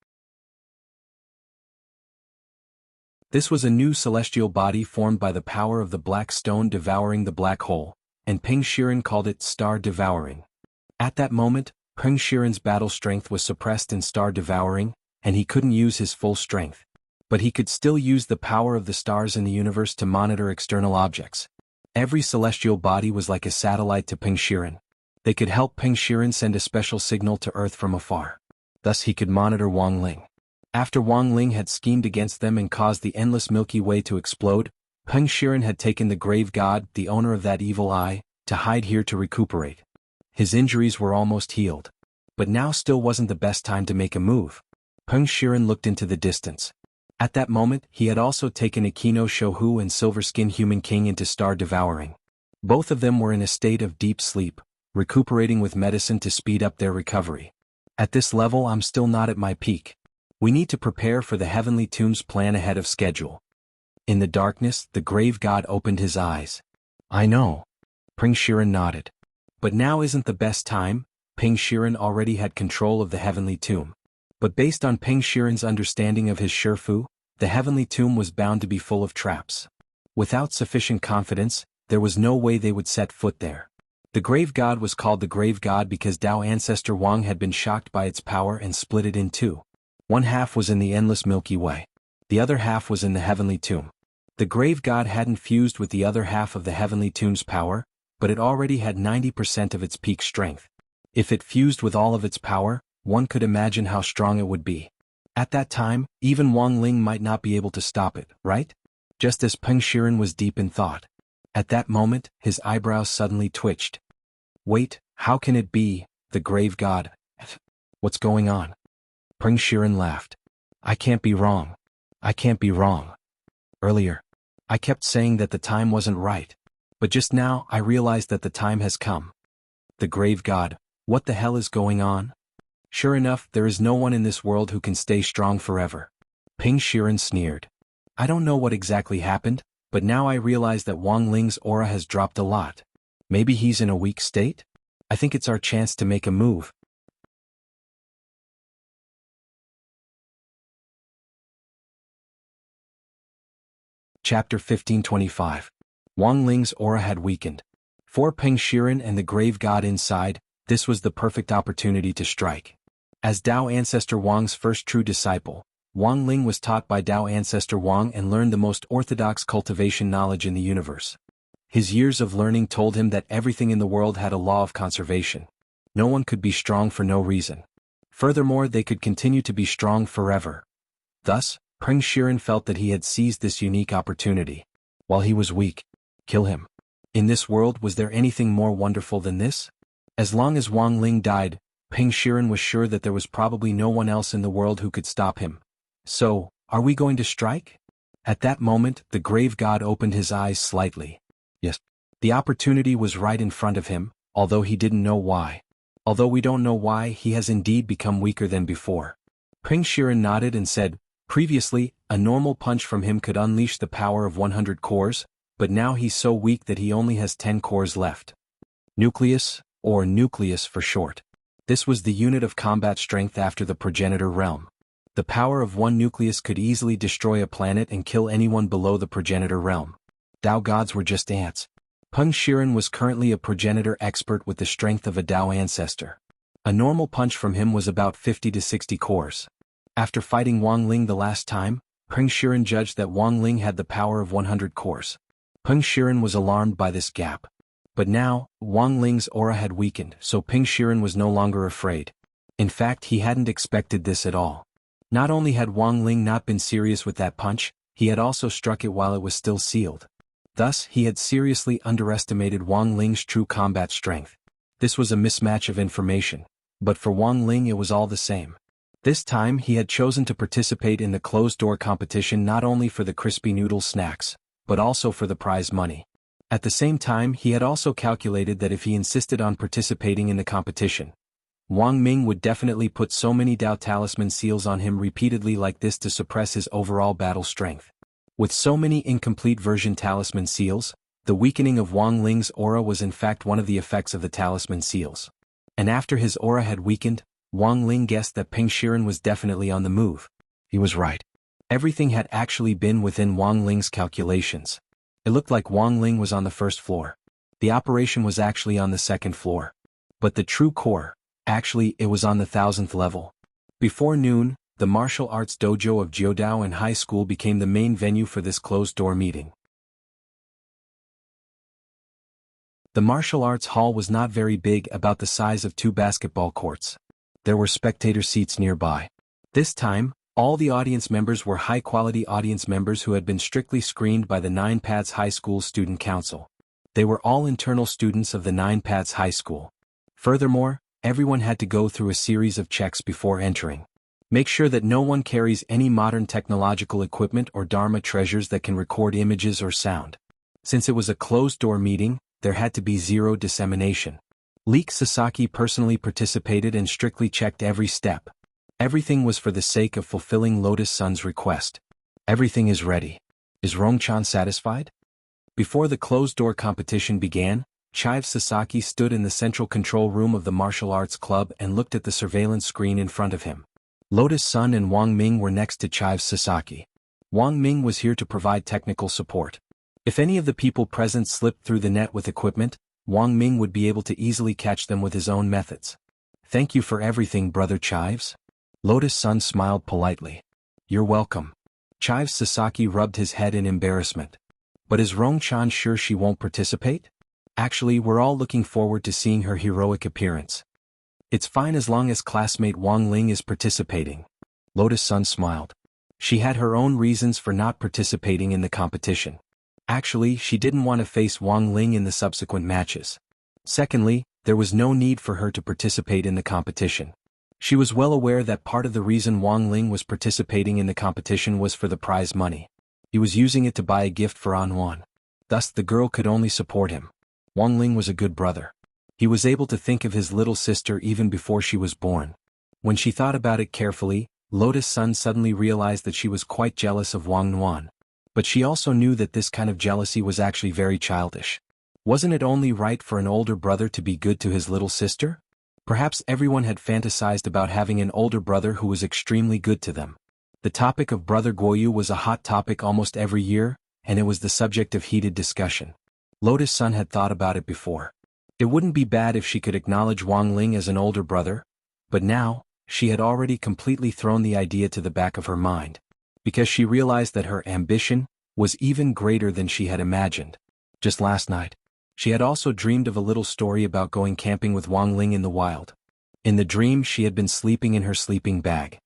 This was a new celestial body formed by the power of the black stone devouring the black hole, and Peng Shiren called it Star Devouring. At that moment, Peng Shiren's battle strength was suppressed in Star Devouring, and he couldn't use his full strength. But he could still use the power of the stars in the universe to monitor external objects. Every celestial body was like a satellite to Peng Shiren. They could help Peng Shiren send a special signal to Earth from afar. Thus he could monitor Wang Ling. After Wang Ling had schemed against them and caused the endless Milky Way to explode, Peng Shiren had taken the grave god, the owner of that evil eye, to hide here to recuperate. His injuries were almost healed. But now still wasn't the best time to make a move. Peng Shiren looked into the distance. At that moment, he had also taken Akino Shohu and Silver Skin Human King into Star Devouring. Both of them were in a state of deep sleep, recuperating with medicine to speed up their recovery. At this level, I'm still not at my peak. We need to prepare for the Heavenly Tomb's plan ahead of schedule. In the darkness, the grave god opened his eyes. I know. Peng Shiren nodded. But now isn't the best time. Peng Shiren already had control of the Heavenly Tomb. But based on Peng Shiren's understanding of his Shifu, the Heavenly Tomb was bound to be full of traps. Without sufficient confidence, there was no way they would set foot there. The grave god was called the grave god because Tao ancestor Wang had been shocked by its power and split it in two. One half was in the endless Milky Way. The other half was in the Heavenly Tomb. The grave god hadn't fused with the other half of the Heavenly Tomb's power, but it already had 90% of its peak strength. If it fused with all of its power, one could imagine how strong it would be. At that time, even Wang Ling might not be able to stop it, right? Just as Peng Shiren was deep in thought. At that moment, his eyebrows suddenly twitched. Wait, how can it be, the grave god? What's going on? Peng Shiren laughed. I can't be wrong. I can't be wrong. Earlier, I kept saying that the time wasn't right. But just now, I realized that the time has come. The grave god, what the hell is going on? Sure enough, there is no one in this world who can stay strong forever. Peng Shiren sneered. I don't know what exactly happened, but now I realize that Wang Ling's aura has dropped a lot. Maybe he's in a weak state? I think it's our chance to make a move. Chapter 1525. Wang Ling's aura had weakened. For Peng Shiren and the grave god inside, this was the perfect opportunity to strike. As Tao ancestor Wang's first true disciple, Wang Ling was taught by Tao ancestor Wang and learned the most orthodox cultivation knowledge in the universe. His years of learning told him that everything in the world had a law of conservation. No one could be strong for no reason. Furthermore, they could continue to be strong forever. Thus, Peng Shiren felt that he had seized this unique opportunity. While he was weak, kill him. In this world, was there anything more wonderful than this? As long as Wang Ling died, Peng Shiren was sure that there was probably no one else in the world who could stop him. So, are we going to strike? At that moment, the grave god opened his eyes slightly. Yes. The opportunity was right in front of him, although he didn't know why. Although we don't know why, he has indeed become weaker than before. Peng Shiren nodded and said, previously, a normal punch from him could unleash the power of 100 cores, but now he's so weak that he only has 10 cores left. Nucleus, or nucleus for short. This was the unit of combat strength after the progenitor realm. The power of one nucleus could easily destroy a planet and kill anyone below the progenitor realm. Dao gods were just ants. Peng Shiren was currently a progenitor expert with the strength of a Dao ancestor. A normal punch from him was about 50 to 60 cores. After fighting Wang Ling the last time, Peng Shiren judged that Wang Ling had the power of 100 cores. Peng Shiren was alarmed by this gap. But now, Wang Ling's aura had weakened, so Peng Shiren was no longer afraid. In fact, he hadn't expected this at all. Not only had Wang Ling not been serious with that punch, he had also struck it while it was still sealed. Thus, he had seriously underestimated Wang Ling's true combat strength. This was a mismatch of information. But for Wang Ling it was all the same. This time he had chosen to participate in the closed-door competition not only for the crispy noodle snacks, but also for the prize money. At the same time, he had also calculated that if he insisted on participating in the competition, Wang Ming would definitely put so many Dao Talisman seals on him repeatedly like this to suppress his overall battle strength. With so many incomplete version talisman seals, the weakening of Wang Ling's aura was in fact one of the effects of the talisman seals. And after his aura had weakened, Wang Ling guessed that Peng Shiren was definitely on the move. He was right. Everything had actually been within Wang Ling's calculations. It looked like Wang Ling was on the first floor. The operation was actually on the second floor. But the true core, actually it was on the 1000th level. Before noon, the martial arts dojo of Jiudao and High School became the main venue for this closed-door meeting. The martial arts hall was not very big, about the size of 2 basketball courts. There were spectator seats nearby. This time, all the audience members were high-quality audience members who had been strictly screened by the Nine Paths High School Student Council. They were all internal students of the Nine Paths High School. Furthermore, everyone had to go through a series of checks before entering. Make sure that no one carries any modern technological equipment or Dharma treasures that can record images or sound. Since it was a closed-door meeting, there had to be zero dissemination. Leek Sasaki personally participated and strictly checked every step. Everything was for the sake of fulfilling Lotus Sun's request. Everything is ready. Is Rongchan satisfied? Before the closed-door competition began, Chive Sasaki stood in the central control room of the martial arts club and looked at the surveillance screen in front of him. Lotus Sun and Wang Ming were next to Chive Sasaki. Wang Ming was here to provide technical support. If any of the people present slipped through the net with equipment, Wang Ming would be able to easily catch them with his own methods. Thank you for everything, Brother Chives. Lotus Sun smiled politely. You're welcome. Chive Sasaki rubbed his head in embarrassment. But is Rongchan sure she won't participate? Actually, we're all looking forward to seeing her heroic appearance. It's fine as long as classmate Wang Ling is participating. Lotus Sun smiled. She had her own reasons for not participating in the competition. Actually, she didn't want to face Wang Ling in the subsequent matches. Secondly, there was no need for her to participate in the competition. She was well aware that part of the reason Wang Ling was participating in the competition was for the prize money. He was using it to buy a gift for Anwan. Thus the girl could only support him. Wang Ling was a good brother. He was able to think of his little sister even before she was born. When she thought about it carefully, Lotus Sun suddenly realized that she was quite jealous of Wang Nuan. But she also knew that this kind of jealousy was actually very childish. Wasn't it only right for an older brother to be good to his little sister? Perhaps everyone had fantasized about having an older brother who was extremely good to them. The topic of Brother Guoyu was a hot topic almost every year, and it was the subject of heated discussion. Lotus Sun had thought about it before. It wouldn't be bad if she could acknowledge Wang Ling as an older brother, but now, she had already completely thrown the idea to the back of her mind, because she realized that her ambition was even greater than she had imagined. Just last night, She had also dreamed of a little story about going camping with Wang Ling in the wild. In the dream she had been sleeping in her sleeping bag.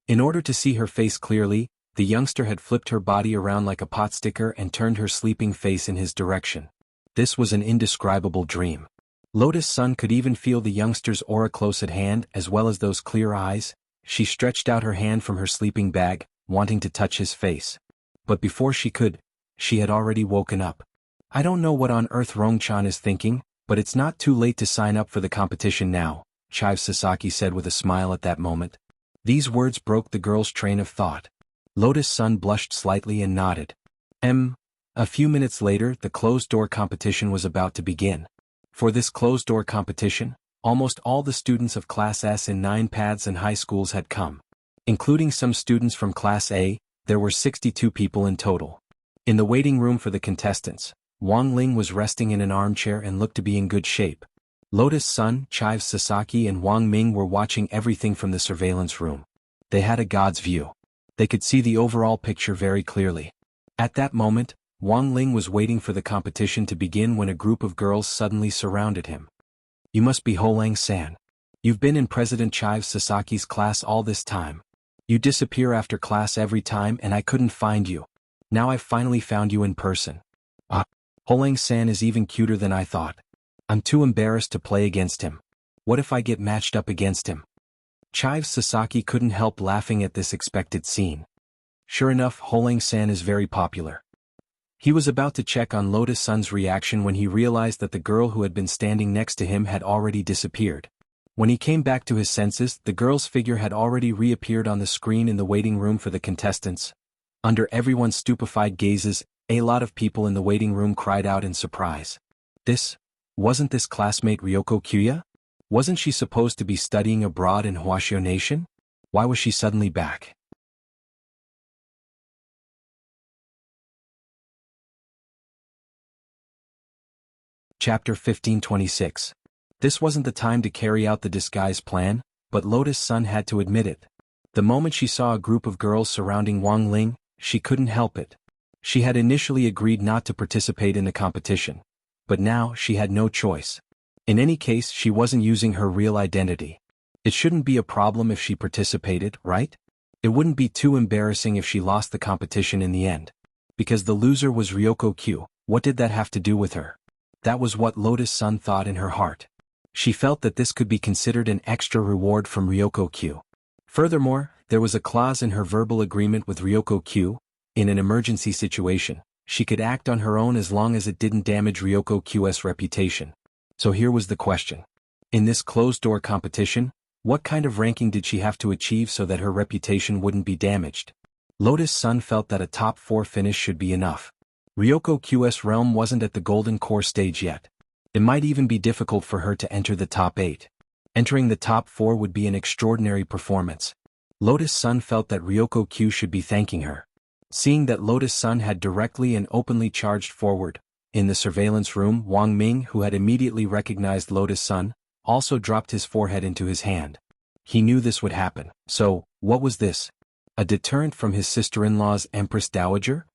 In order to see her face clearly, the youngster had flipped her body around like a pot sticker and turned her sleeping face in his direction. This was an indescribable dream. Lotus Sun could even feel the youngster's aura close at hand as well as those clear eyes. She stretched out her hand from her sleeping bag, wanting to touch his face. But before she could, she had already woken up. I don't know what on earth Rongchan is thinking, but it's not too late to sign up for the competition now, Chive Sasaki said with a smile at that moment. These words broke the girl's train of thought. Lotus Sun blushed slightly and nodded. A few minutes later the closed-door competition was about to begin. For this closed-door competition, almost all the students of Class S in 9 paths and high schools had come. Including some students from Class A, there were 62 people in total. In the waiting room for the contestants, Wang Ling was resting in an armchair and looked to be in good shape. Lotus Sun, Chive Sasaki and Wang Ming were watching everything from the surveillance room. They had a god's view. They could see the overall picture very clearly. At that moment, Wang Ling was waiting for the competition to begin when a group of girls suddenly surrounded him. You must be Holang-san. You've been in President Chive Sasaki's class all this time. You disappear after class every time and I couldn't find you. Now I've finally found you in person. Holang-san is even cuter than I thought. I'm too embarrassed to play against him. What if I get matched up against him? Chive Sasaki couldn't help laughing at this expected scene. Sure enough, Holang-san is very popular. He was about to check on Lotus Sun's reaction when he realized that the girl who had been standing next to him had already disappeared. When he came back to his senses, the girl's figure had already reappeared on the screen in the waiting room for the contestants. Under everyone's stupefied gazes, a lot of people in the waiting room cried out in surprise. Wasn't this classmate Ryoko Kyuya? Wasn't she supposed to be studying abroad in Huashio Nation? Why was she suddenly back? Chapter 1526. This wasn't the time to carry out the disguise plan, but Lotus Sun had to admit it. The moment she saw a group of girls surrounding Wang Ling, she couldn't help it. She had initially agreed not to participate in the competition, but now she had no choice. In any case, she wasn't using her real identity. It shouldn't be a problem if she participated, right? It wouldn't be too embarrassing if she lost the competition in the end. Because the loser was Ryoko Q, what did that have to do with her? That was what Lotus Sun thought in her heart. She felt that this could be considered an extra reward from Ryoko Q. Furthermore, there was a clause in her verbal agreement with Ryoko Q. In an emergency situation, she could act on her own as long as it didn't damage Ryoko Q's reputation. So here was the question. In this closed-door competition, what kind of ranking did she have to achieve so that her reputation wouldn't be damaged? Lotus Sun felt that a top 4 finish should be enough. Ryoko Q's realm wasn't at the golden core stage yet. It might even be difficult for her to enter the top 8. Entering the top 4 would be an extraordinary performance. Lotus Sun felt that Ryoko Q should be thanking her. Seeing that Lotus Sun had directly and openly charged forward, in the surveillance room Wang Ming, who had immediately recognized Lotus Sun, also dropped his forehead into his hand. He knew this would happen. So, what was this? A deterrent from his sister-in-law's Empress Dowager?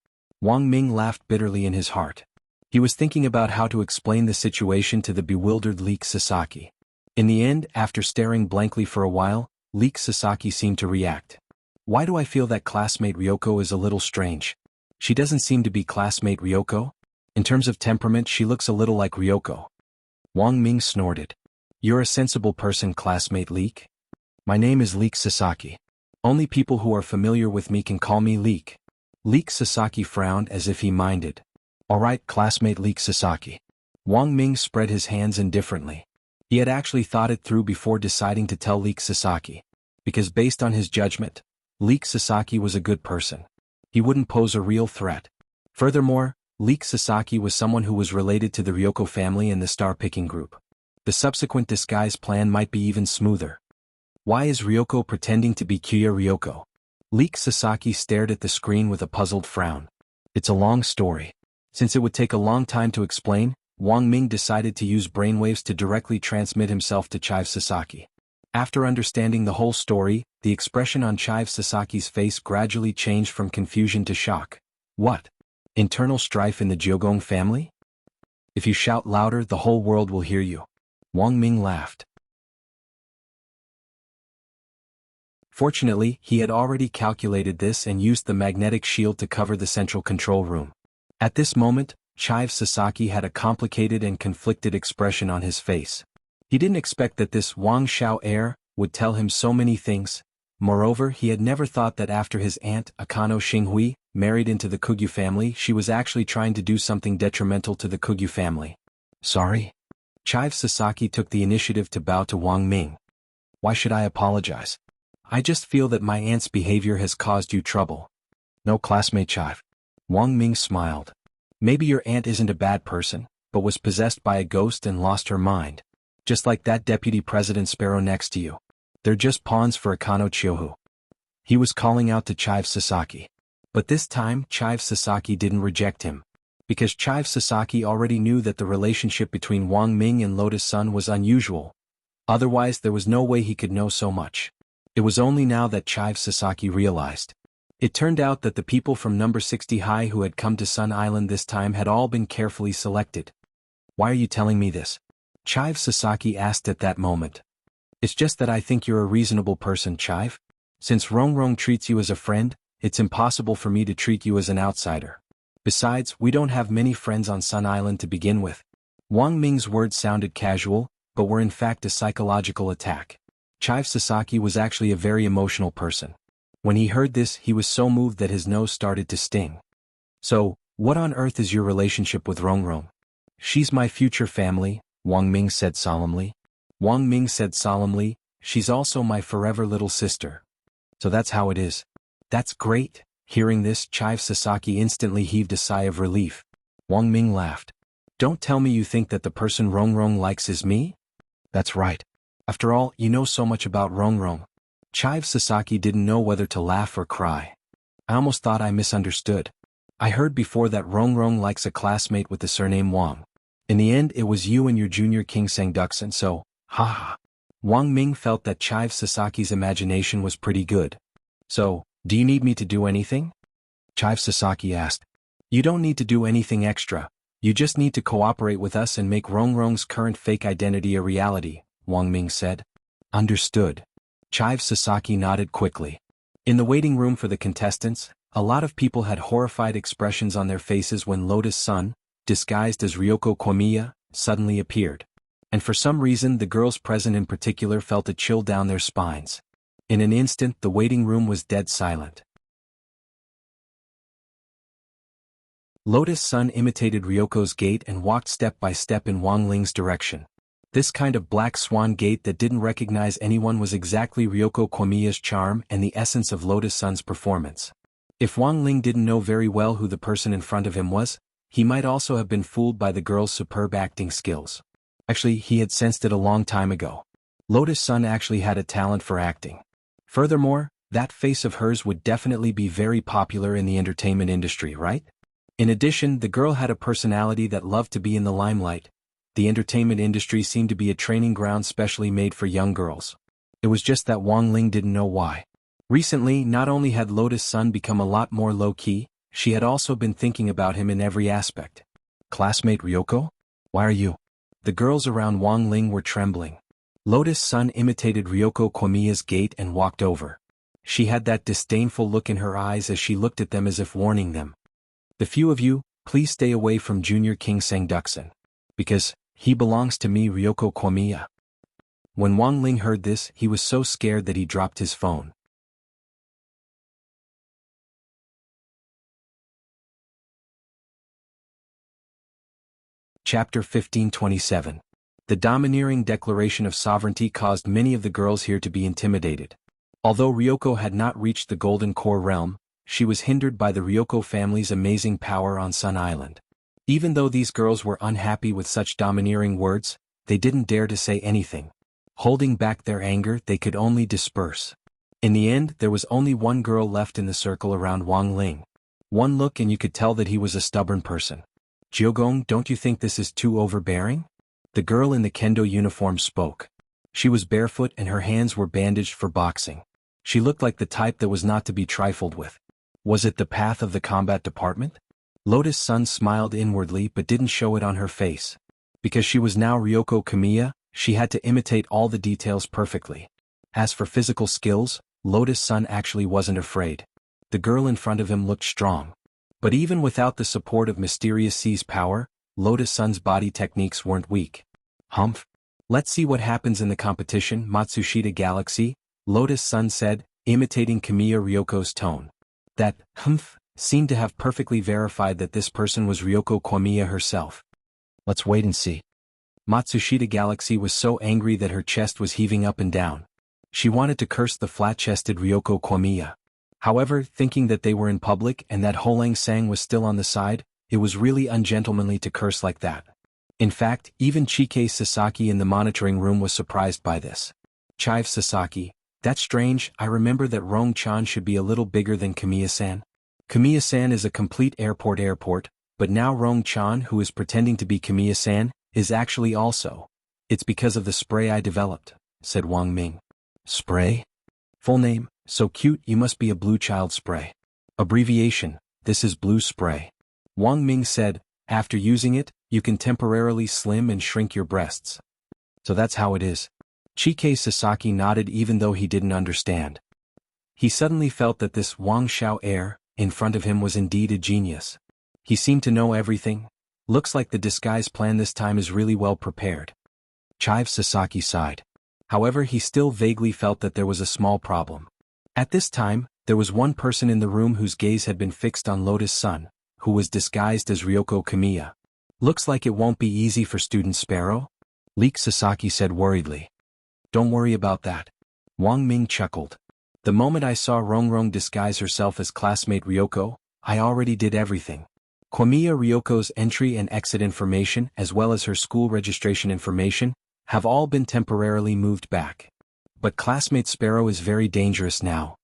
Wang Ming laughed bitterly in his heart. He was thinking about how to explain the situation to the bewildered Leek Sasaki. In the end, after staring blankly for a while, Leek Sasaki seemed to react. Why do I feel that classmate Ryoko is a little strange? She doesn't seem to be classmate Ryoko? In terms of temperament she looks a little like Ryoko. Wang Ming snorted. You're a sensible person, classmate Leek. My name is Leek Sasaki. Only people who are familiar with me can call me Leek. Leek Sasaki frowned as if he minded. Alright, classmate Leek Sasaki. Wang Ming spread his hands indifferently. He had actually thought it through before deciding to tell Leek Sasaki. Because based on his judgment, Leek Sasaki was a good person. He wouldn't pose a real threat. Furthermore, Leek Sasaki was someone who was related to the Ryoko family and the star-picking group. The subsequent disguise plan might be even smoother. Why is Ryoko pretending to be Kyuya Ryoko? Leek Sasaki stared at the screen with a puzzled frown. It's a long story. Since it would take a long time to explain, Wang Ming decided to use brainwaves to directly transmit himself to Chive Sasaki. After understanding the whole story, the expression on Chive Sasaki's face gradually changed from confusion to shock. What? Internal strife in the Jiogong family? If you shout louder, the whole world will hear you. Wang Ming laughed. Fortunately, he had already calculated this and used the magnetic shield to cover the central control room. At this moment, Chive Sasaki had a complicated and conflicted expression on his face. He didn't expect that this Wang Xiao heir would tell him so many things. Moreover, he had never thought that after his aunt, Akano Xinghui, married into the Kugyu family, she was actually trying to do something detrimental to the Kugyu family. Sorry? Chive Sasaki took the initiative to bow to Wang Ming. Why should I apologize? I just feel that my aunt's behavior has caused you trouble. No, classmate Chive. Wang Ming smiled. Maybe your aunt isn't a bad person, but was possessed by a ghost and lost her mind. Just like that deputy president Sparrow next to you. They're just pawns for Akano Chiohu. He was calling out to Chive Sasaki. But this time, Chive Sasaki didn't reject him. Because Chive Sasaki already knew that the relationship between Wang Ming and Lotus Sun was unusual. Otherwise, there was no way he could know so much. It was only now that Chive Sasaki realized. It turned out that the people from number 60 high who had come to Sun Island this time had all been carefully selected. Why are you telling me this? Chive Sasaki asked at that moment. It's just that I think you're a reasonable person, Chive. Since Rongrong treats you as a friend, it's impossible for me to treat you as an outsider. Besides, we don't have many friends on Sun Island to begin with. Wang Ming's words sounded casual, but were in fact a psychological attack. Chive Sasaki was actually a very emotional person. When he heard this, he was so moved that his nose started to sting. So, what on earth is your relationship with Rongrong? She's my future family, Wang Ming said solemnly. Wang Ming said solemnly, she's also my forever little sister. So that's how it is. That's great. Hearing this, Chive Sasaki instantly heaved a sigh of relief. Wang Ming laughed. Don't tell me you think that the person Rongrong likes is me? That's right. After all, you know so much about Rongrong. Chive Sasaki didn't know whether to laugh or cry. I almost thought I misunderstood. I heard before that Rongrong likes a classmate with the surname Wang. In the end, it was you and your junior King Sangduxin, so, ha ha. Wang Ming felt that Chive Sasaki's imagination was pretty good. So, do you need me to do anything? Chive Sasaki asked. You don't need to do anything extra. You just need to cooperate with us and make Rongrong's current fake identity a reality, Wang Ming said. Understood. Chive Sasaki nodded quickly. In the waiting room for the contestants, a lot of people had horrified expressions on their faces when Lotus Sun, disguised as Ryoko Komiya, suddenly appeared. And for some reason the girls present in particular felt a chill down their spines. In an instant the waiting room was dead silent. Lotus Sun imitated Ryoko's gait and walked step by step in Wang Ling's direction. This kind of black swan gait that didn't recognize anyone was exactly Ryoko Komiya's charm and the essence of Lotus Sun's performance. If Wang Ling didn't know very well who the person in front of him was, he might also have been fooled by the girl's superb acting skills. Actually, he had sensed it a long time ago. Lotus Sun actually had a talent for acting. Furthermore, that face of hers would definitely be very popular in the entertainment industry, right? In addition, the girl had a personality that loved to be in the limelight. The entertainment industry seemed to be a training ground specially made for young girls. It was just that Wang Ling didn't know why. Recently, not only had Lotus Sun become a lot more low-key, she had also been thinking about him in every aspect. Classmate Ryoko? Why are you? The girls around Wang Ling were trembling. Lotus Sun imitated Ryoko Komiya's gait and walked over. She had that disdainful look in her eyes as she looked at them as if warning them. The few of you, please stay away from Junior King Sangduxin. Because he belongs to me, Ryoko Komiya. When Wang Ling heard this, he was so scared that he dropped his phone. Chapter 1527. The domineering declaration of sovereignty caused many of the girls here to be intimidated. Although Ryoko had not reached the Golden Core realm, she was hindered by the Ryoko family's amazing power on Sun Island. Even though these girls were unhappy with such domineering words, they didn't dare to say anything. Holding back their anger, they could only disperse. In the end, there was only one girl left in the circle around Wang Ling. One look and you could tell that he was a stubborn person. Jiogong, don't you think this is too overbearing? The girl in the kendo uniform spoke. She was barefoot and her hands were bandaged for boxing. She looked like the type that was not to be trifled with. Was it the path of the combat department? Lotus Sun smiled inwardly but didn't show it on her face. Because she was now Ryoko Kamiya, she had to imitate all the details perfectly. As for physical skills, Lotus Sun actually wasn't afraid. The girl in front of him looked strong. But even without the support of Mysterious Sea's power, Lotus Sun's body techniques weren't weak. Humph. Let's see what happens in the competition, Matsushita Galaxy, Lotus Sun said, imitating Kamiya Ryoko's tone. That humph seemed to have perfectly verified that this person was Ryoko Kamiya herself. Let's wait and see. Matsushita Galaxy was so angry that her chest was heaving up and down. She wanted to curse the flat-chested Ryoko Kamiya. However, thinking that they were in public and that Holang Sang was still on the side, it was really ungentlemanly to curse like that. In fact, even Chike Sasaki in the monitoring room was surprised by this. Chive Sasaki, that's strange, I remember that Rong-chan should be a little bigger than Kamiya-san. Kamiya-san is a complete airport, but now Rong-chan, who is pretending to be Kamiya-san, is actually also. It's because of the spray I developed, said Wang Ming. Spray? Full name, so cute you must be a blue child spray. Abbreviation, this is blue spray. Wang Ming said, after using it, you can temporarily slim and shrink your breasts. So that's how it is. Chike Sasaki nodded even though he didn't understand. He suddenly felt that this Wang Xiao heir, in front of him was indeed a genius. He seemed to know everything. Looks like the disguise plan this time is really well prepared. Chive Sasaki sighed. However, he still vaguely felt that there was a small problem. At this time, there was one person in the room whose gaze had been fixed on Lotus Sun, who was disguised as Ryoko Kamiya. Looks like it won't be easy for Student Sparrow? Leek Sasaki said worriedly. Don't worry about that. Wang Ming chuckled. The moment I saw Rongrong disguise herself as classmate Ryoko, I already did everything. Kamiya Ryoko's entry and exit information as well as her school registration information have all been temporarily moved back. But classmate Sparrow is very dangerous now.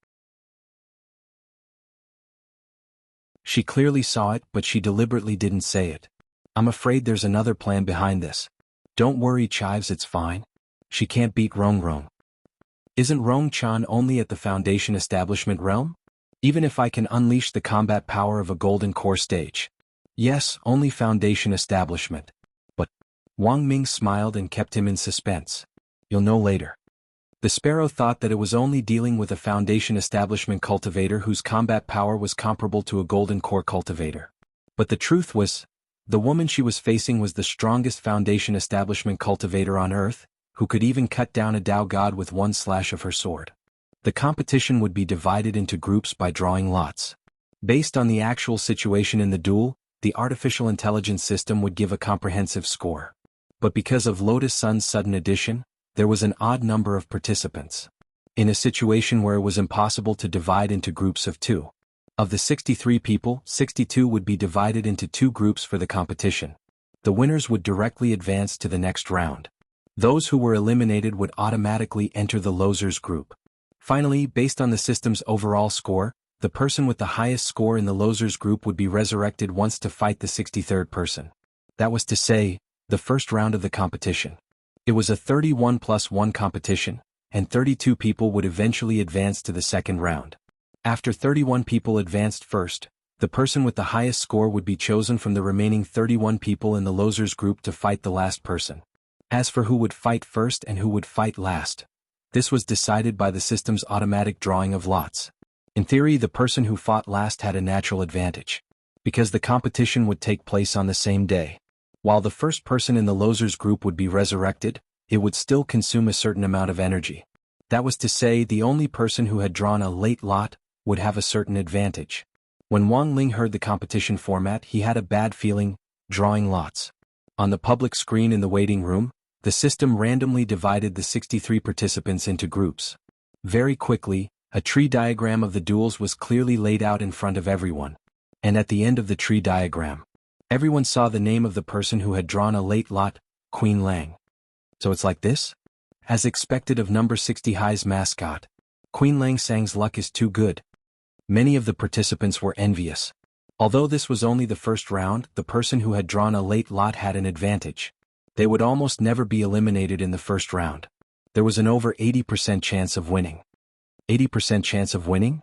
She clearly saw it, but she deliberately didn't say it. I'm afraid there's another plan behind this. Don't worry, Chives, it's fine. She can't beat Rongrong. Isn't Rong-chan only at the Foundation Establishment realm? Even if I can unleash the combat power of a Golden Core stage. Yes, only Foundation Establishment. But Wang Ming smiled and kept him in suspense. You'll know later. The Sparrow thought that it was only dealing with a Foundation Establishment cultivator whose combat power was comparable to a Golden Core cultivator. But the truth was, the woman she was facing was the strongest Foundation Establishment cultivator on Earth, who could even cut down a Dao god with one slash of her sword. The competition would be divided into groups by drawing lots. Based on the actual situation in the duel, the artificial intelligence system would give a comprehensive score. But because of Lotus Sun's sudden addition, there was an odd number of participants. In a situation where it was impossible to divide into groups of 2. Of the 63 people, 62 would be divided into 2 groups for the competition. The winners would directly advance to the next round. Those who were eliminated would automatically enter the losers group. Finally, based on the system's overall score, the person with the highest score in the losers group would be resurrected once to fight the 63rd person. That was to say, the first round of the competition. It was a 31+1 competition, and 32 people would eventually advance to the second round. After 31 people advanced first, the person with the highest score would be chosen from the remaining 31 people in the losers group to fight the last person. As for who would fight first and who would fight last, this was decided by the system's automatic drawing of lots. In theory, the person who fought last had a natural advantage, because the competition would take place on the same day. While the first person in the losers group would be resurrected, it would still consume a certain amount of energy. That was to say, the only person who had drawn a late lot would have a certain advantage. When Wang Ling heard the competition format, he had a bad feeling, drawing lots. On the public screen in the waiting room, the system randomly divided the 63 participants into groups. Very quickly, a tree diagram of the duels was clearly laid out in front of everyone. And at the end of the tree diagram, everyone saw the name of the person who had drawn a late lot, Queen Lang. So it's like this? As expected of number 60 High's mascot, Queen Lang Sang's luck is too good. Many of the participants were envious. Although this was only the first round, the person who had drawn a late lot had an advantage. They would almost never be eliminated in the first round. There was an over 80% chance of winning. 80% chance of winning?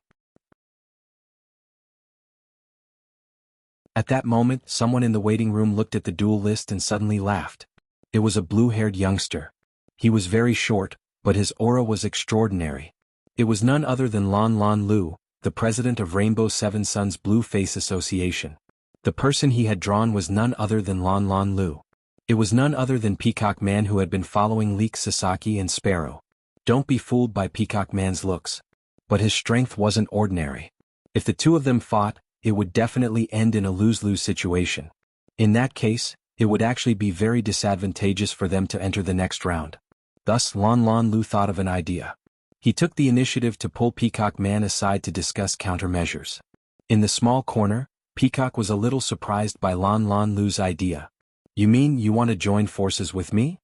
At that moment, someone in the waiting room looked at the duel list and suddenly laughed. It was a blue-haired youngster. He was very short, but his aura was extraordinary. It was none other than Lan Lan Lu, the president of Rainbow Seven Suns Blue Face Association. The person he had drawn was none other than Lan Lan Lu. It was none other than Peacock Man, who had been following Leek Sasaki and Sparrow. Don't be fooled by Peacock Man's looks. But his strength wasn't ordinary. If the two of them fought, it would definitely end in a lose-lose situation. In that case, it would actually be very disadvantageous for them to enter the next round. Thus Lan Lan Lu thought of an idea. He took the initiative to pull Peacock Man aside to discuss countermeasures. In the small corner, Peacock was a little surprised by Lan Lan Lu's idea. You mean you want to join forces with me?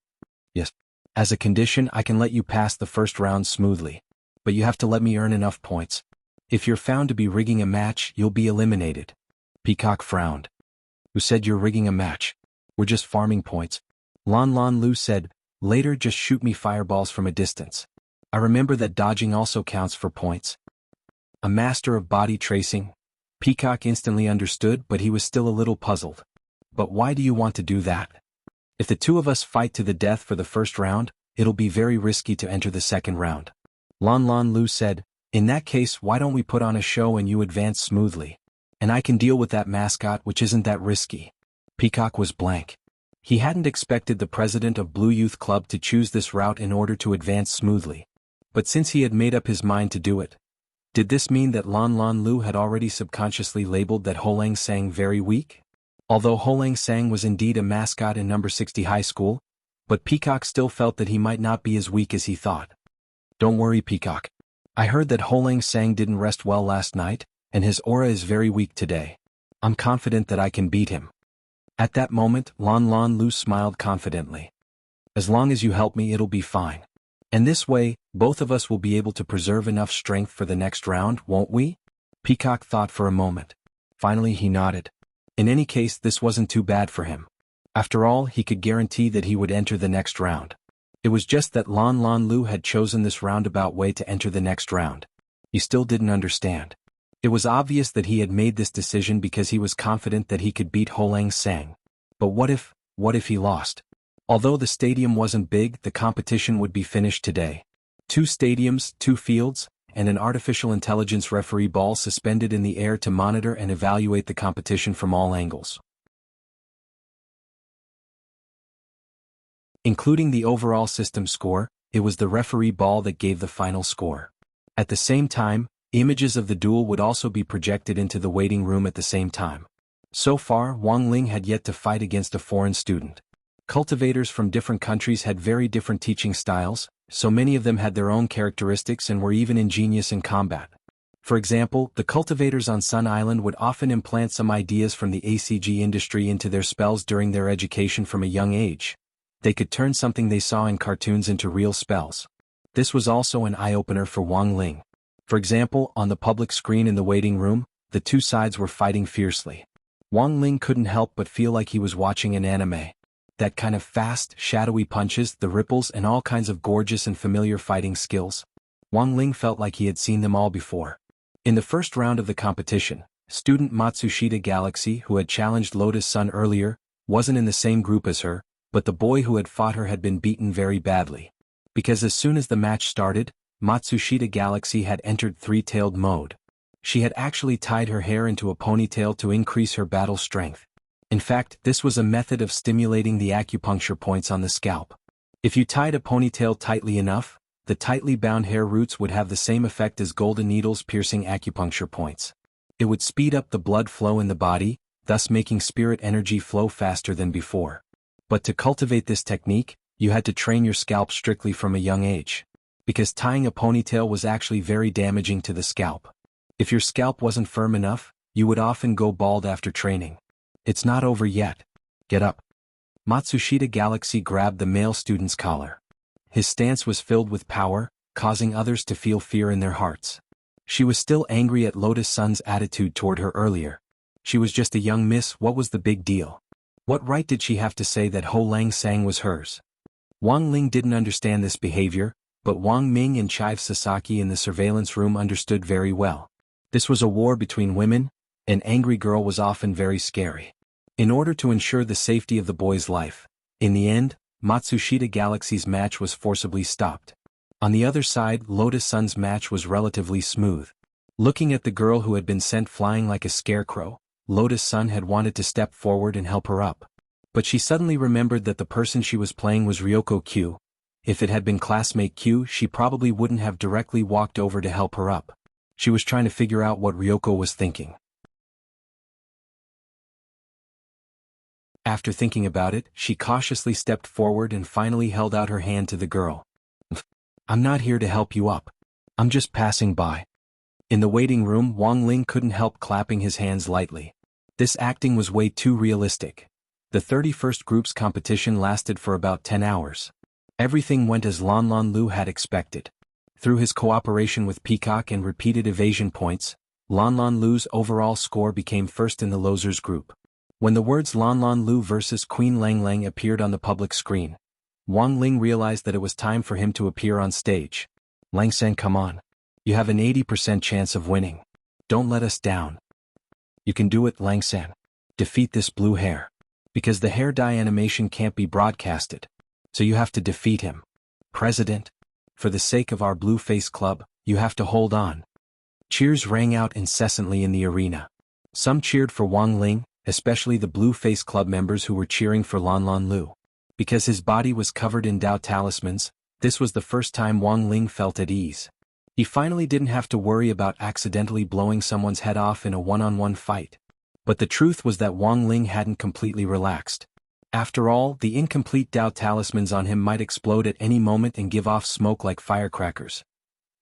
Yes. As a condition, I can let you pass the first round smoothly. But you have to let me earn enough points. If you're found to be rigging a match, you'll be eliminated. Peacock frowned. Who said you're rigging a match? We're just farming points. Lan Lan Lu said, later just shoot me fireballs from a distance. I remember that dodging also counts for points. A master of body tracing? Peacock instantly understood, but he was still a little puzzled. But why do you want to do that? If the two of us fight to the death for the first round, it'll be very risky to enter the second round. Lan Lan Lu said, in that case, why don't we put on a show and you advance smoothly? And I can deal with that mascot, which isn't that risky. Peacock was blank. He hadn't expected the president of Blue Youth Club to choose this route in order to advance smoothly. But since he had made up his mind to do it, did this mean that Lan Lan Lu had already subconsciously labeled that Holang Sang very weak? Although Holang Sang was indeed a mascot in number 60 high school, but Peacock still felt that he might not be as weak as he thought. Don't worry, Peacock. I heard that Holang Sang didn't rest well last night, and his aura is very weak today. I'm confident that I can beat him. At that moment, Lan Lan Lu smiled confidently. As long as you help me, it'll be fine. And this way, both of us will be able to preserve enough strength for the next round, won't we? Peacock thought for a moment. Finally he nodded. In any case, this wasn't too bad for him. After all, he could guarantee that he would enter the next round. It was just that Lan Lan Lu had chosen this roundabout way to enter the next round. He still didn't understand. It was obvious that he had made this decision because he was confident that he could beat Holang Sang. But what if he lost? Although the stadium wasn't big, the competition would be finished today. 2 stadiums, 2 fields, and an artificial intelligence referee ball suspended in the air to monitor and evaluate the competition from all angles. Including the overall system score, it was the referee ball that gave the final score. At the same time, images of the duel would also be projected into the waiting room at the same time. So far, Wang Ling had yet to fight against a foreign student. Cultivators from different countries had very different teaching styles, so many of them had their own characteristics and were even ingenious in combat. For example, the cultivators on Sun Island would often implant some ideas from the ACG industry into their spells during their education from a young age. They could turn something they saw in cartoons into real spells. This was also an eye-opener for Wang Ling. For example, on the public screen in the waiting room, the two sides were fighting fiercely. Wang Ling couldn't help but feel like he was watching an anime. That kind of fast, shadowy punches, the ripples, and all kinds of gorgeous and familiar fighting skills. Wang Ling felt like he had seen them all before. In the first round of the competition, student Matsushita Galaxy, who had challenged Lotus Sun earlier, wasn't in the same group as her, but the boy who had fought her had been beaten very badly. Because as soon as the match started, Matsushita Galaxy had entered three-tailed mode. She had actually tied her hair into a ponytail to increase her battle strength. In fact, this was a method of stimulating the acupuncture points on the scalp. If you tied a ponytail tightly enough, the tightly bound hair roots would have the same effect as golden needles piercing acupuncture points. It would speed up the blood flow in the body, thus making spirit energy flow faster than before. But to cultivate this technique, you had to train your scalp strictly from a young age. Because tying a ponytail was actually very damaging to the scalp. If your scalp wasn't firm enough, you would often go bald after training. It's not over yet. Get up. Matsushita Galaxy grabbed the male student's collar. His stance was filled with power, causing others to feel fear in their hearts. She was still angry at Lotus Sun's attitude toward her earlier. She was just a young miss, what was the big deal? What right did she have to say that Holang Sang was hers? Wang Ling didn't understand this behavior, but Wang Ming and Chive Sasaki in the surveillance room understood very well. This was a war between women, An angry girl was often very scary. In order to ensure the safety of the boy's life, in the end, Matsushita Galaxy's match was forcibly stopped. On the other side, Lotus Sun's match was relatively smooth. Looking at the girl who had been sent flying like a scarecrow, Lotus Sun had wanted to step forward and help her up. But she suddenly remembered that the person she was playing was Ryoko Q. If it had been classmate Q, she probably wouldn't have directly walked over to help her up. She was trying to figure out what Ryoko was thinking. After thinking about it, she cautiously stepped forward and finally held out her hand to the girl. "I'm not here to help you up. I'm just passing by." In the waiting room, Wang Ling couldn't help clapping his hands lightly. This acting was way too realistic. The 31st group's competition lasted for about 10 hours. Everything went as Lan Lan Lu had expected. Through his cooperation with Peacock and repeated evasion points, Lan Lan Lu's overall score became first in the losers group. When the words Lan Lan Lu versus Queen Lang Lang appeared on the public screen, Wang Ling realized that it was time for him to appear on stage. "Lang-san, come on. You have an 80% chance of winning. Don't let us down. You can do it, Lang-san. Defeat this blue hair. Because the hair dye animation can't be broadcasted. So you have to defeat him. President, for the sake of our Blue Face Club, you have to hold on." Cheers rang out incessantly in the arena. Some cheered for Wang Ling, especially the Blue Face Club members who were cheering for Lan Lan Lu. Because his body was covered in Dao talismans, this was the first time Wang Ling felt at ease. He finally didn't have to worry about accidentally blowing someone's head off in a one-on-one fight. But the truth was that Wang Ling hadn't completely relaxed. After all, the incomplete Dao talismans on him might explode at any moment and give off smoke like firecrackers.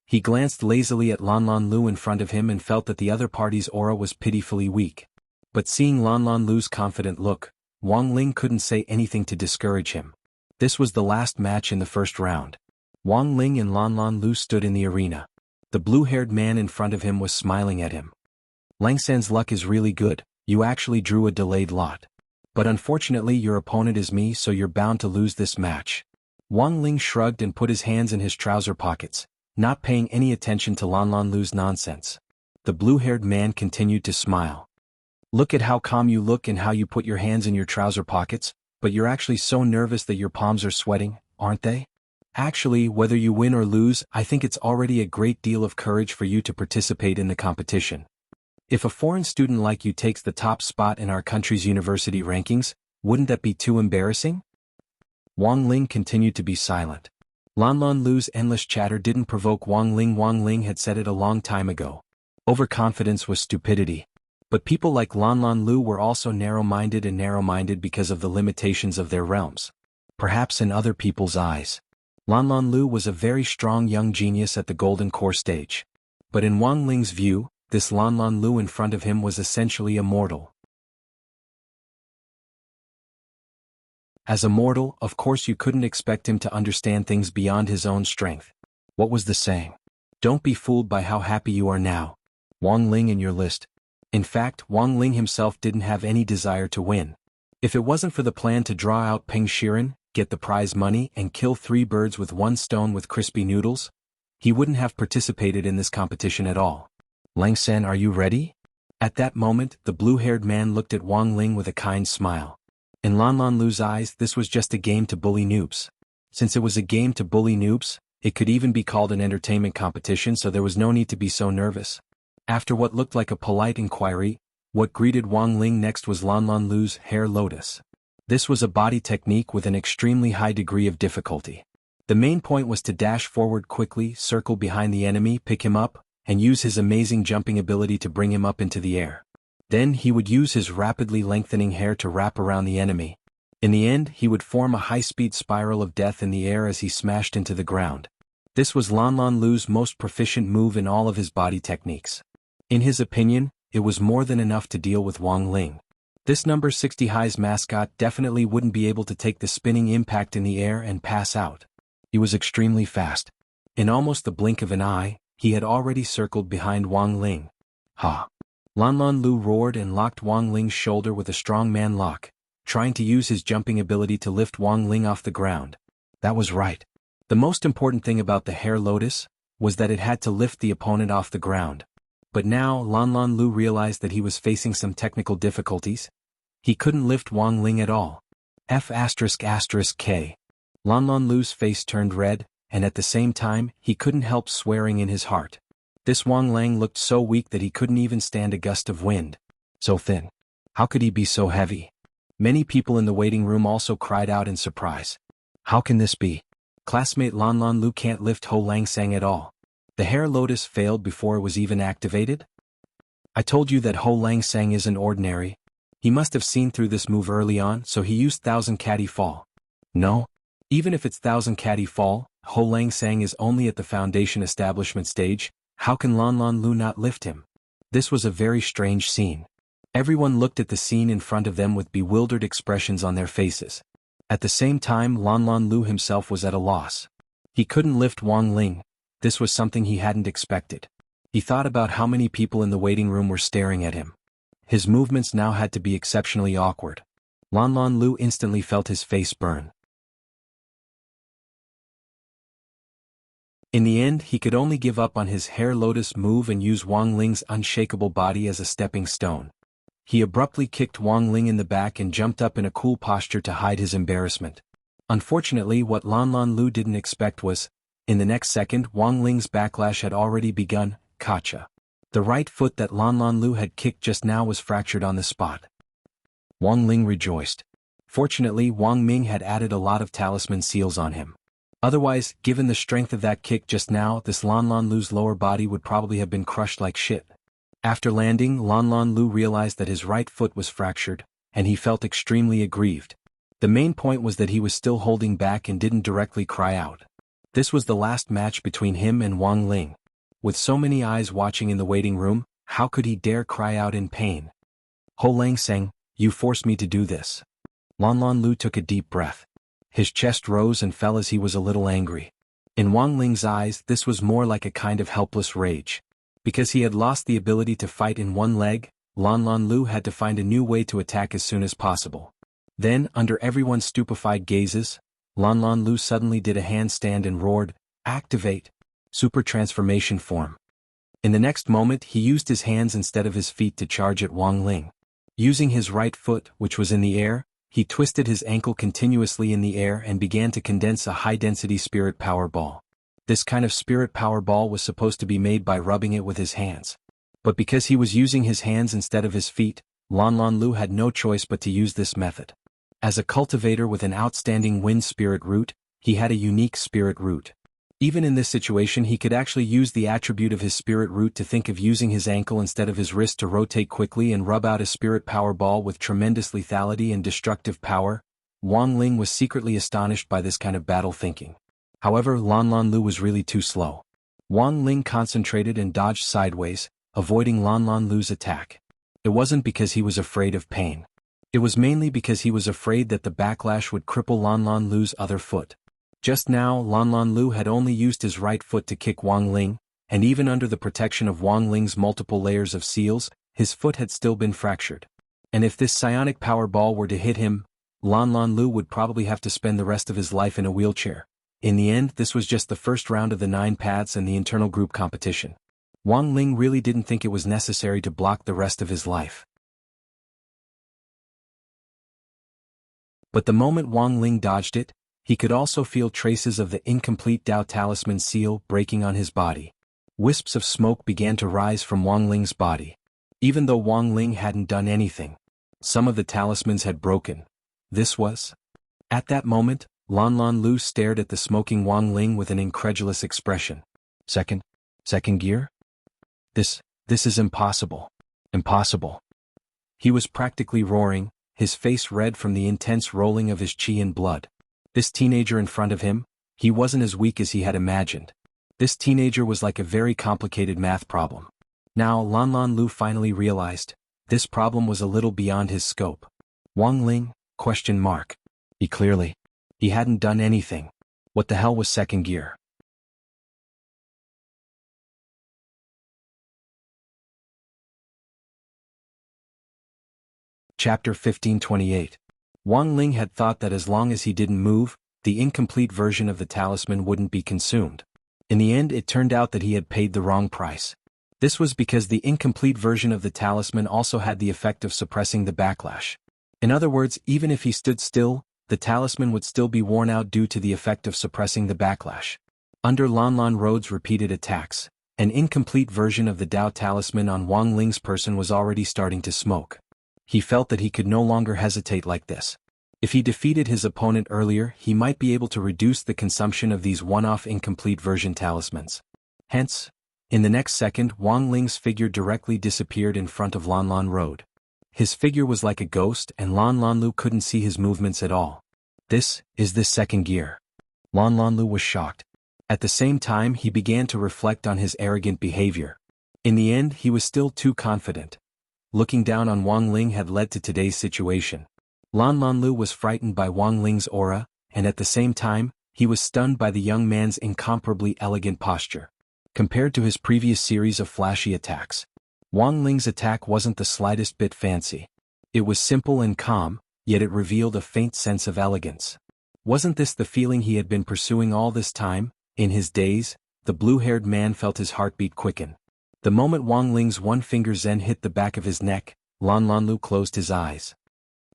He glanced lazily at Lan Lan Lu in front of him and felt that the other party's aura was pitifully weak. But seeing Lan Lan Lu's confident look, Wang Ling couldn't say anything to discourage him. This was the last match in the first round. Wang Ling and Lan Lan Lu stood in the arena. The blue-haired man in front of him was smiling at him. "Lang-san's luck is really good, you actually drew a delayed lot. But unfortunately your opponent is me, so you're bound to lose this match." Wang Ling shrugged and put his hands in his trouser pockets, not paying any attention to Lan Lan Lu's nonsense. The blue-haired man continued to smile. "Look at how calm you look and how you put your hands in your trouser pockets, but you're actually so nervous that your palms are sweating, aren't they? Actually, whether you win or lose, I think it's already a great deal of courage for you to participate in the competition. If a foreign student like you takes the top spot in our country's university rankings, wouldn't that be too embarrassing?" Wang Ling continued to be silent. Lan Lan Lu's endless chatter didn't provoke Wang Ling. Wang Ling had said it a long time ago. Overconfidence was stupidity. But people like Lan Lan Lu were also narrow-minded because of the limitations of their realms. Perhaps in other people's eyes, Lan Lan Lu was a very strong young genius at the Golden Core stage. But in Wang Ling's view, this Lan Lan Lu in front of him was essentially a mortal. As a mortal, of course you couldn't expect him to understand things beyond his own strength. What was the saying? Don't be fooled by how happy you are now. Wang Ling in your list. In fact, Wang Ling himself didn't have any desire to win. If it wasn't for the plan to draw out Peng Shiren, get the prize money and kill 3 birds with 1 stone with crispy noodles, he wouldn't have participated in this competition at all. "Lang-san, are you ready?" At that moment, the blue-haired man looked at Wang Ling with a kind smile. In Lan Lan Lu's eyes, this was just a game to bully noobs. Since it was a game to bully noobs, it could even be called an entertainment competition, so there was no need to be so nervous. After what looked like a polite inquiry, what greeted Wang Ling next was Lan Lan Lu's hair lotus. This was a body technique with an extremely high degree of difficulty. The main point was to dash forward quickly, circle behind the enemy, pick him up, and use his amazing jumping ability to bring him up into the air. Then he would use his rapidly lengthening hair to wrap around the enemy. In the end, he would form a high-speed spiral of death in the air as he smashed into the ground. This was Lan Lan Lu's most proficient move in all of his body techniques. In his opinion, it was more than enough to deal with Wang Ling. This number 60 high's mascot definitely wouldn't be able to take the spinning impact in the air and pass out. He was extremely fast. In almost the blink of an eye, he had already circled behind Wang Ling. "Ha!" Lan Lan Lu roared and locked Wang Ling's shoulder with a strongman lock, trying to use his jumping ability to lift Wang Ling off the ground. That was right. The most important thing about the hair lotus was that it had to lift the opponent off the ground. But now Lan Lan Lu realized that he was facing some technical difficulties. He couldn't lift Wang Ling at all. F***K. Lan Lan Lu's face turned red, and at the same time, he couldn't help swearing in his heart. This Wang Lang looked so weak that he couldn't even stand a gust of wind. So thin. How could he be so heavy? Many people in the waiting room also cried out in surprise. How can this be? Classmate Lan Lan Lu can't lift Ho Lang Sang at all. The hair lotus failed before it was even activated? I told you that Ho Lang Sang isn't ordinary. He must have seen through this move early on, so he used Thousand Caddy Fall. No? Even if it's Thousand Caddy Fall, Ho Lang Sang is only at the foundation establishment stage. How can Lan Lan Lu not lift him? This was a very strange scene. Everyone looked at the scene in front of them with bewildered expressions on their faces. At the same time, Lan Lan Lu himself was at a loss. He couldn't lift Wang Ling. This was something he hadn't expected. He thought about how many people in the waiting room were staring at him. His movements now had to be exceptionally awkward. Lan Lan Lu instantly felt his face burn. In the end, he could only give up on his hair lotus move and use Wang Ling's unshakable body as a stepping stone. He abruptly kicked Wang Ling in the back and jumped up in a cool posture to hide his embarrassment. Unfortunately, what Lan Lan Lu didn't expect was, in the next second, Wang Ling's backlash had already begun. Gotcha. The right foot that Lan Lan Lu had kicked just now was fractured on the spot. Wang Ling rejoiced. Fortunately, Wang Ming had added a lot of talisman seals on him. Otherwise, given the strength of that kick just now, this Lan Lan Lu's lower body would probably have been crushed like shit. After landing, Lan Lan Lu realized that his right foot was fractured, and he felt extremely aggrieved. The main point was that he was still holding back and didn't directly cry out. This was the last match between him and Wang Ling. With so many eyes watching in the waiting room, how could he dare cry out in pain? Ho Lang Sang, you forced me to do this. Lan Lan Lu took a deep breath. His chest rose and fell as he was a little angry. In Wang Ling's eyes, this was more like a kind of helpless rage. Because he had lost the ability to fight in one leg, Lan Lan Lu had to find a new way to attack as soon as possible. Then, under everyone's stupefied gazes, Lan Lan Lu suddenly did a handstand and roared, "Activate! Super Transformation Form." In the next moment, he used his hands instead of his feet to charge at Wang Ling. Using his right foot, which was in the air, he twisted his ankle continuously in the air and began to condense a high-density spirit power ball. This kind of spirit power ball was supposed to be made by rubbing it with his hands. But because he was using his hands instead of his feet, Lan Lan Lu had no choice but to use this method. As a cultivator with an outstanding wind spirit root, he had a unique spirit root. Even in this situation, he could actually use the attribute of his spirit root to think of using his ankle instead of his wrist to rotate quickly and rub out a spirit power ball with tremendous lethality and destructive power. Wang Ling was secretly astonished by this kind of battle thinking. However, Lan Lan Lu was really too slow. Wang Ling concentrated and dodged sideways, avoiding Lan Lan Lu's attack. It wasn't because he was afraid of pain. It was mainly because he was afraid that the backlash would cripple Lan Lan Lu's other foot. Just now, Lan Lan Lu had only used his right foot to kick Wang Ling, and even under the protection of Wang Ling's multiple layers of seals, his foot had still been fractured. And if this psionic power ball were to hit him, Lan Lan Lu would probably have to spend the rest of his life in a wheelchair. In the end, this was just the first round of the 9 paths and the internal group competition. Wang Ling really didn't think it was necessary to block the rest of his life. But the moment Wang Ling dodged it, he could also feel traces of the incomplete Dao Talisman seal breaking on his body. Wisps of smoke began to rise from Wang Ling's body. Even though Wang Ling hadn't done anything, some of the talismans had broken. This was... At that moment, Lan Lan Lu stared at the smoking Wang Ling with an incredulous expression. Second gear? This is impossible. Impossible. He was practically roaring, his face red from the intense rolling of his qi and blood. This teenager in front of him, he wasn't as weak as he had imagined. This teenager was like a very complicated math problem. Now Lan Lan Lu finally realized, this problem was a little beyond his scope. Wang Ling? He hadn't done anything. What the hell was second gear? Chapter 1528. Wang Ling had thought that as long as he didn't move, the incomplete version of the talisman wouldn't be consumed. In the end, it turned out that he had paid the wrong price. This was because the incomplete version of the talisman also had the effect of suppressing the backlash. In other words, even if he stood still, the talisman would still be worn out due to the effect of suppressing the backlash. Under Lan Lan Road's repeated attacks, an incomplete version of the Dao talisman on Wang Ling's person was already starting to smoke. He felt that he could no longer hesitate like this. If he defeated his opponent earlier, he might be able to reduce the consumption of these one-off incomplete version talismans. Hence, in the next second, Wang Ling's figure directly disappeared in front of Lan Lan Road. His figure was like a ghost and Lan Lan Lu couldn't see his movements at all. This is the second gear. Lan Lan Lu was shocked. At the same time, he began to reflect on his arrogant behavior. In the end, he was still too confident. Looking down on Wang Ling had led to today's situation. Lan Lan Lu was frightened by Wang Ling's aura, and at the same time, he was stunned by the young man's incomparably elegant posture. Compared to his previous series of flashy attacks, Wang Ling's attack wasn't the slightest bit fancy. It was simple and calm, yet it revealed a faint sense of elegance. Wasn't this the feeling he had been pursuing all this time? In his daze, the blue-haired man felt his heartbeat quicken. The moment Wang Ling's one-finger zen hit the back of his neck, Lan Lan Lu closed his eyes.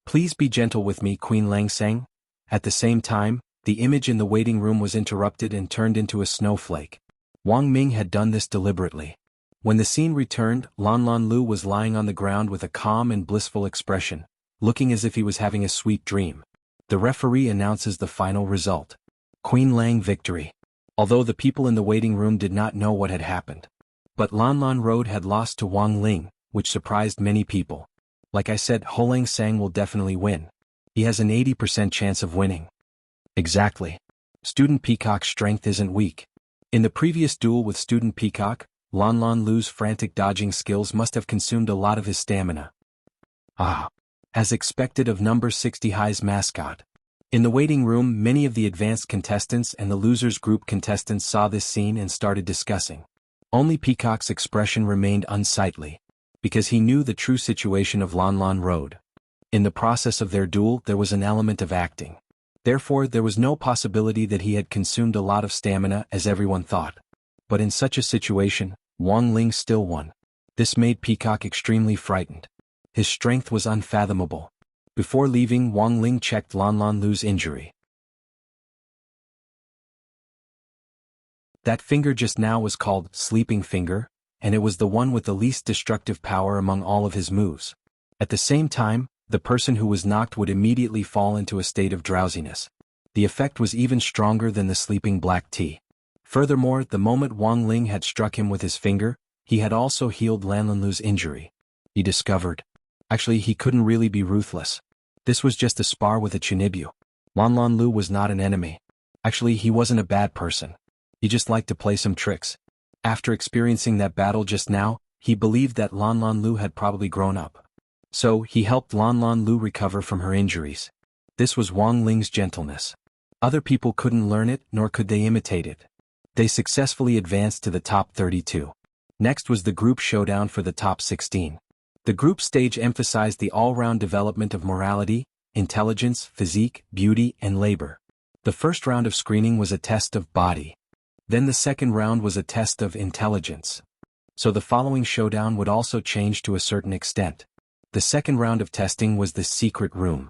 "Please be gentle with me," Queen Lang sang. At the same time, the image in the waiting room was interrupted and turned into a snowflake. Wang Ming had done this deliberately. When the scene returned, Lan Lan Lu was lying on the ground with a calm and blissful expression, looking as if he was having a sweet dream. The referee announces the final result. Queen Lang victory. Although the people in the waiting room did not know what had happened. But Lan Lan Road had lost to Wang Ling, which surprised many people. Like I said, Holang Sang will definitely win. He has an 80% chance of winning. Exactly. Student Peacock's strength isn't weak. In the previous duel with Student Peacock, Lan Lan Lu's frantic dodging skills must have consumed a lot of his stamina. As expected of number 60 High's mascot. In the waiting room, many of the advanced contestants and the losers group contestants saw this scene and started discussing. Only Peacock's expression remained unsightly, because he knew the true situation of Lan Lan Road. In the process of their duel, there was an element of acting. Therefore, there was no possibility that he had consumed a lot of stamina as everyone thought. But in such a situation, Wang Ling still won. This made Peacock extremely frightened. His strength was unfathomable. Before leaving, Wang Ling checked Lan Lan Lu's injury. That finger just now was called Sleeping Finger, and it was the one with the least destructive power among all of his moves. At the same time, the person who was knocked would immediately fall into a state of drowsiness. The effect was even stronger than the sleeping black tea. Furthermore, the moment Wang Ling had struck him with his finger, he had also healed Lan Lan Lu's injury. He discovered. Actually, he couldn't really be ruthless. This was just a spar with a Chinibyu. Lan Lan Lu was not an enemy. Actually, he wasn't a bad person. He just liked to play some tricks. After experiencing that battle just now, he believed that Lan Lan Lu had probably grown up. So, he helped Lan Lan Lu recover from her injuries. This was Wang Ling's gentleness. Other people couldn't learn it, nor could they imitate it. They successfully advanced to the top 32. Next was the group showdown for the top 16. The group stage emphasized the all-round development of morality, intelligence, physique, beauty, and labor. The first round of screening was a test of body. Then the second round was a test of intelligence. So the following showdown would also change to a certain extent. The second round of testing was the secret room.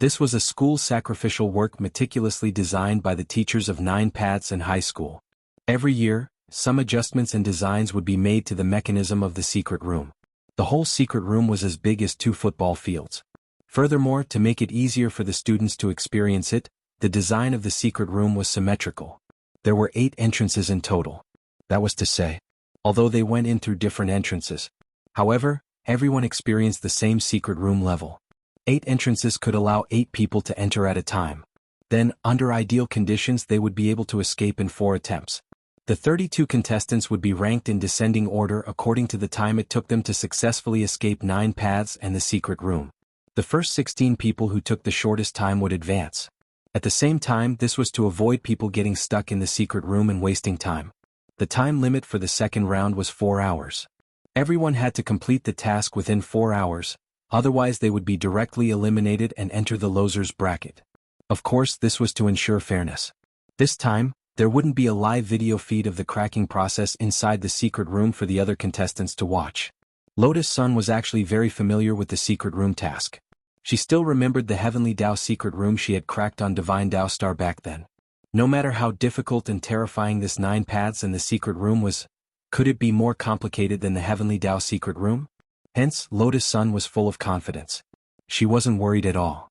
This was a school sacrificial work meticulously designed by the teachers of 9 paths and high school. Every year, some adjustments and designs would be made to the mechanism of the secret room. The whole secret room was as big as 2 football fields. Furthermore, to make it easier for the students to experience it, the design of the secret room was symmetrical. There were 8 entrances in total. That was to say, although they went in through different entrances. However, everyone experienced the same secret room level. 8 entrances could allow 8 people to enter at a time. Then, under ideal conditions, they would be able to escape in 4 attempts. The 32 contestants would be ranked in descending order according to the time it took them to successfully escape 9 paths and the secret room. The first 16 people who took the shortest time would advance. At the same time, this was to avoid people getting stuck in the secret room and wasting time. The time limit for the second round was 4 hours. Everyone had to complete the task within 4 hours, otherwise they would be directly eliminated and enter the losers bracket. Of course, this was to ensure fairness. This time, There wouldn't be a live video feed of the cracking process inside the secret room for the other contestants to watch. Lotus Sun was actually very familiar with the secret room task. She still remembered the Heavenly Dao secret room she had cracked on Divine Dao Star back then. No matter how difficult and terrifying this 9 paths and the secret room was, could it be more complicated than the Heavenly Dao secret room? Hence, Lotus Sun was full of confidence. She wasn't worried at all.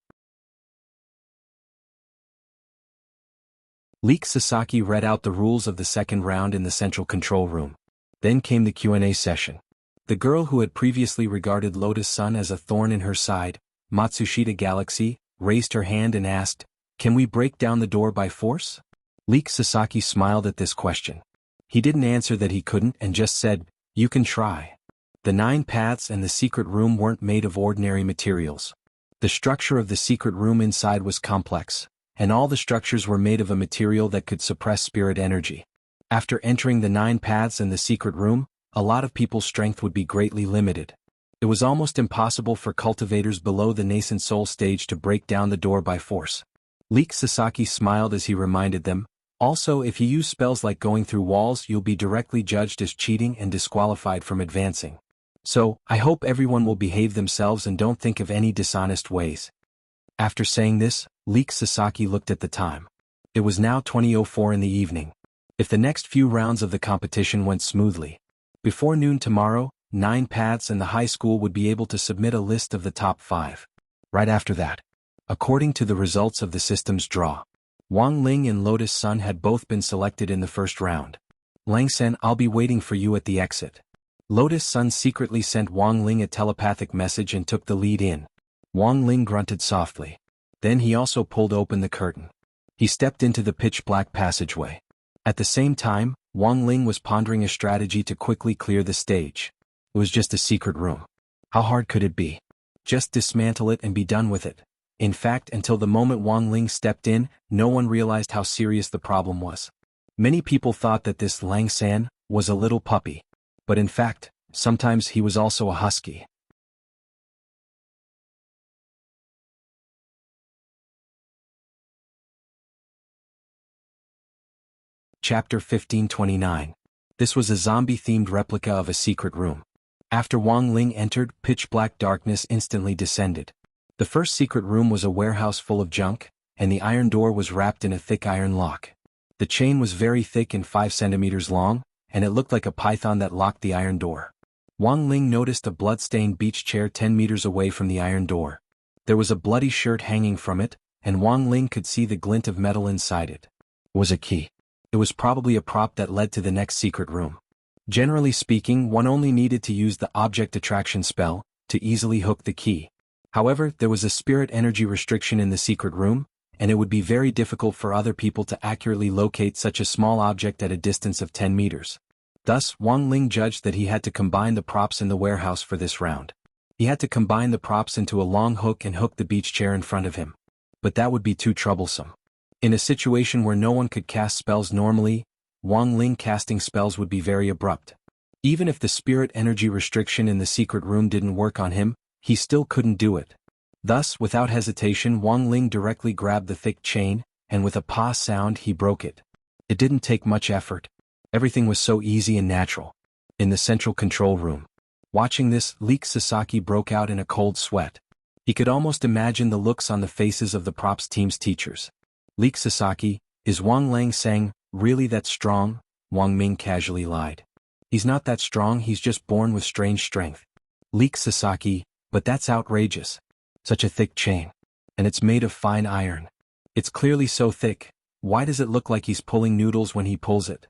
Leek Sasaki read out the rules of the second round in the central control room. Then came the Q&A session. The girl who had previously regarded Lotus Sun as a thorn in her side, Matsushita Galaxy, raised her hand and asked, "Can we break down the door by force?" Leek Sasaki smiled at this question. He didn't answer that he couldn't and just said, "You can try." The 9 paths and the secret room weren't made of ordinary materials. The structure of the secret room inside was complex, and all the structures were made of a material that could suppress spirit energy. After entering the 9 paths and the secret room, a lot of people's strength would be greatly limited. It was almost impossible for cultivators below the nascent soul stage to break down the door by force. Leek Sasaki smiled as he reminded them, "Also, if you use spells like going through walls, you'll be directly judged as cheating and disqualified from advancing. So, I hope everyone will behave themselves and don't think of any dishonest ways." After saying this, Leek Sasaki looked at the time. It was now 20:04 in the evening. If the next few rounds of the competition went smoothly, before noon tomorrow, 9 paths and the high school would be able to submit a list of the top 5. Right after that, according to the results of the system's draw, Wang Ling and Lotus Sun had both been selected in the first round. "Lang Sen, I'll be waiting for you at the exit." Lotus Sun secretly sent Wang Ling a telepathic message and took the lead in. Wang Ling grunted softly. Then he also pulled open the curtain. He stepped into the pitch-black passageway. At the same time, Wang Ling was pondering a strategy to quickly clear the stage. It was just a secret room. How hard could it be? Just dismantle it and be done with it. In fact, until the moment Wang Ling stepped in, no one realized how serious the problem was. Many people thought that this Lang San was a little puppy. But in fact, sometimes he was also a husky. Chapter 1529. This was a zombie-themed replica of a secret room. After Wang Ling entered, pitch-black darkness instantly descended. The first secret room was a warehouse full of junk, and the iron door was wrapped in a thick iron lock. The chain was very thick and 5 centimeters long, and it looked like a python that locked the iron door. Wang Ling noticed a blood-stained beach chair 10 meters away from the iron door. There was a bloody shirt hanging from it, and Wang Ling could see the glint of metal inside it. It was a key. It was probably a prop that led to the next secret room. Generally speaking, one only needed to use the object attraction spell to easily hook the key. However, there was a spirit energy restriction in the secret room, and it would be very difficult for other people to accurately locate such a small object at a distance of 10 meters. Thus, Wang Ling judged that he had to combine the props in the warehouse for this round. He had to combine the props into a long hook and hook the beach chair in front of him. But that would be too troublesome. In a situation where no one could cast spells normally, Wang Ling casting spells would be very abrupt. Even if the spirit energy restriction in the secret room didn't work on him, he still couldn't do it. Thus, without hesitation, Wang Ling directly grabbed the thick chain, and with a "pa" sound he broke it. It didn't take much effort. Everything was so easy and natural. In the central control room, watching this, Leek Sasaki broke out in a cold sweat. He could almost imagine the looks on the faces of the props team's teachers. "Leek Sasaki, is Wang Lang Sang really that strong?" Wang Ming casually lied. "He's not that strong, he's just born with strange strength." "Leek Sasaki, but that's outrageous. Such a thick chain. And it's made of fine iron. It's clearly so thick, why does it look like he's pulling noodles when he pulls it?"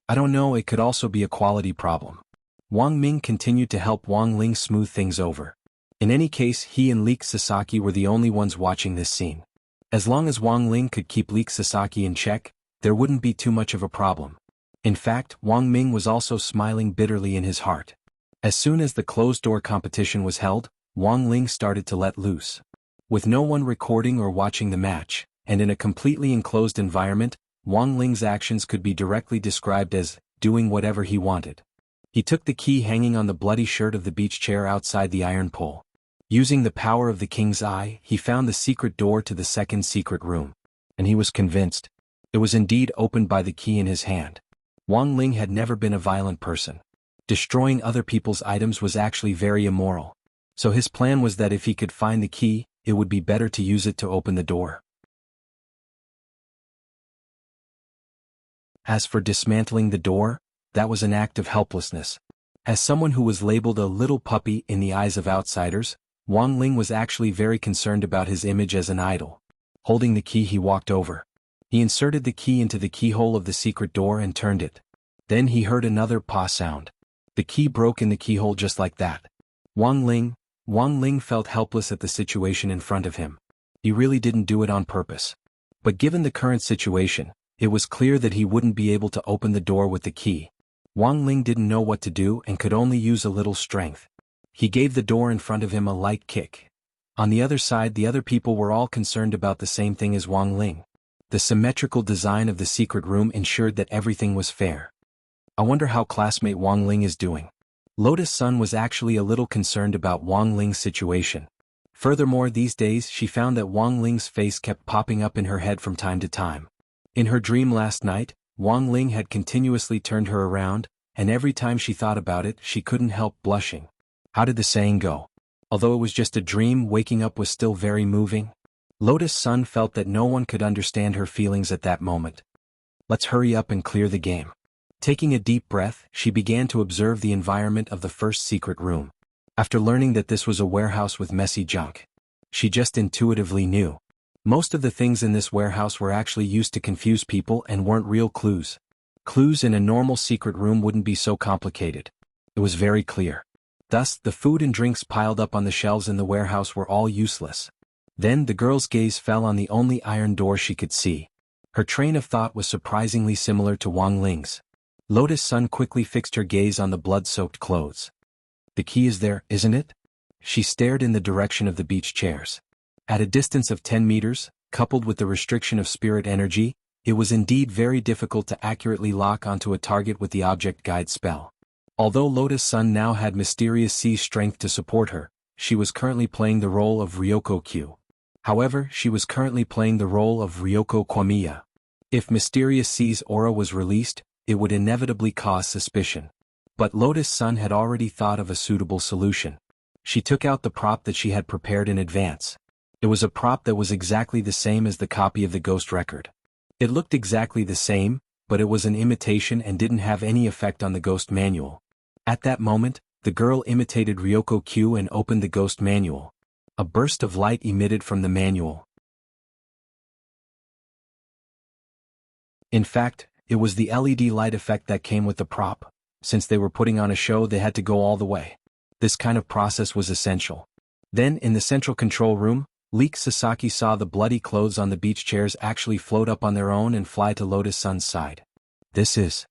"I don't know, it could also be a quality problem." Wang Ming continued to help Wang Ling smooth things over. In any case, he and Leek Sasaki were the only ones watching this scene. As long as Wang Ling could keep Leek Sasaki in check, there wouldn't be too much of a problem. In fact, Wang Ming was also smiling bitterly in his heart. As soon as the closed-door competition was held, Wang Ling started to let loose. With no one recording or watching the match, and in a completely enclosed environment, Wang Ling's actions could be directly described as doing whatever he wanted. He took the key hanging on the bloody shirt of the beach chair outside the iron pole. Using the power of the king's eye, he found the secret door to the second secret room. And he was convinced. It was indeed opened by the key in his hand. Wang Ling had never been a violent person. Destroying other people's items was actually very immoral. So his plan was that if he could find the key, it would be better to use it to open the door. As for dismantling the door, that was an act of helplessness. As someone who was labeled a little puppy in the eyes of outsiders, Wang Ling was actually very concerned about his image as an idol. Holding the key, he walked over. He inserted the key into the keyhole of the secret door and turned it. Then he heard another paw sound. The key broke in the keyhole just like that. Wang Ling felt helpless at the situation in front of him. He really didn't do it on purpose. But given the current situation, it was clear that he wouldn't be able to open the door with the key. Wang Ling didn't know what to do and could only use a little strength. He gave the door in front of him a light kick. On the other side, the other people were all concerned about the same thing as Wang Ling. The symmetrical design of the secret room ensured that everything was fair. I wonder how classmate Wang Ling is doing. Lotus Sun was actually a little concerned about Wang Ling's situation. Furthermore, these days she found that Wang Ling's face kept popping up in her head from time to time. In her dream last night, Wang Ling had continuously turned her around, and every time she thought about it, she couldn't help blushing. How did the saying go? Although it was just a dream, waking up was still very moving. Lotus Sun felt that no one could understand her feelings at that moment. Let's hurry up and clear the game. Taking a deep breath, she began to observe the environment of the first secret room. After learning that this was a warehouse with messy junk, she just intuitively knew. Most of the things in this warehouse were actually used to confuse people and weren't real clues. Clues in a normal secret room wouldn't be so complicated. It was very clear. Thus, the food and drinks piled up on the shelves in the warehouse were all useless. Then the girl's gaze fell on the only iron door she could see. Her train of thought was surprisingly similar to Wang Ling's. Lotus Sun quickly fixed her gaze on the blood-soaked clothes. The key is there, isn't it? She stared in the direction of the beach chairs. At a distance of 10 meters, coupled with the restriction of spirit energy, it was indeed very difficult to accurately lock onto a target with the object guide spell. Although Lotus Sun now had Mysterious C's strength to support her, she was currently playing the role of Ryoko Q. However, she was currently playing the role of Ryoko Kwamiya. If Mysterious C's aura was released, it would inevitably cause suspicion. But Lotus Sun had already thought of a suitable solution. She took out the prop that she had prepared in advance. It was a prop that was exactly the same as the copy of the ghost record. It looked exactly the same, but it was an imitation and didn't have any effect on the ghost manual. At that moment, the girl imitated Ryoko Q and opened the ghost manual. A burst of light emitted from the manual. In fact, it was the LED light effect that came with the prop. Since they were putting on a show, they had to go all the way. This kind of process was essential. Then, in the central control room, Leek Sasaki saw the bloody clothes on the beach chairs actually float up on their own and fly to Lotus Sun's side. This is...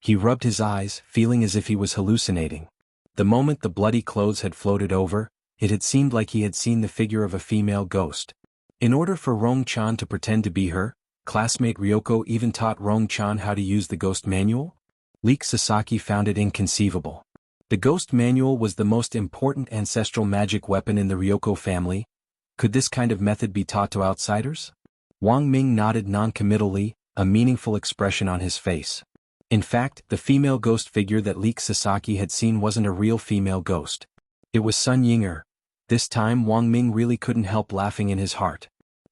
He rubbed his eyes, feeling as if he was hallucinating. The moment the bloody clothes had floated over, it had seemed like he had seen the figure of a female ghost. In order for Rong-chan to pretend to be her, classmate Ryoko even taught Rong-chan how to use the ghost manual? Leek Sasaki found it inconceivable. The ghost manual was the most important ancestral magic weapon in the Ryoko family. Could this kind of method be taught to outsiders? Wang Ming nodded non-committally, a meaningful expression on his face. In fact, the female ghost figure that Leek Sasaki had seen wasn't a real female ghost. It was Sun Yinger. This time Wang Ming really couldn't help laughing in his heart.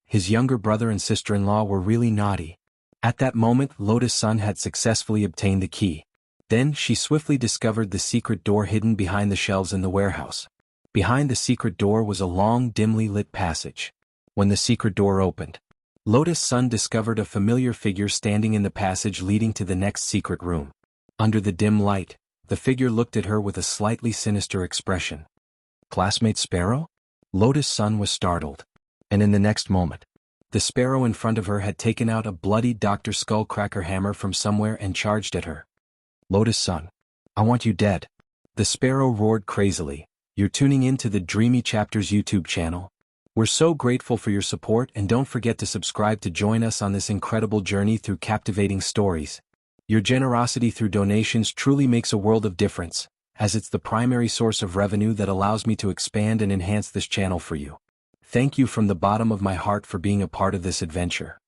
His younger brother and sister-in-law were really naughty. At that moment, Lotus Sun had successfully obtained the key. Then she swiftly discovered the secret door hidden behind the shelves in the warehouse. Behind the secret door was a long, dimly lit passage. When the secret door opened, Lotus Sun discovered a familiar figure standing in the passage leading to the next secret room. Under the dim light, the figure looked at her with a slightly sinister expression. Classmate Sparrow? Lotus Sun was startled. And in the next moment, the sparrow in front of her had taken out a bloody Dr. Skullcracker hammer from somewhere and charged at her. Lotus Sun, I want you dead. The sparrow roared crazily. You're tuning in to the Dreamy Chapters YouTube channel. We're so grateful for your support, and don't forget to subscribe to join us on this incredible journey through captivating stories. Your generosity through donations truly makes a world of difference, as it's the primary source of revenue that allows me to expand and enhance this channel for you. Thank you from the bottom of my heart for being a part of this adventure.